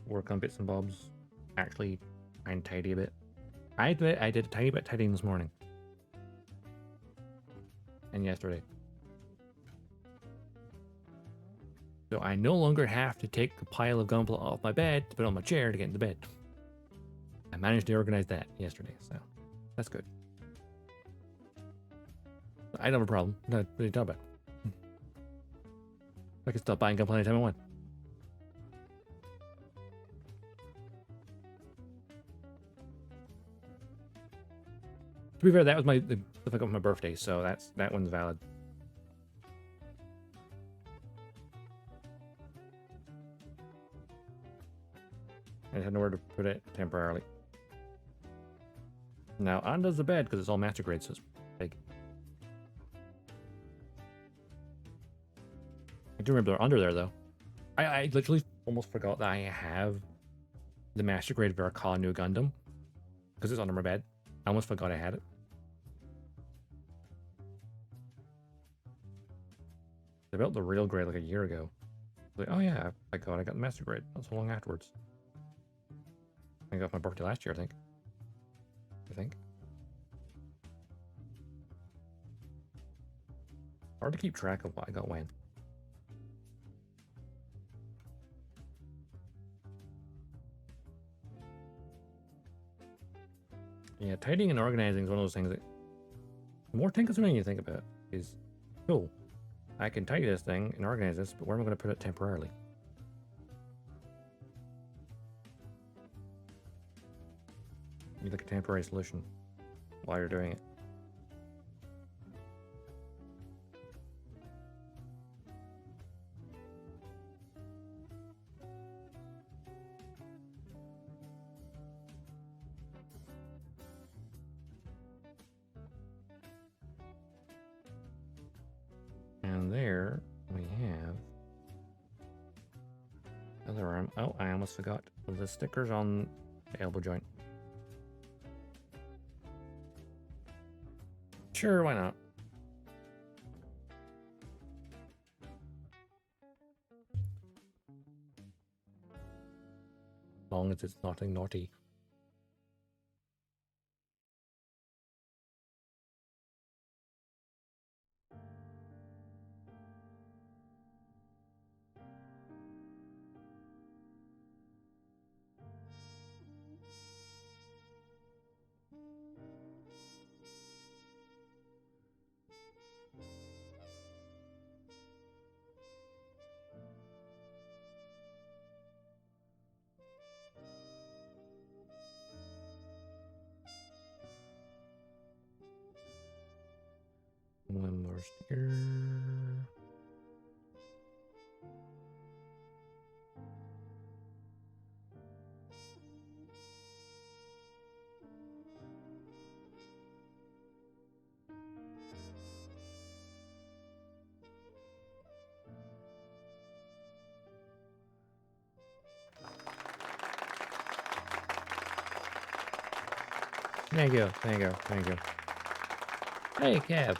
Work on bits and bobs. Actually, try and tidy a bit. I did a tiny bit of tidying this morning. And yesterday. So I no longer have to take a pile of gunpla off my bed to put on my chair to get into bed. I managed to organize that yesterday, so that's good. I don't have a problem. What are you talking about? I can stop buying gunpla anytime I want. To be fair, that was the stuff I got for my birthday, so that one's valid. I had nowhere to put it temporarily. Now ondoes the bed because it's all master grade, so it's big. I do remember they're under there though. I literally almost forgot that I have the master grade of Offgala new Gundam because it's under my bed. I almost forgot I had it. I built the real grade like a year ago. Like, oh yeah, I got the master grade. Not so long afterwards. I got my birthday last year, I think. Hard to keep track of what I got when. Yeah, tidying and organizing is one of those things that the more time consuming you think about is cool. I can tidy this thing and organize this, but where am I going to put it temporarily? You look at a temporary solution while you're doing it. And there we have other arm. Oh, I almost forgot the stickers on the elbow joint. Sure, why not? As long as it's nothing naughty. One more sticker. Thank you. Hey, Kev.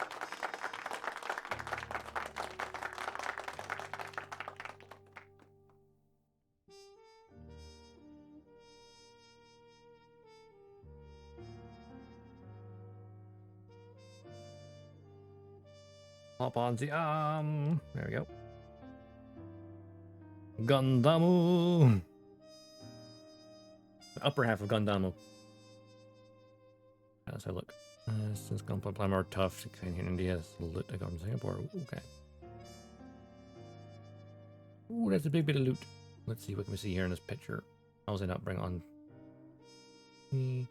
Hop on the there we go. Gundamu. The upper half of Gundamu. How does that look? Since gunpla are more tough, here in India, loot I got from Singapore. Okay. Ooh, that's a big bit of loot. Let's see what can we see here in this picture. How does it not bring on the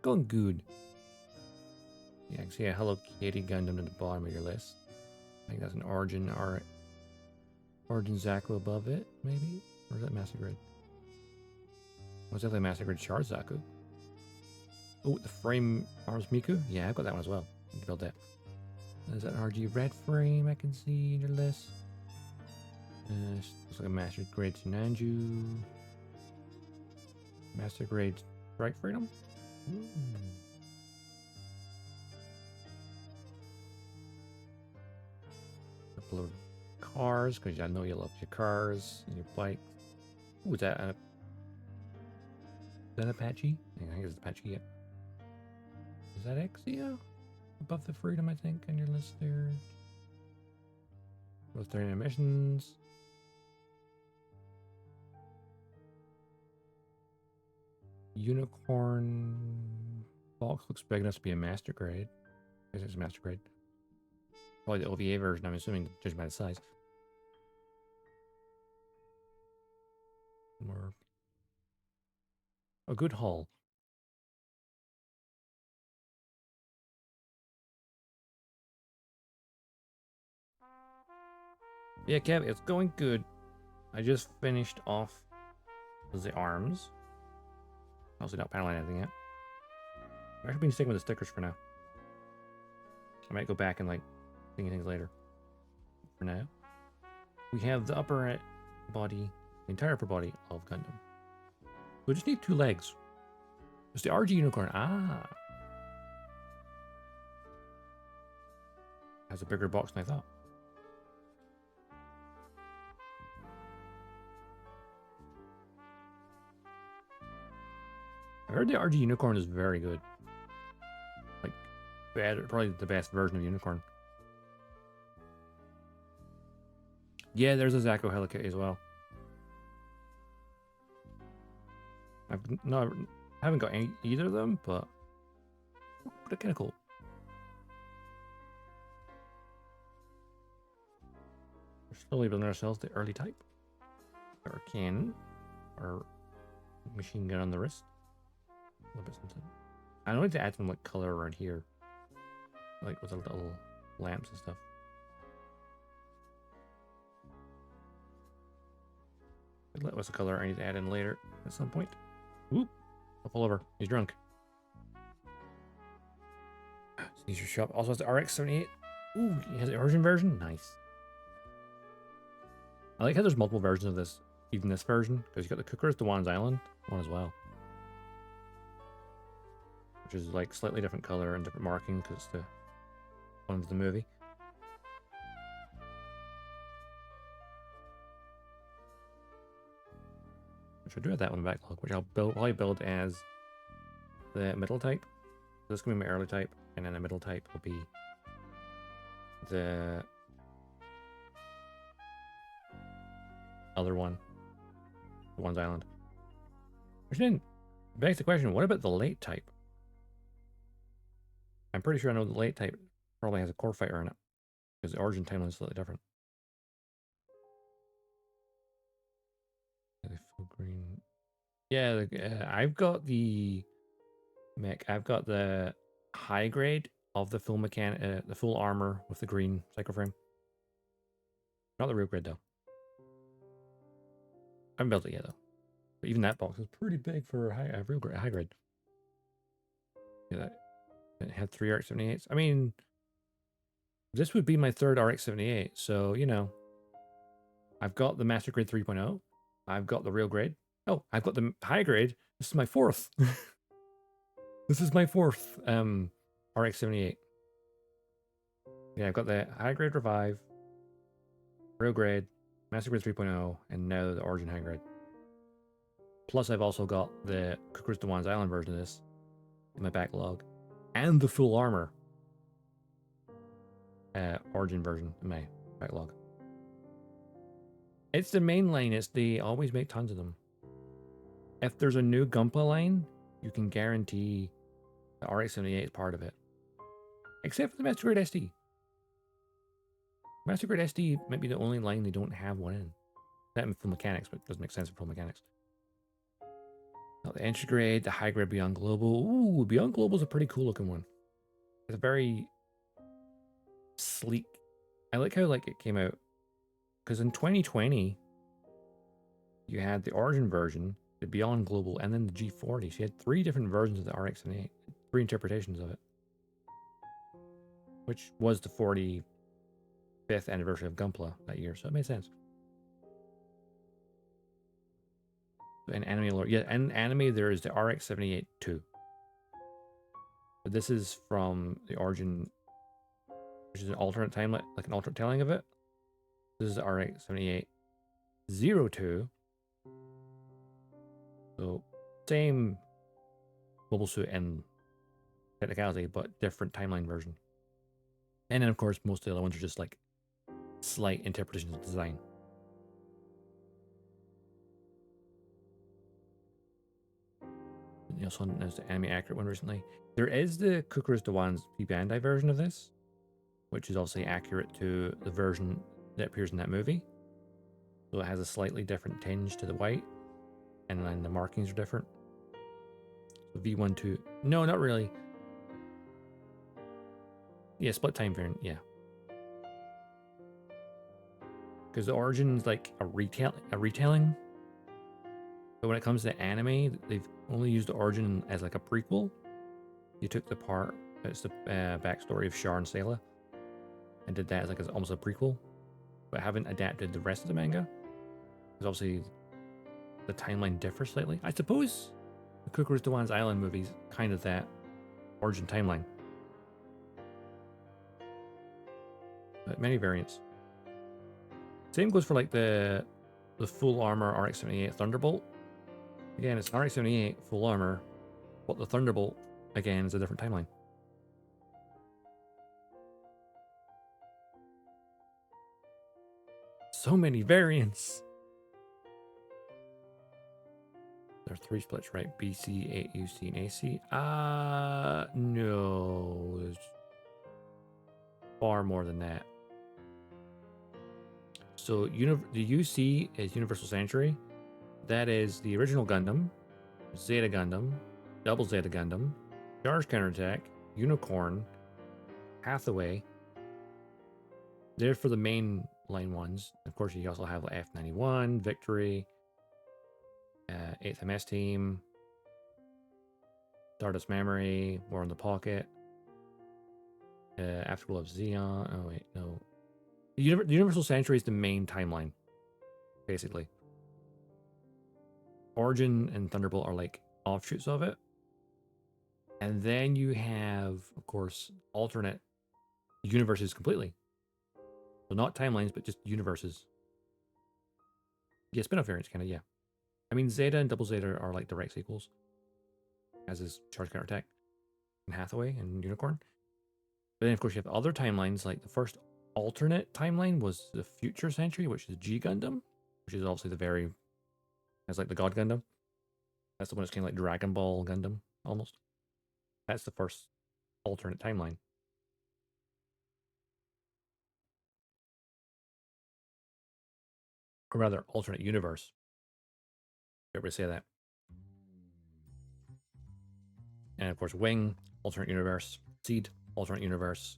going good. Yeah, I can see a Hello Kitty Gundam at the bottom of your list. I think that's an Origin or Origin Zaku above it, maybe? Or is that Master Grid? Was that the Master Grid Shard Zaku? Oh, the Frame Arms Miku? Yeah, I've got that one as well. Build that. There's an RG red frame I can see in your list. Looks like a master grade Nanju. Master grade Strike Freedom. Couple of cars, because I know you love your cars and your bikes. Ooh, is that an Apache? I think it's Apache, yeah. Is that Exia? Above the Freedom, I think, on your list there. Those 30 missions. Unicorn box looks big enough to be a master grade. I guess it's a master grade. Probably the OVA version, I'm assuming, judging by the size. More a good haul. Yeah, Kev, it's going good. I just finished off the arms. Also not paneling anything yet. I've actually been sticking with the stickers for now. I might go back and like thinking things later. For now, we have the upper body, the entire upper body of Gundam. We just need 2 legs. It's the RG Unicorn. Ah, has a bigger box than I thought. I heard the RG Unicorn is very good. Like, better, probably the best version of Unicorn. Yeah, there's a Zacho Helicate as well. I haven't got either of them, but they're kind of cool. We're slowly building ourselves the early type. Our cannon, our machine gun on the wrist. A little bit something. I need to add some like color around here, like with the little lamps and stuff. What's the color I need to add in later at some point? Oop! I'll pull over. He's drunk. Caesar shop also has the RX-78. Ooh, he has the origin version. Nice. I like how there's multiple versions of this, even this version, because you got the Cookers, the Wan's Island one as well, which is like slightly different color and different marking because it's the one of the movie. Which I do have that one backlog, which I'll probably build as the middle type. This is gonna be my early type, and then the middle type will be the other one, the Wan's Island. Which then begs the question: what about the late type? I'm pretty sure I know the late type probably has a core fighter in it, because the origin timeline is slightly different. Full green. Yeah, I've got the mech. I've got the high grade of the full the full armor with the green cycle frame. Not the real grade though. I haven't built it yet though. But even that box is pretty big for a real grade, high grade. Yeah, it had 3 RX-78s. I mean, this would be my 3rd RX-78, so you know, I've got the Master Grade 3.0. I've got the real grade. Oh, I've got the high grade. This is my 4th. This is my 4th RX-78. Yeah, I've got the high grade revive, real grade, Master Grade 3.0, and now the Origin high grade. Plus, I've also got the Cookers to Wan's Island version of this in my backlog, and the full armor Origin version in my backlog. It's the main line. They always make tons of them. If there's a new Gunpla line, you can guarantee the RX-78 is part of it. Except for the Master Grade SD. Master Grade SD might be the only line they don't have one in. That in full mechanics, but it doesn't make sense in full mechanics. Now the entry grade, the high grade Beyond Global. Ooh, Beyond Global is a pretty cool looking one. It's a very sleek. I like how like it came out, because in 2020 you had the Origin version, the Beyond Global, and then the G40. So you had 3 different versions of the RX-78, 3 interpretations of it. which was the 45th anniversary of Gunpla that year, so it made sense. In anime lore, yeah, in anime there is the RX-78-02. But this is from the origin, which is an alternate timeline, like an alternate telling of it. This is the RX-78-02. So same mobile suit and technicality, but different timeline version. And then of course most of the other ones are just like slight interpretations of design. You also noticed the anime accurate one recently. There is the Kukurus Dewan's P Bandai version of this, which is obviously accurate to the version that appears in that movie. So it has a slightly different tinge to the white, and then the markings are different. So V12, no, not really. Yeah, split time variant, yeah. Because the origin's like a retelling. But when it comes to anime, they've only used the origin as like a prequel. You took the part, it's the backstory of Char and Sayla, and did that as like almost a prequel, but haven't adapted the rest of the manga. Because obviously the timeline differs slightly. I suppose the Kukurus Dewan's Island movie's kind of that origin timeline. But many variants. Same goes for like the full armor RX-78 Thunderbolt. Again, it's an RX-78 full armor, but the Thunderbolt, again, is a different timeline. So many variants! There are 3 splits, right? BC, AUC, and AC? No. There's far more than that. So, the UC is Universal Century. That is the original Gundam, Zeta Gundam, Double Zeta Gundam, Charge Counterattack, Unicorn, Hathaway. They're for the main line ones. Of course, you also have F91, Victory, 8th MS Team, Stardust Memory, War in the Pocket, Afterglow of Xeon. Oh, wait, no. The Universal Century is the main timeline, basically. Origin and Thunderbolt are like offshoots of it. And then you have, of course, alternate universes completely. So not timelines, but just universes. Yeah, spin-off variants, kind of, yeah. I mean, Zeta and Double Zeta are like direct sequels, as is Charge Counterattack and Hathaway and Unicorn. But then, of course, you have other timelines, like the first alternate timeline was the Future Century, which is G Gundam, which is obviously it's like the God Gundam. That's the one that's kind of like Dragon Ball Gundam, almost. That's the first alternate timeline. Or rather, alternate universe. Everybody say that. And of course, Wing, alternate universe. Seed, alternate universe.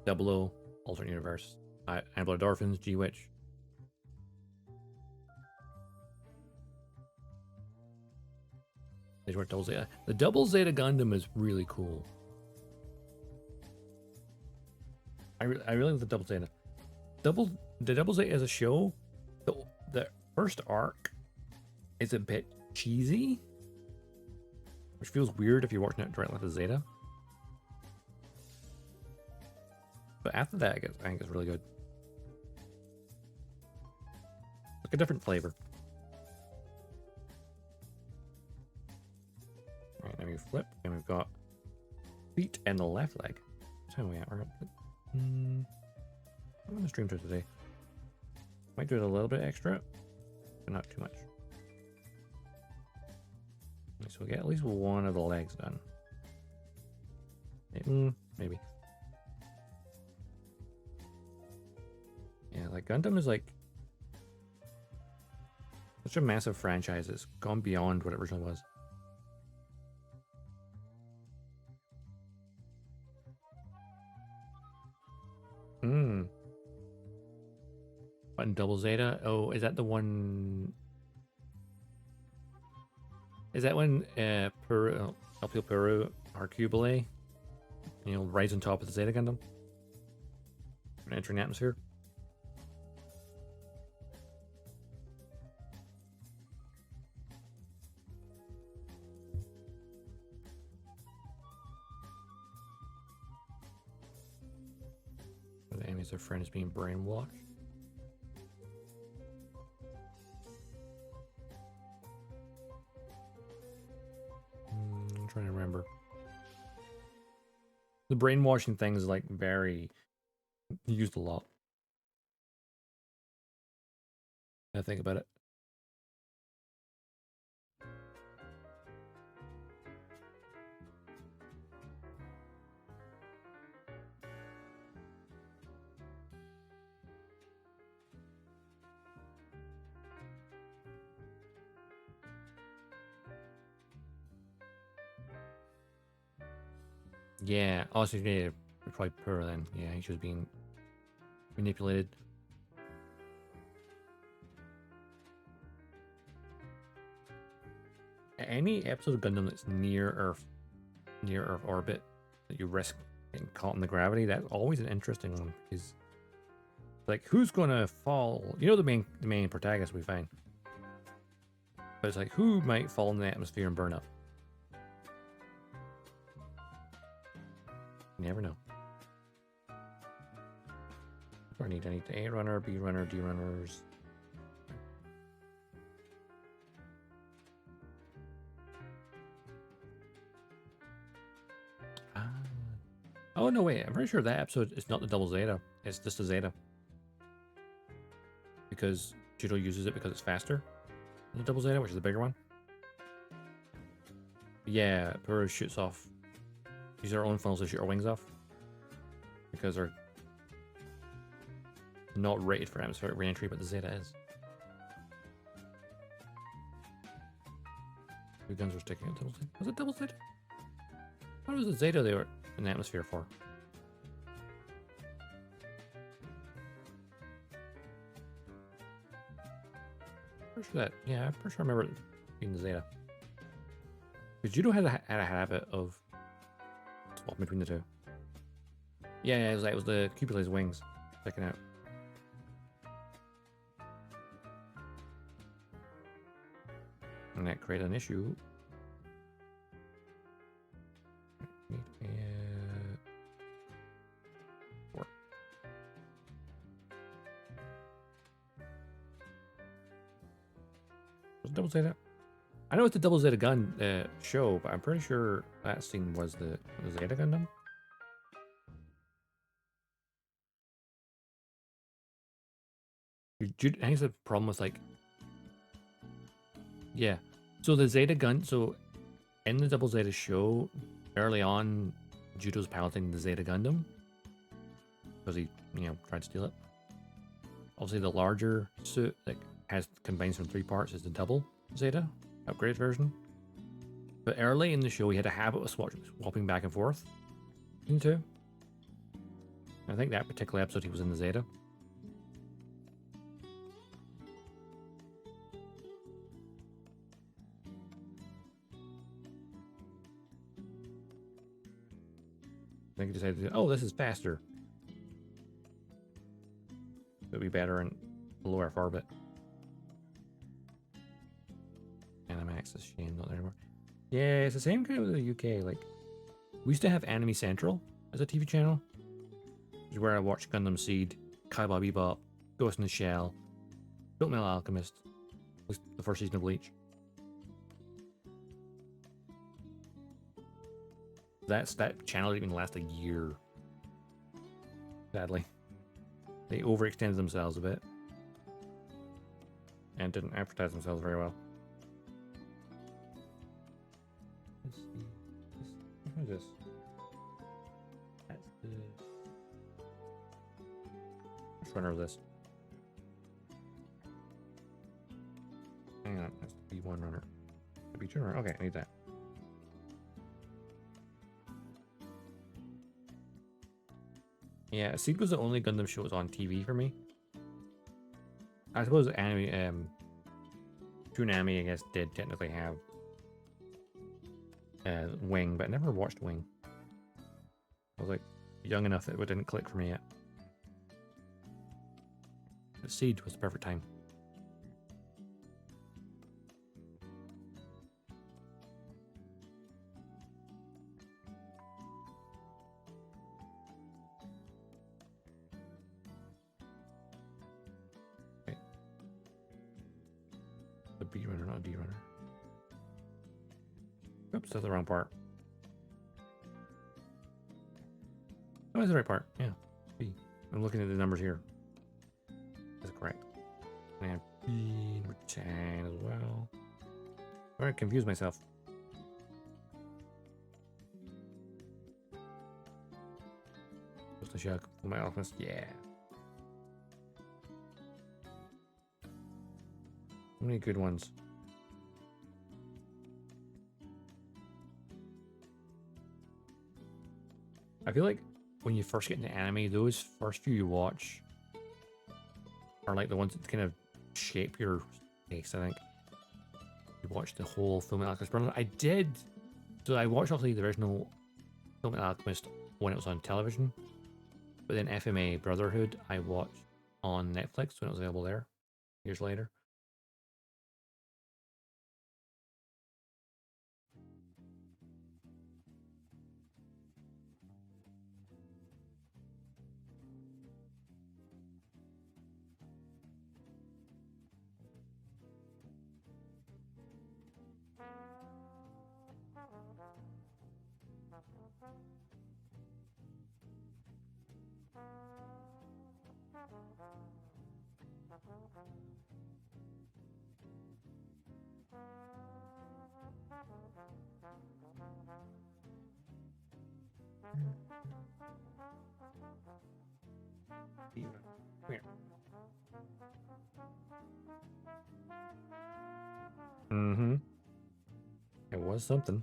00, alternate universe. Annabelle Dolphins, G-Witch. These were Double Zeta. The Double Zeta Gundam is really cool. I really like the Double Zeta. The Double Zeta as a show, the first arc is a bit cheesy, which feels weird if you're watching it directly to Zeta. But after that, I think it's really good. Like a different flavor. Alright, now we flip, and we've got feet and the left leg. That's how we at. I'm going to stream to it today. Might do it a little bit extra, but not too much. So we'll get at least one of the legs done. Maybe. Yeah, like Gundam is like such a massive franchise. It's gone beyond what it originally was. Button Double Zeta. Oh, is that the one? Is that when Peru, El Peru Arcubile. You know, right on top of the Zeta Gundam. Entering the atmosphere. The enemies, their friend is being brainwashed. I'm trying to remember. The brainwashing thing is like very used a lot. I think about it. Yeah, also yeah, probably poor then. Yeah, he was being manipulated. Any episode of Gundam that's near Earth orbit, that you risk getting caught in the gravity, that's always an interesting one. Because, like, who's gonna fall? You know, the main protagonist we find, but it's like, who might fall in the atmosphere and burn up? You never know. I need the A runner, B runner, D runners. Oh no, wait! I'm pretty sure that episode is not the double Zeta. It's just the Zeta, because Judo uses it because it's faster than the double Zeta, which is the bigger one. Yeah, Puro shoots off. Use our own funnels to shoot our wings off because they're not rated for atmospheric re-entry, but the Zeta is. Two guns were sticking out double Zeta. Was it double Zeta? What was the Zeta they were in the atmosphere for? Pretty sure that, yeah, I'm pretty sure I remember it being the Zeta. Because Judo had a habit of swapping between the two. Yeah, it was the Cubule's wings sticking out. And that created an issue. Was it double Zeta? I know it's the double Zeta gun show, but I'm pretty sure that scene was the Zeta Gundam. I think it's a problem with like, yeah. So the Zeta gun, so in the double Zeta show, early on, Judo's piloting the Zeta Gundam because he, tried to steal it. Obviously, the larger suit that combines from 3 parts is the double Zeta upgraded version. But early in the show, he had a habit of swapping back and forth between the two. I think that particular episode he was in the Zeta. I think he decided, oh, this is faster. It'll be better in low Earth orbit. Animax is shame not there anymore. Yeah, it's the same kind with the UK. Like, we used to have Anime Central as a TV channel, which is where I watched Gundam Seed, Cowboy Bebop, Ghost in the Shell, Built Metal Alchemist, the first season of Bleach. That channel didn't even last a year. Sadly. They overextended themselves a bit. And didn't advertise themselves very well. Let's see. What is this? That's the... Which runner is this? Hang on, that's the B1 runner. The B2 runner? Okay, I need that. Yeah, Seed was the only Gundam show that was on TV for me. I suppose anime, Toonami, I guess, did technically have Wing, but I never watched Wing. I was like young enough that it didn't click for me yet. But Siege was the perfect time. Okay. The B runner, not a D runner. Oops, that's the wrong part. Oh, that's the right part. Yeah. B. I'm looking at the numbers here. That's correct. And I have B number 10 as well. I'm going to confuse myself. Just a shock for my alchemist. Yeah. How many good ones? I feel like when you first get into anime, those first few you watch are like the ones that kind of shape your taste, I think. You watch the whole Fullmetal Alchemist Brotherhood. I did. So I watched obviously the original Fullmetal Alchemist when it was on television. But then FMA Brotherhood I watched on Netflix when it was available there years later. Come here. Mm-hmm. It was something.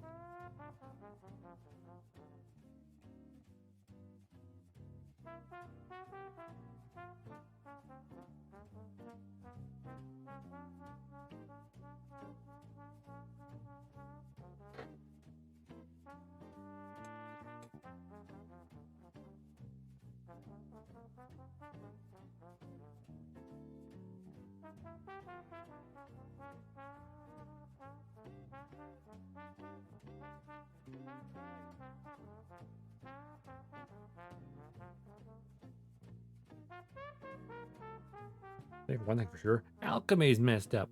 One thing for sure, alchemy's messed up.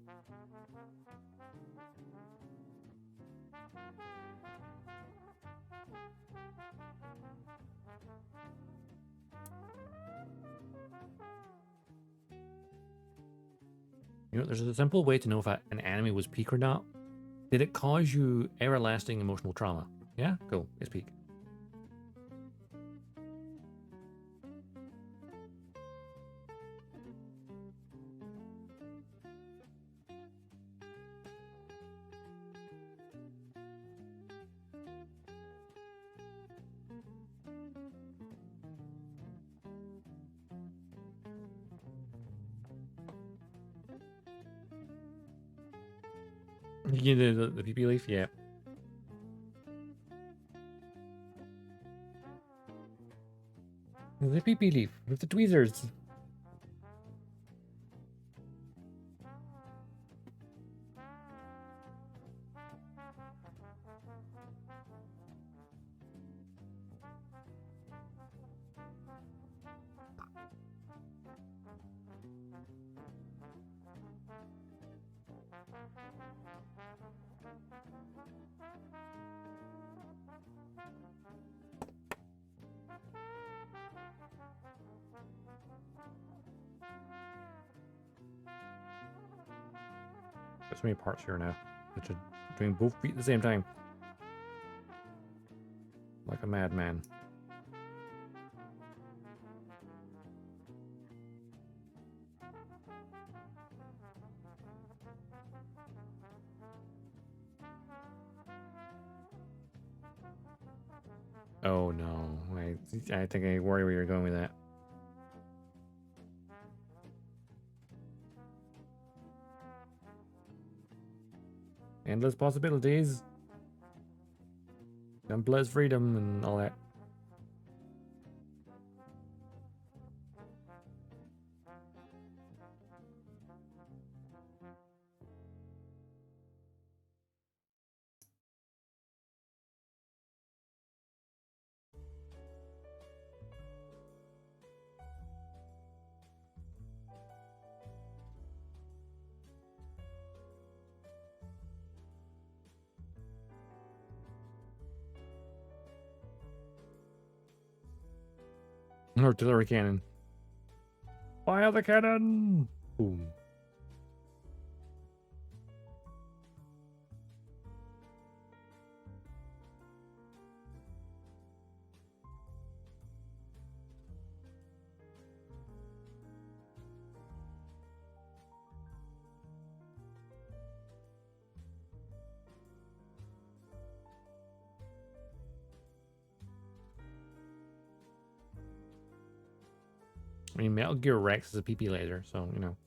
You know, there's a simple way to know if an anime was peak or not. Did it cause you everlasting emotional trauma? Yeah? Cool. It's peak. You know, the PP leaf? Yeah. The PP leaf with the tweezers. There's so many parts here now. Which are doing both feet at the same time. Like a madman. Oh no. I think I worry where you're going with that. Endless possibilities. and bless freedom and all that. Artillery cannon. Fire the cannon! Boom. I mean, Metal Gear Rex is a PP laser, so, you know.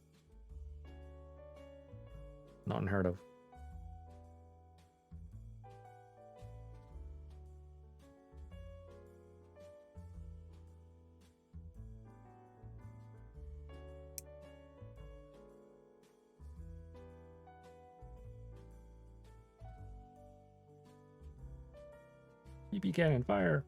Not unheard of. PP cannon, fire!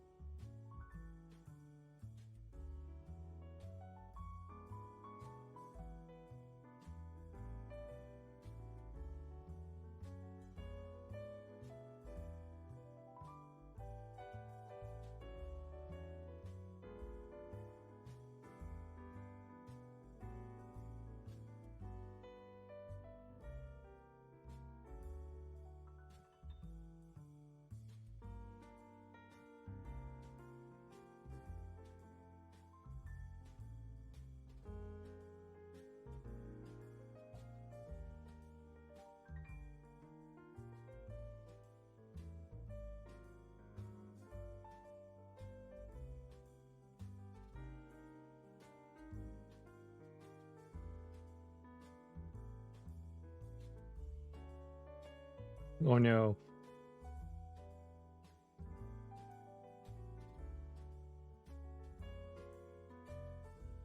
Oh no.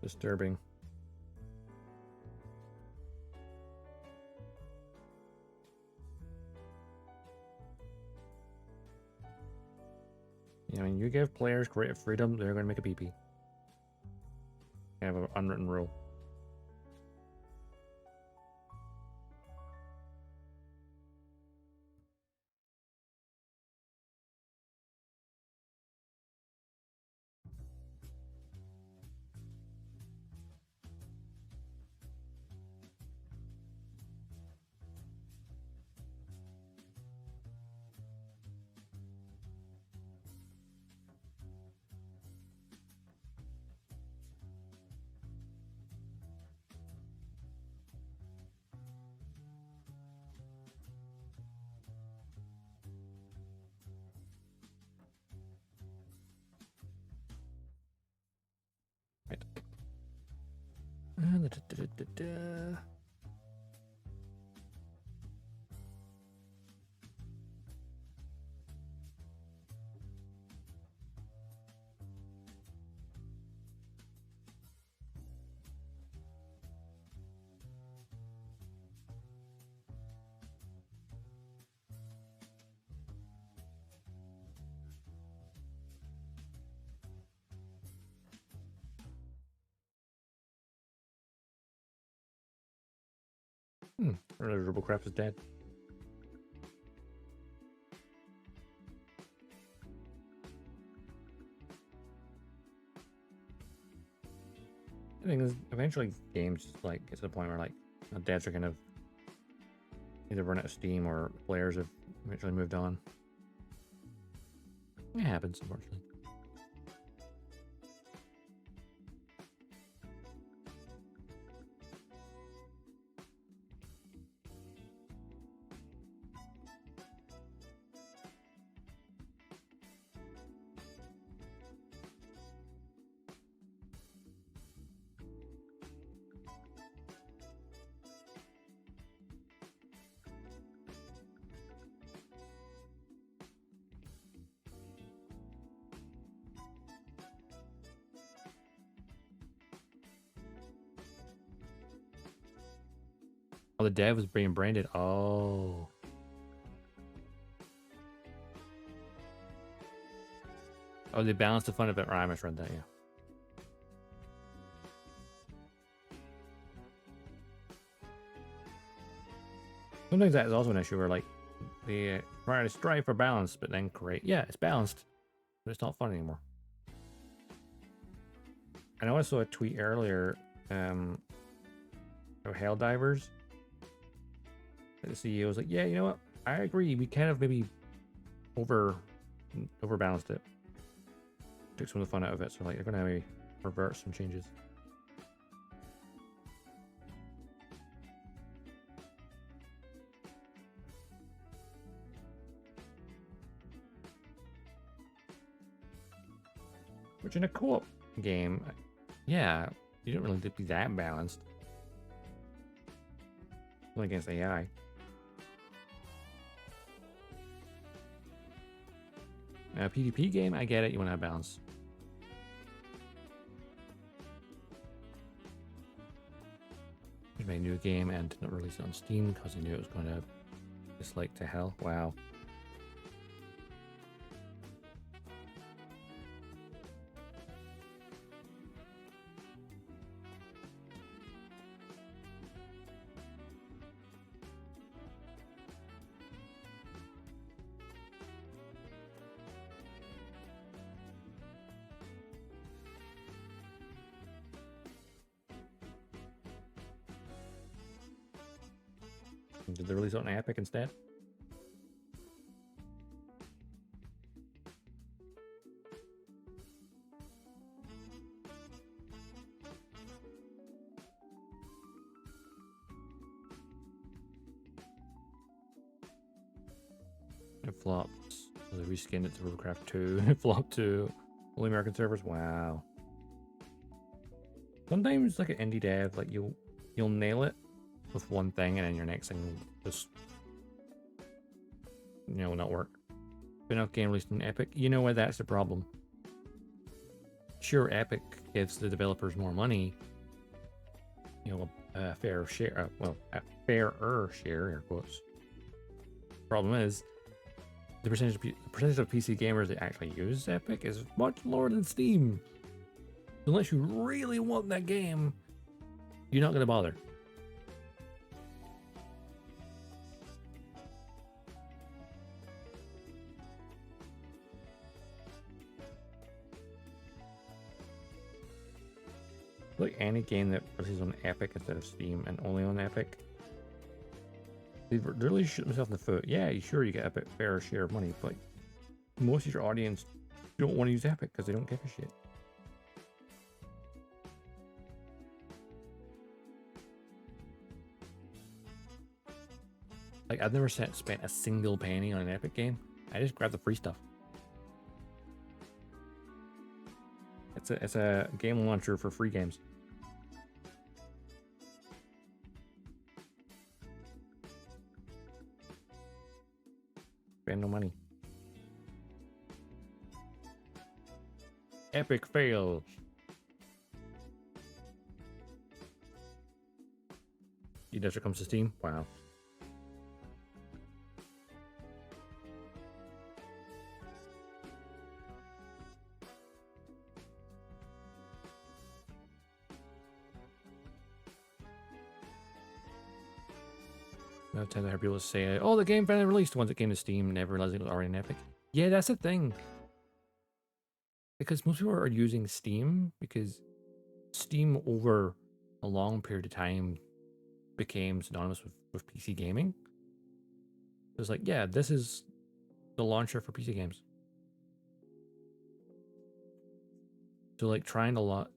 Disturbing. Yeah, I mean, you give players creative freedom, they're going to make a PP. I have an unwritten rule. Right. Robocraft is dead. I think is eventually games like get to the point where like devs are kind of either run out of steam or players have eventually moved on. It happens, unfortunately. Oh, the dev was being branded. Oh. Oh, they balanced the fun a bit. Right, I misread that, yeah. Sometimes that is also an issue where, like, they try to strive for balance, but then create. Yeah, it's balanced, but it's not fun anymore. I know I saw a tweet earlier of Helldivers. The CEO was like, yeah, you know what? I agree. We kind of maybe overbalanced it. Took some of the fun out of it. So, like, they're going to maybe revert some changes. Which in a co-op game, yeah, you don't really need to be that balanced. Only against AI. Now, a PvP game, I get it. You want to have balance. They made a new game and did not release it on Steam because they knew it was going to dislike to hell. Wow. Did they release it on Epic instead? It flopped. So they reskinned it to Warcraft 2. It flopped to only American servers. Wow. Sometimes, like an indie dev, like you'll nail it with one thing, and then your next thing will just, you know, not work. Enough game released in Epic. You know why that's the problem? Sure, Epic gives the developers more money. You know, a fair share. Well, a fairer share, air quotes. Problem is, the percentage of PC gamers that actually use Epic is much lower than Steam. So unless you really want that game, you're not going to bother. Like any game that releases on Epic instead of Steam and only on Epic, they really shoot themselves in the foot. Yeah, sure, you get a bit fair share of money, but most of your audience don't want to use Epic because they don't give a shit. Like, I've never spent a single penny on an Epic game. I just grab the free stuff. It's a game launcher for free games. Spend no money. Epic fail. Desert comes to Steam. Wow. I tend to hear people say, oh, the game finally released. Once it came to Steam, never realized it was already in Epic. Yeah, that's the thing. Because most people are using Steam because Steam over a long period of time became synonymous with PC gaming. It's like, yeah, this is the launcher for PC games. So like trying to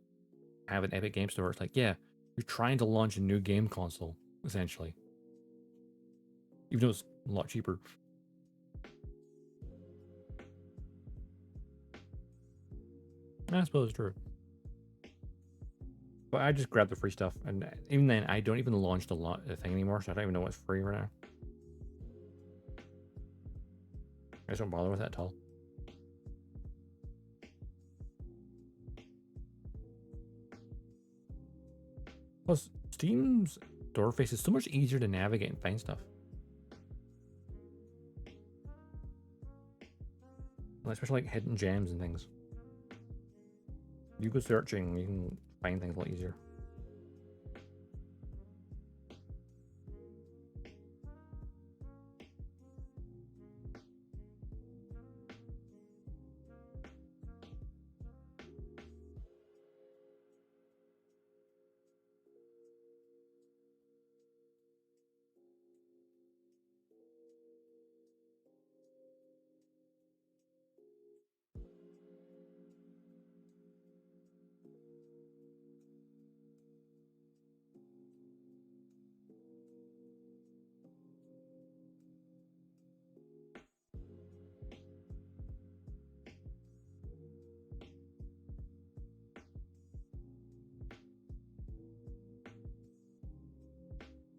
have an Epic Game Store, it's like, yeah, you're trying to launch a new game console, essentially. Even though it's a lot cheaper. I suppose it's true. But I just grab the free stuff, and even then, I don't even launch the thing anymore, so I don't even know what's free right now. I just don't bother with that at all. Plus, Steam's door face is so much easier to navigate and find stuff. Well, especially like hidden gems and things. You go searching, you can find things a lot easier.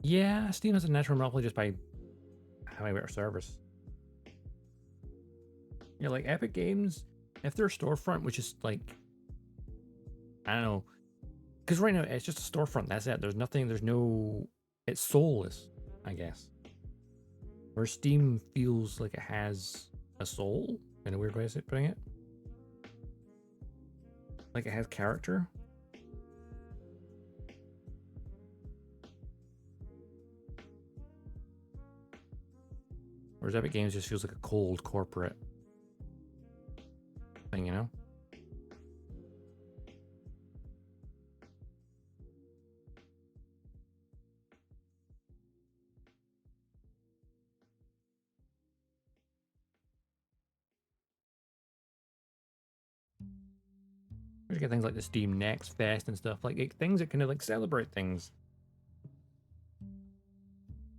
Yeah, Steam has a natural monopoly just by having better servers. Yeah, like Epic Games, if their storefront, which is like, I don't know, because right now it's just a storefront. That's it. There's nothing. There's no. It's soulless, I guess. Where Steam feels like it has a soul in a weird way of putting it. Like it has character. Whereas Epic Games just feels like a cold corporate thing, you know? You get things like the Steam Next Fest and stuff, like things that kind of like celebrate things.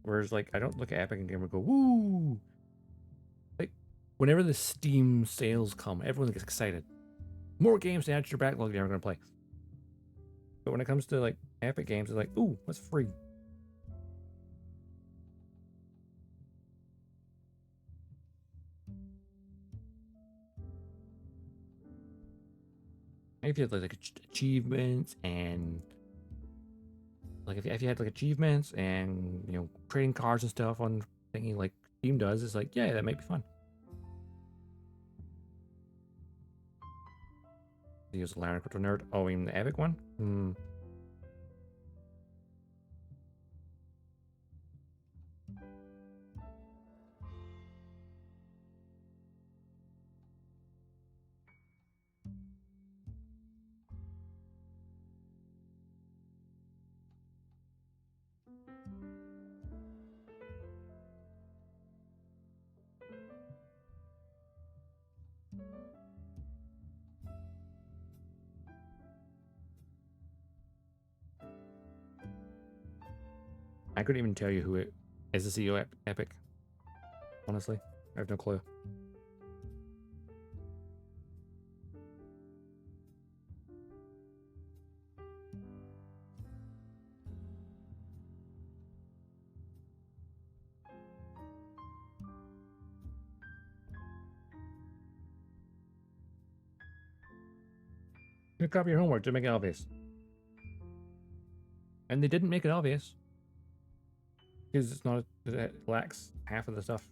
Whereas like I don't look at Epic and go, woo! Like whenever the Steam sales come, everyone gets excited. More games to add to your backlog you're never gonna play. But when it comes to like Epic Games, it's like, ooh, what's free? If you had like achievements and like if you had like achievements and you know trading cards and stuff on thinking like Steam does, it's like yeah, that might be fun. He was a Larry Crypto Nerd. Oh, even the Epic one? Hmm. I couldn't even tell you who it is. The CEO Epic. Honestly, I have no clue. You copy your homework to make it obvious, and they didn't make it obvious because it's not. It lacks half of the stuff.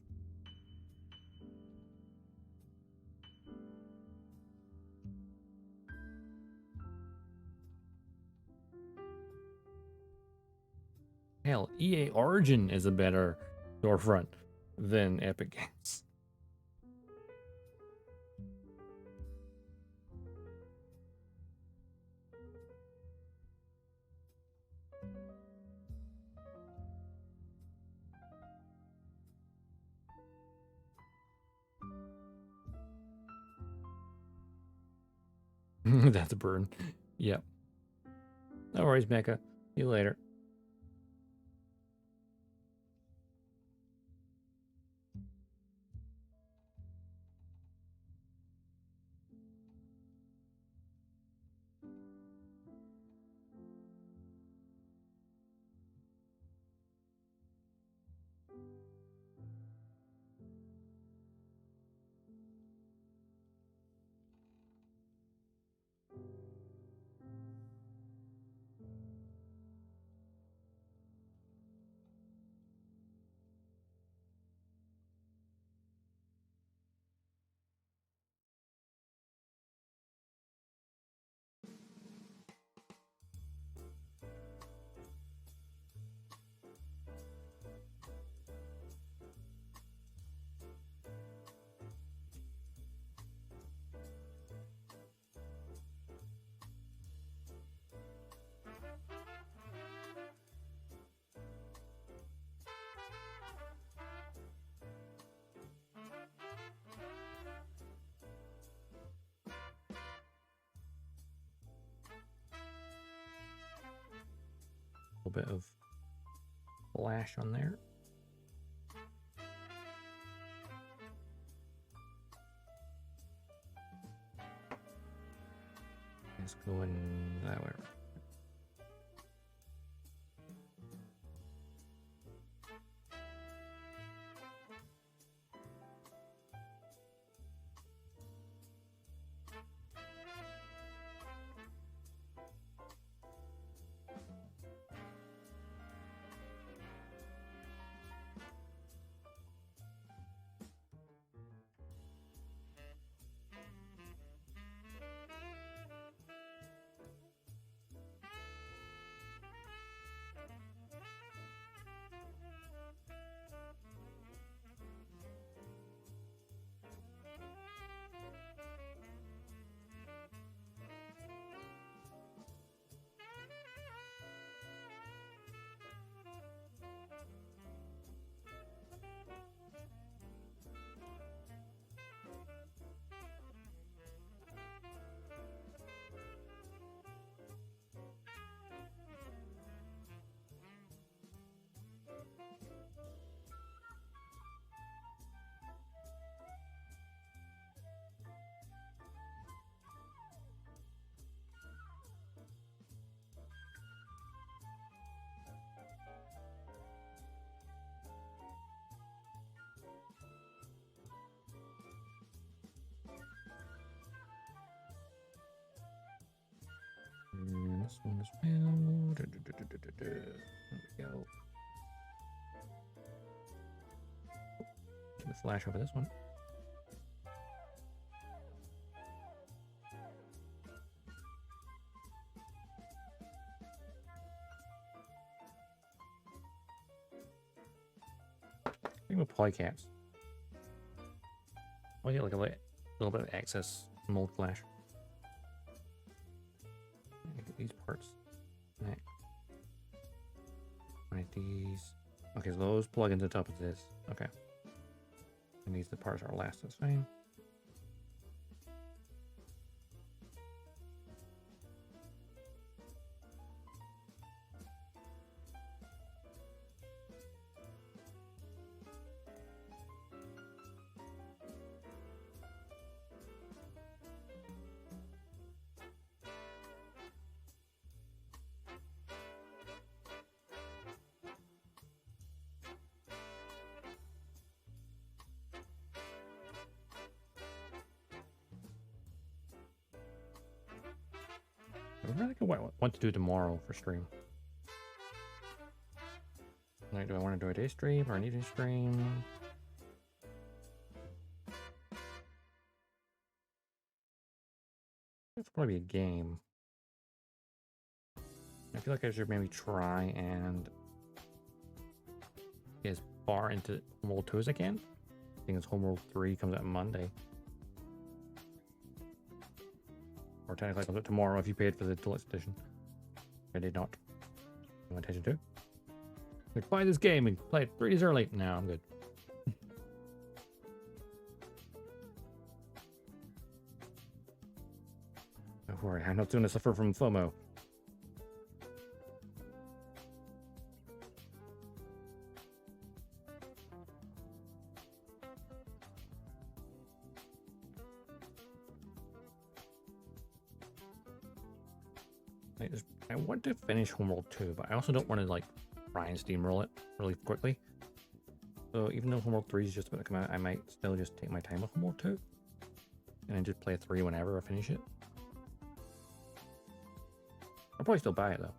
Hell, EA Origin is a better storefront than Epic Games. That's a burn. Yep. No worries, Mecha. See you later. bit of flash on there. Let's go in that way. And this one as well. There we go. Get the flash over this one. I think with polycaps. I'll get like a little bit of excess mold flash. Get these parts. Right. Right, these. Okay, so those plug into the top of this. Okay. And these the parts are last, that's fine. I really want to do tomorrow for stream. Like, do I want to do a day stream or an evening stream? It's probably be a game. I feel like I should maybe try and get as far into Homeworld 2 as I can. I think it's Homeworld 3 comes out Monday. Or technically it comes out tomorrow if you paid for the deluxe edition. I did not. No intention to. Like, buy this game and play it 3 days early. No, I'm good. Don't worry, I'm not going to suffer from FOMO. I want to finish Homeworld 2, but I also don't want to like try and steamroll it really quickly. So even though Homeworld 3 is just about to come out, I might still just take my time with Homeworld 2 and then just play 3 whenever I finish it. I'll probably still buy it though.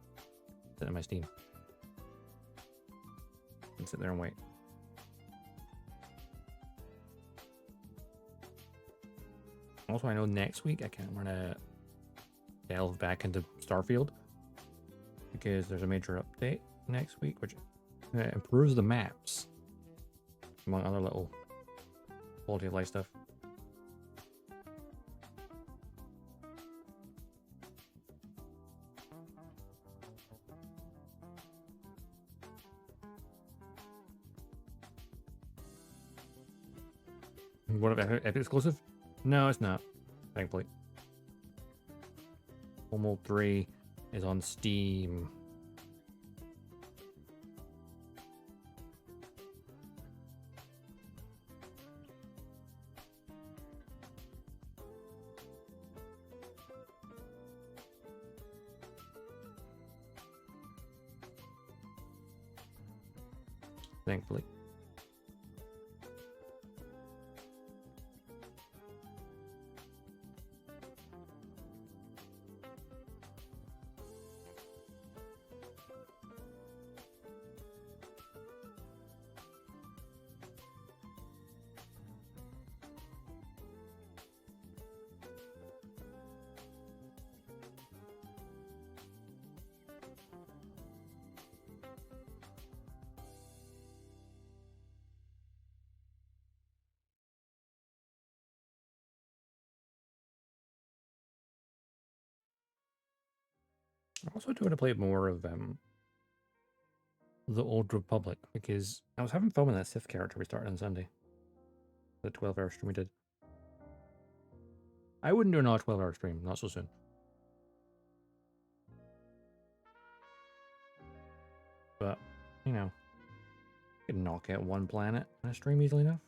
Sit in my Steam and sit there and wait. Also, I know next week I'm gonna delve back into Starfield because there's a major update next week which improves the maps among other little quality of life stuff. What about Epic exclusive? No, it's not, thankfully. Homeworld 3 is on Steam. thankfully. I also do want to play more of the Old Republic, because I was having fun with that Sith character we started on Sunday. The 12-hour stream we did. I wouldn't do another 12-hour stream, not so soon. But, you know, you can knock out one planet in a stream easily enough.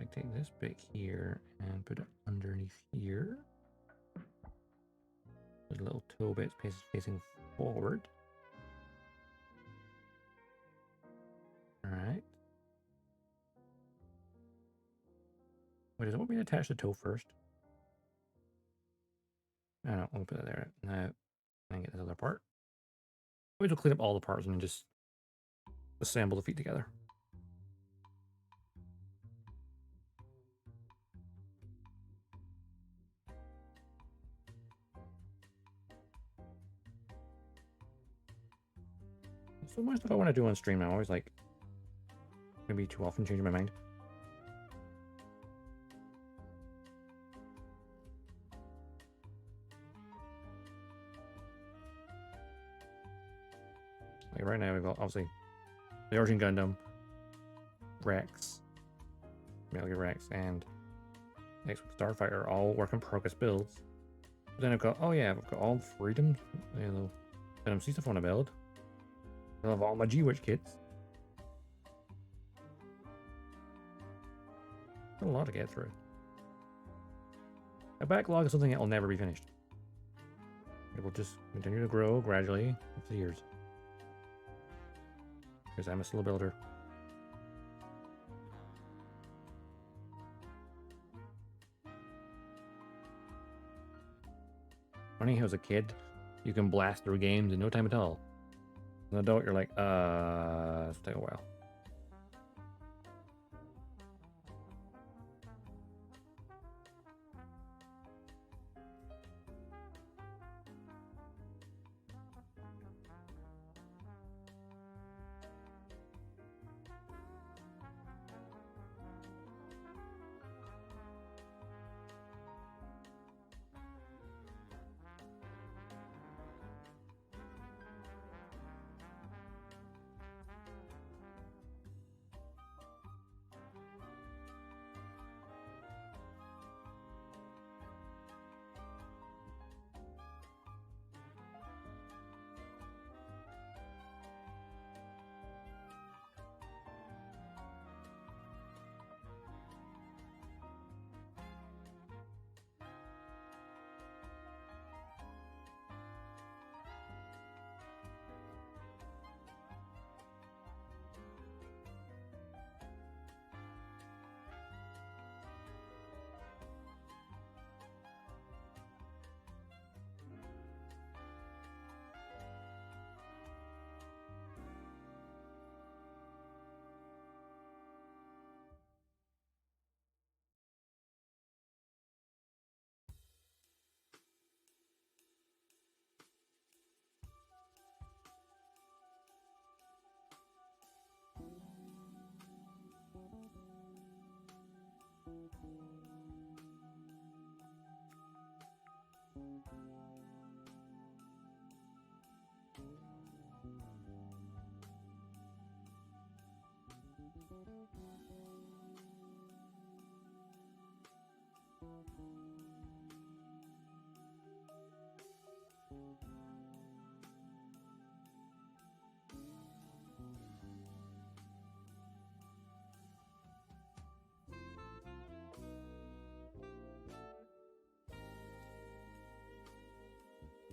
I take this bit here and put it underneath here. There's a little toe bit facing forward. Alright. Wait, does it want me to attach the toe first? I don't know, I'll put it there. Now, and get this other part. We'll clean up all the parts and then just assemble the feet together. So much stuff I want to do on stream now. I'm always like, maybe too often changing my mind. Like right now, we've got obviously the Origin Gundam, Rex, Metal Gear Rex, and Starfighter, all work in progress builds. But then I've got, oh yeah, I've got all Freedom, you know, Gundam stuff I want to build. I have all my G-Witch kits. A lot to get through. A backlog is something that will never be finished. It will just continue to grow gradually with the years. Because I'm a slow builder. Funny how as a kid, you can blast through games in no time at all. As an adult, you're like, it's take a while.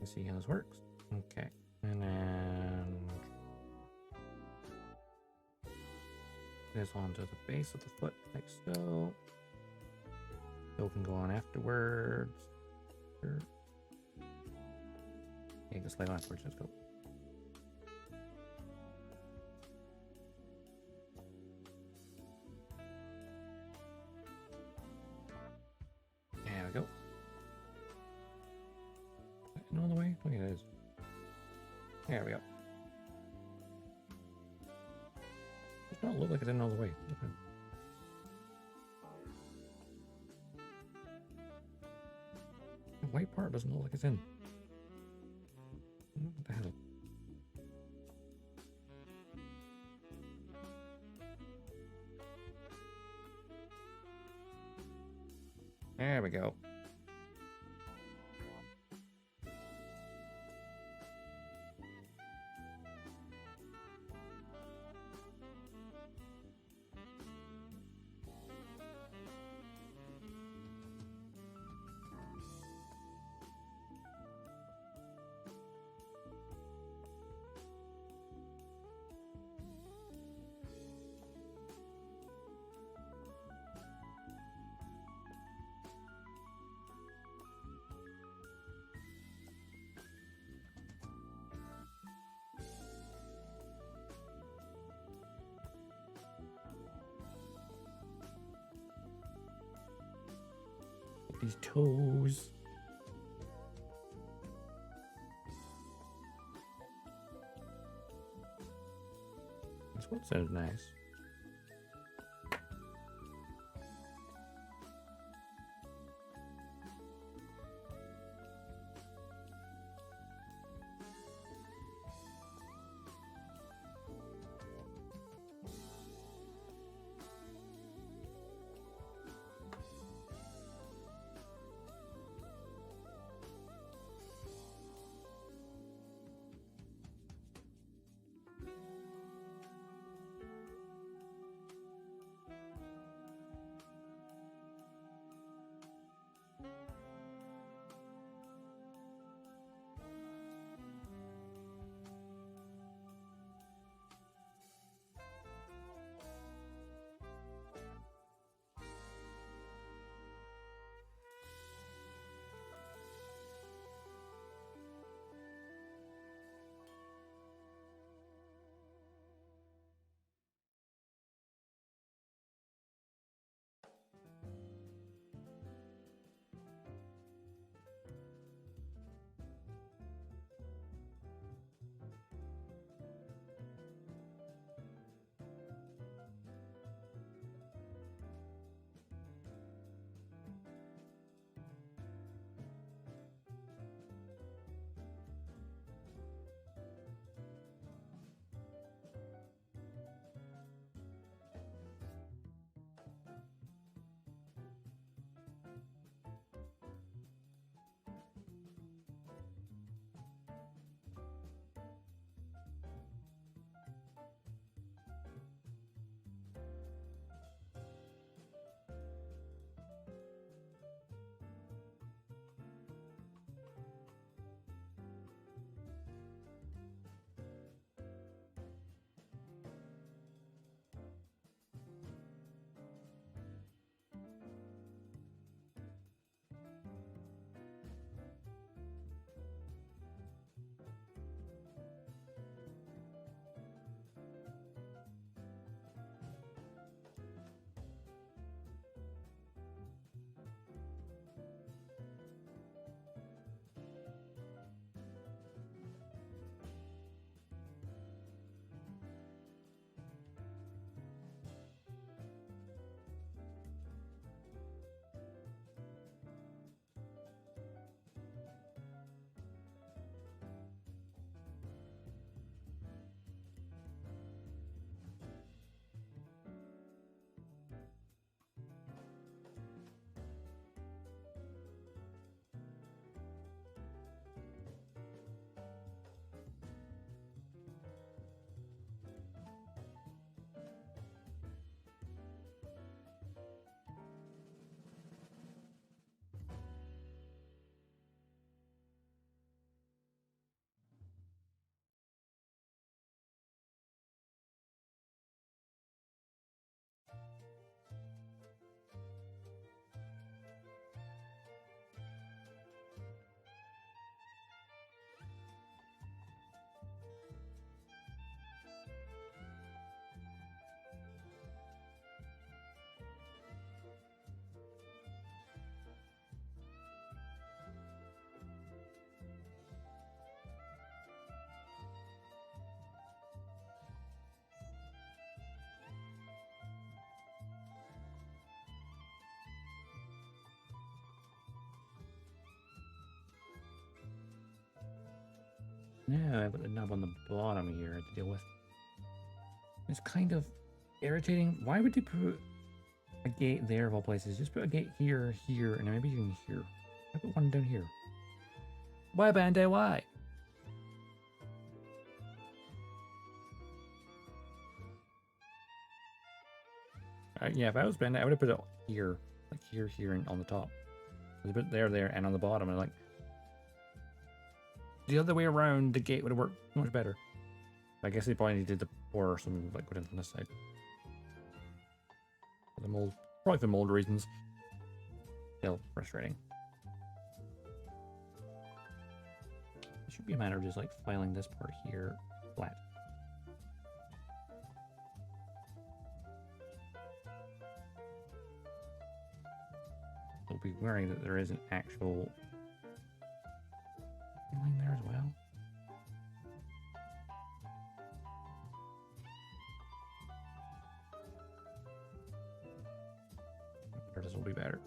can see how this works. Okay, and then this onto the base of the foot, like so. Toe can go on afterwards. Sure. Yeah, just lay afterwards. Let's go. There we go. In all the way? Look at it is. There we go. Does not look like it's in all the way. Look at it. The white part doesn't look like it's in. What the hell? There we go. These toes. This one sounds nice. No, I've got the nub on the bottom here to deal with. It's kind of irritating. Why would they put a gate there of all places? Just put a gate here, here, and maybe even here. I put one down here. Why, Bandai? Why? Yeah, if I was Bandai, I would have put it here, like here, here, and on the top. I put it there, there, and on the bottom, and like the other way around, the gate would have worked much better. I guess they probably needed to pour some liquid into this side. For the mold, probably for mold reasons. Still frustrating. It should be a matter of just like filing this part here flat. I'll be worrying that there is an actual feeling there as well. This will be better.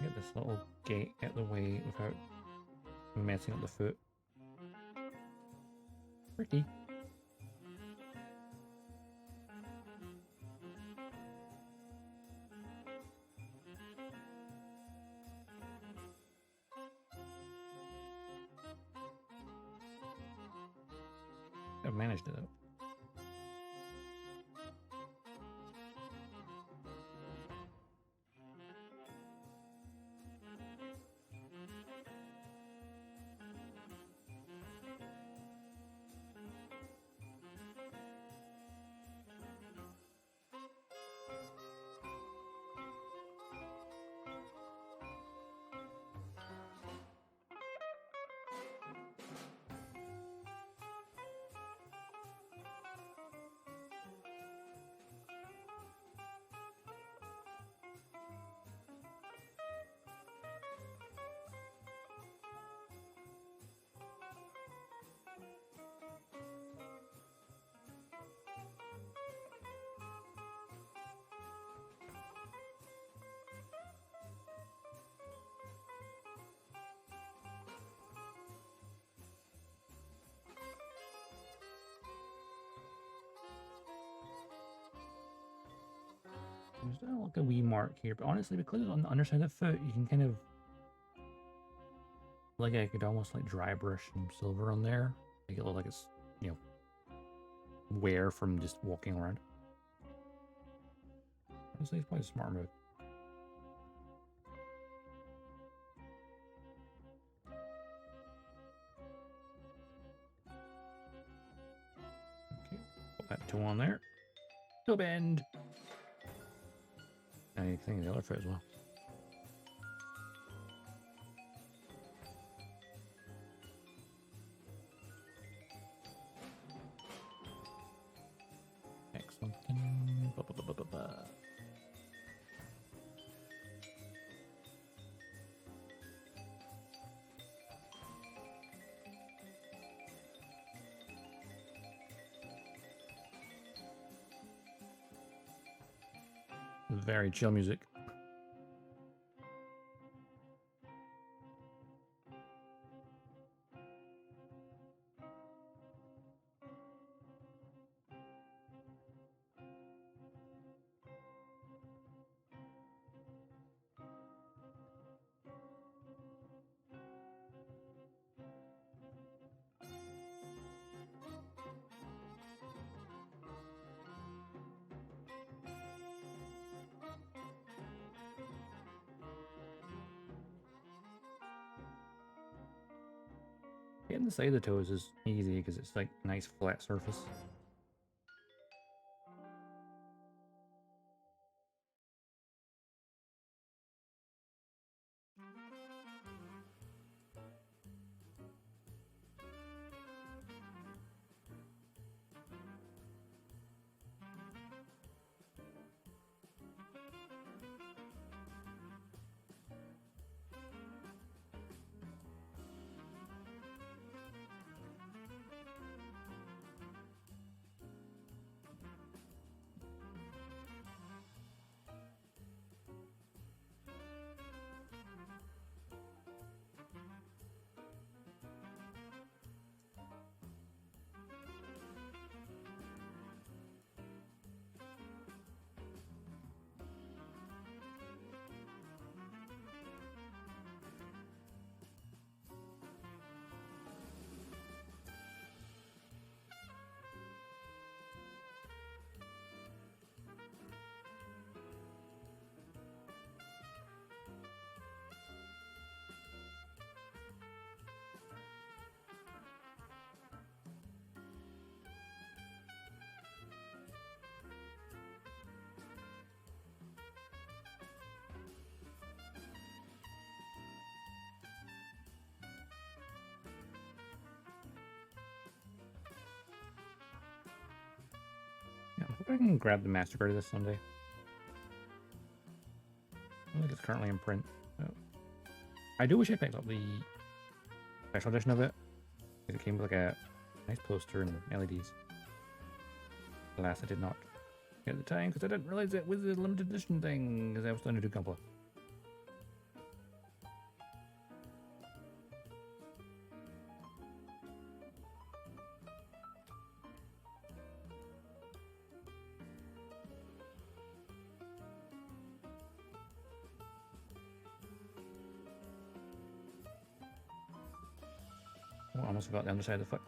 Get this little gate out of the way without messing up the foot. Tricky. managed it though. There's like a wee mark here, but honestly, because it's on the underside of the foot, you can kind of like I could almost like dry brush some silver on there, make it look like it's, you know, wear from just walking around. Honestly, it's probably a smart move. Okay, put that toe on there. Toe bend. I think the other foot as well. Excellent. Very chill music. Getting the side of the toes is easy because it's like a nice flat surface. Yeah, I hope I can grab the MasterCard this Sunday. I don't think it's currently in print. So. I do wish I picked up the special edition of it. It came with like a nice poster and LEDs. Alas, I did not get the time because I didn't realize it was a limited edition thing because I was trying to do Gunpla. Oh, I almost forgot the underside of the foot.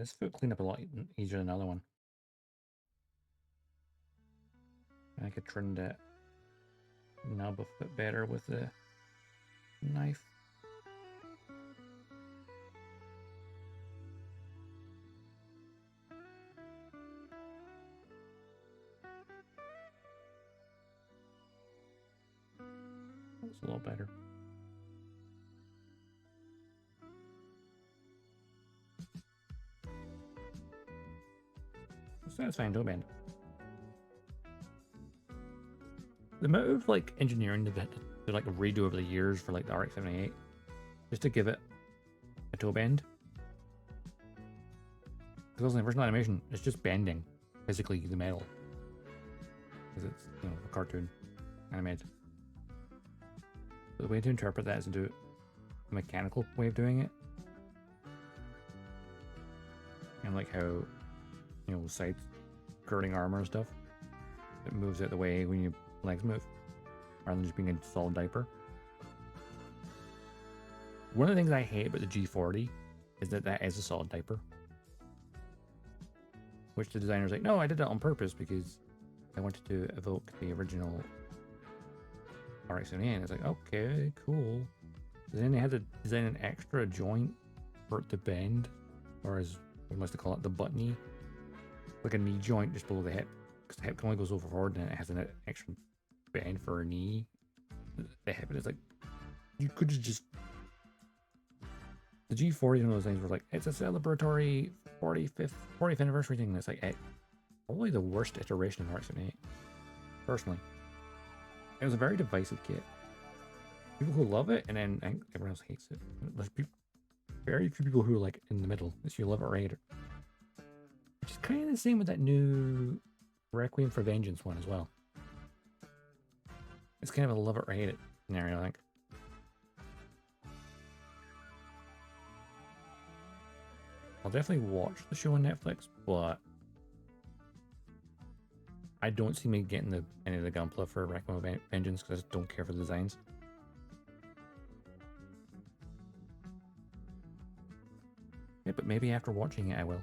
this foot cleanup a lot easier than the other one. I could trim that nub a bit better with the knife. That's a little better. Satisfying toe bend. The amount of like engineering they've had to like redo over the years for like the RX-78 just to give it a toe bend. Because in the original animation, it's just bending physically the metal. Because it's, you know, a cartoon animated. But the way to interpret that is to do a mechanical way of doing it. And like how, you know, sides girding armor and stuff. It moves out the way when your legs move, rather than just being a solid diaper. One of the things I hate about the G40 is that that is a solid diaper. Which the designer's like, no, I did that on purpose because I wanted to evoke the original RX-78. And it's like, okay, cool. But then they had to design an extra joint for it to bend, or as we must call it, the butt knee. Like a knee joint just below the hip, because the hip can only goes over forward and it has an extra bend for a knee. The hip, and it's like, you could just. The G40 is one of those things where like, it's a celebratory 40th anniversary thing. That's like probably the worst iteration of RX-78, personally. It was a very divisive kit. People who love it, and then I think everyone else hates it. There's very few people who are like in the middle. It's you love it or hate it. Which is kind of the same with that new Requiem for Vengeance one as well. It's kind of a love it or hate it scenario, I think. I'll definitely watch the show on Netflix, but I don't see me getting any of the Gunpla for Requiem for Vengeance because I just don't care for the designs. Yeah, but maybe after watching it, I will.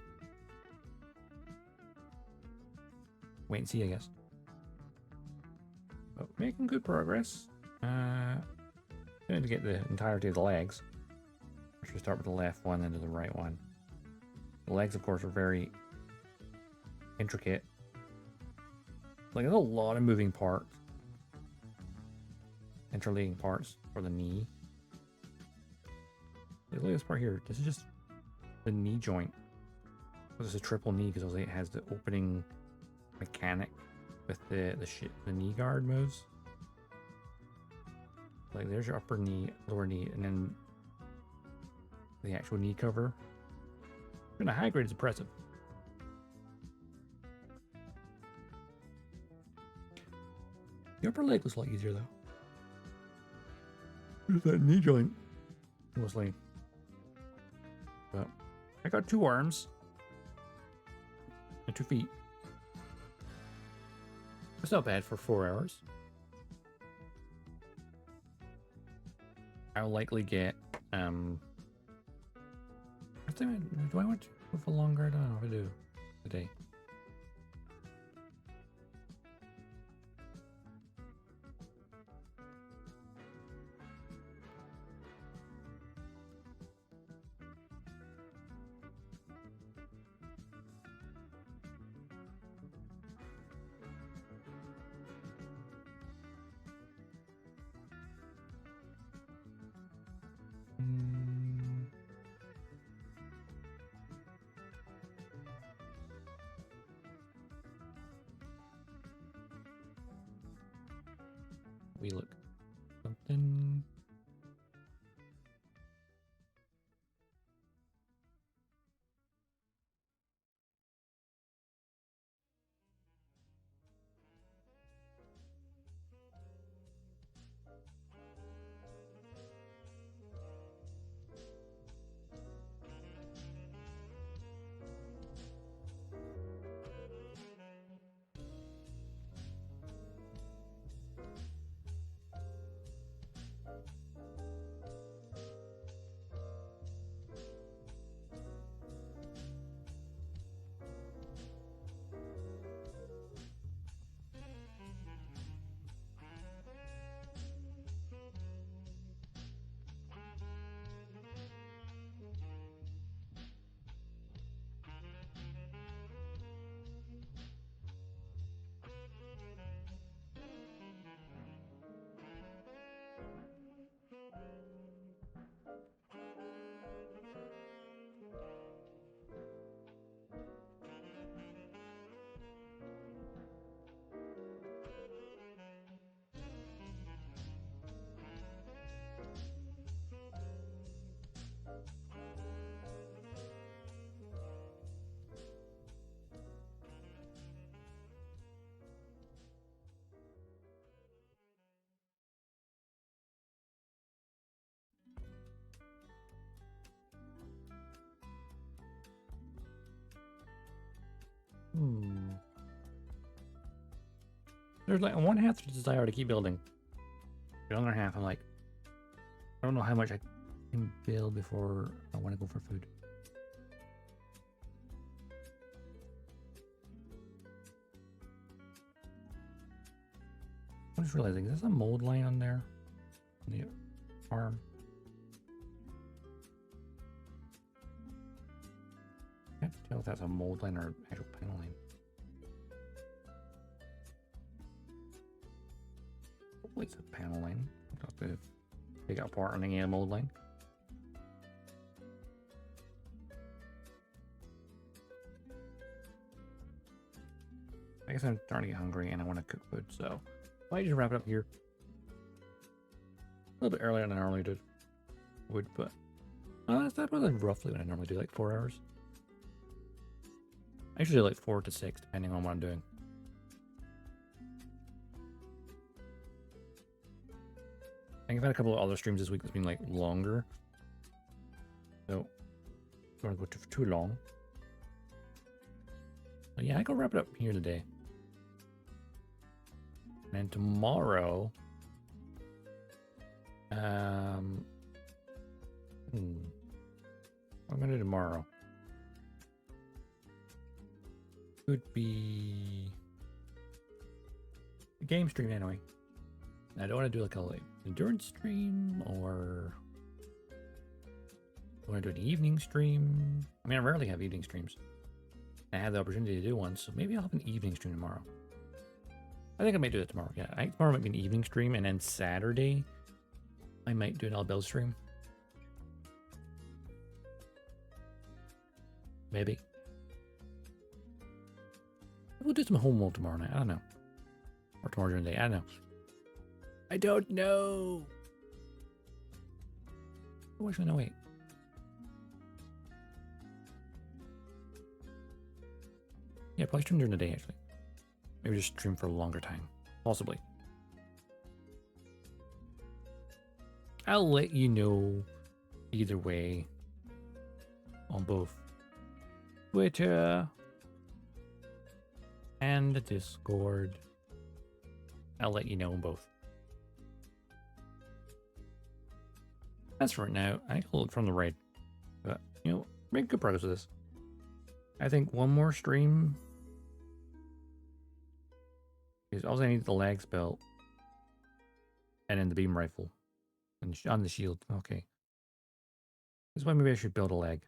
Wait and see, I guess. But making good progress. I need to get the entirety of the legs. I should start with the left one and do the right one. The legs, of course, are very intricate. Like, there's a lot of moving parts. Interleading parts for the knee. Look at this part here. This is just the knee joint. This is a triple knee because it has the opening mechanic with the knee guard moves. Like, there's your upper knee, lower knee, and then the actual knee cover. And a high grade is impressive. The upper leg looks a lot easier though. There's that knee joint, mostly. But I got 2 arms and 2 feet. It's not bad for 4 hours. I'll likely get do I want to go for longer? I don't know if I do today. We look something. There's like on one half the desire to keep building. The other half, I'm like, I don't know how much I can build before I want to go for food. I'm just realizing, is there a mold line on there? On the arm? I can't tell if that's a mold line or actual panel line. Hopefully it's a panel line. I'll have to take it apart and then a mold line. I guess I'm starting to get hungry and I want to cook food, so I might just wrap it up here. A little bit earlier than I normally would, but that was roughly what I normally do, like 4 hours. I usually do like 4 to 6, depending on what I'm doing. I think I've had a couple of other streams this week that's been like longer, so I don't want to go too long. But yeah, I can wrap it up here today. And tomorrow, what am I gonna do tomorrow? Could be a game stream anyway. I don't want to do like a endurance stream, or I want to do an evening stream. I mean, I rarely have evening streams. I have the opportunity to do one, so maybe I'll have an evening stream tomorrow. I think I might do it tomorrow. Yeah, tomorrow might be an evening stream, and then Saturday I might do an all build stream. Maybe. We'll do some homework tomorrow night. I don't know. Or tomorrow during the day. I don't know. I don't know. Oh, actually, no, wait. Yeah, probably stream during the day, actually. Maybe just stream for a longer time. Possibly. I'll let you know either way on both Twitter and the Discord. I'll let you know on both. That's for right now. I can look from the right, but you know, make good progress with this. I think one more stream. Because also I need the lag spell, and then the beam rifle, and on the shield. Okay. This is why maybe I should build a lag.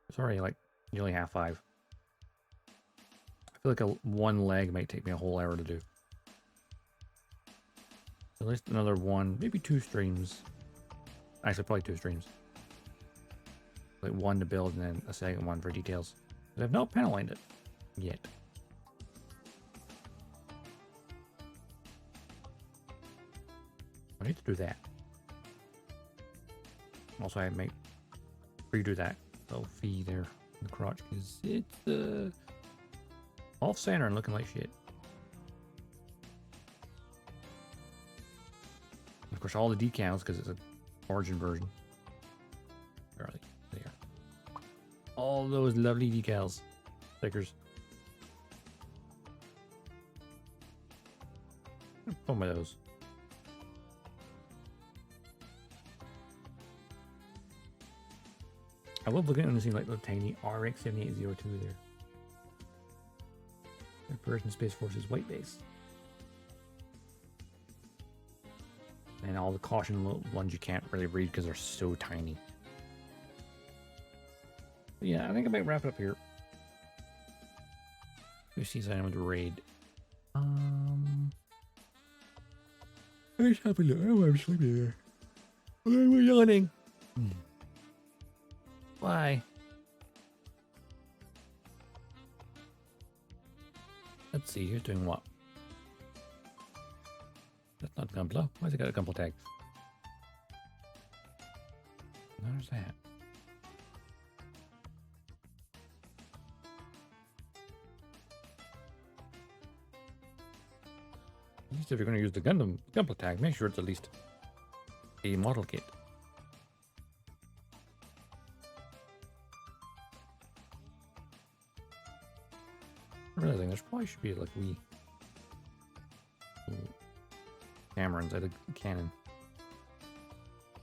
It's already like nearly 5:30. I feel like one leg might take me a whole hour to do. At least another one, maybe 2 streams. Actually, probably 2 streams. Like one to build and then a second one for details. But I've not panel lined it yet. I need to do that. Also, I might redo that little fee there in the crotch because it's off center and looking like shit. Of course, all the decals because it's an origin version. Where are they? There. All those lovely decals, stickers. Fun with those. I love looking at them and seeing like the tiny RX-78-02 there. Operation Space Force's white base. And all the caution ones you can't really read because they're so tiny. But yeah, I think I might wrap it up here. Let's see if I want to raid. I just have a look. Oh, I'm sleeping there. I'm yawning. Why? Let's see, who's doing what? That's not Gunpla. Why's it got a Gunpla tag? There's that. At least if you're going to use the Gunpla tag, make sure it's at least a model kit. I'm realizing there probably should be like wee camera inside the cannon.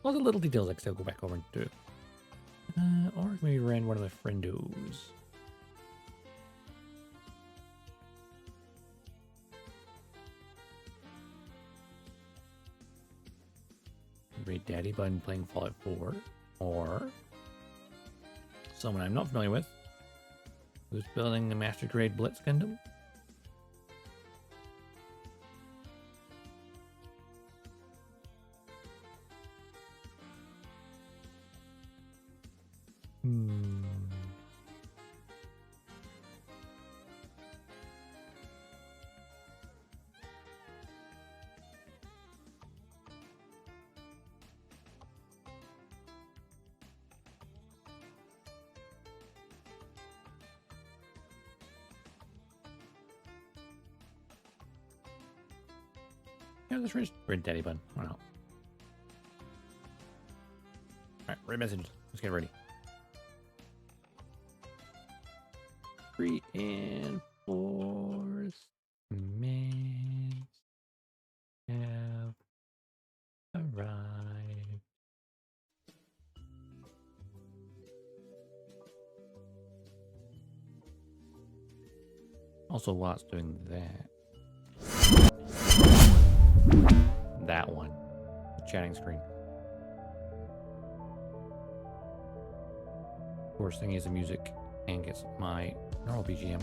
All the little details I can still go back over and do. Or maybe ran one of my friendos. Granddaddy button playing Fallout 4, or someone I'm not familiar with who's building the Master Grade Blitz Gundam. Yeah, let's raise Granddaddy button. Why not? Alright, right message. Let's get ready. 3 and 4 men have arrived. Also, whilst doing that, that one, the chatting screen. Of course, thing is the music and gets my normal BGM.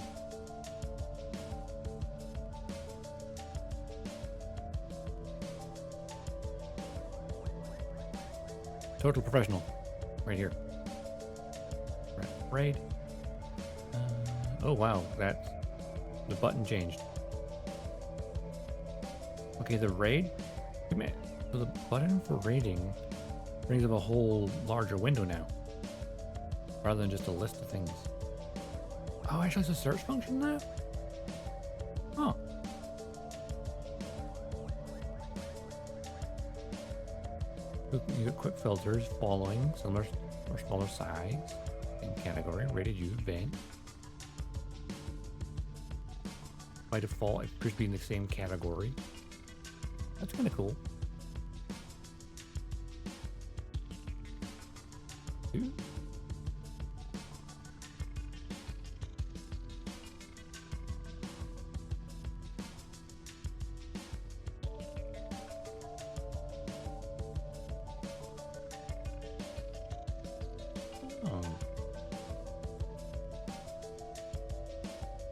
Total professional, right here. Right, raid. Oh wow, that's the button changed. Okay, the raid. So the button for raiding brings up a whole larger window now, rather than just a list of things. Oh, actually, it's a search function now? Oh. You get quick filters following similar or smaller size in category, rated U, event. By default, it appears to be in the same category. That's kind of cool. Ooh.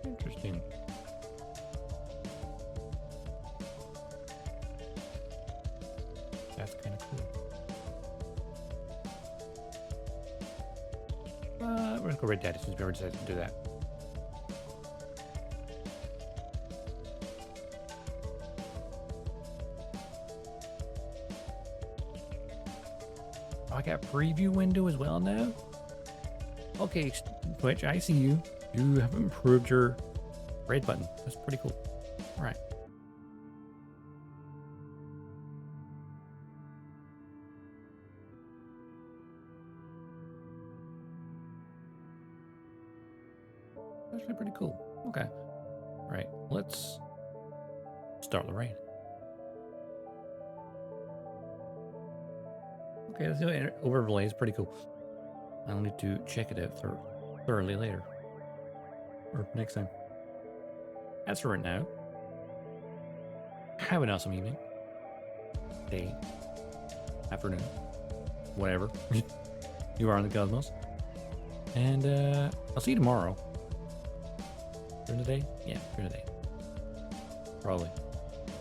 Interesting. That's kind of cool. We're gonna go Red Daddy since we already decided to do that. Oh, I got preview window as well now. Okay, Twitch, I see you. You have improved your raid button. That's pretty cool. All right. That's actually pretty cool. Okay. All right. Let's start the raid. Okay, let's do it. Overlay is pretty cool. I'll need to check it out thoroughly later. Or next time. As for right now, have an awesome evening, day, afternoon, whatever you are in the cosmos. And I'll see you tomorrow. During the day? Yeah, during the day. Probably.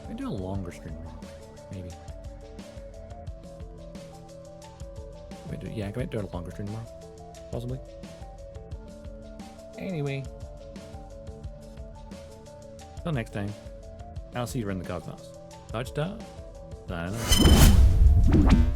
I can do a longer stream tomorrow. Maybe. Yeah, I might do a longer stream tomorrow. Possibly. Anyway. Till next time. I'll see you in the cosmos. Dodgestar. Signing off.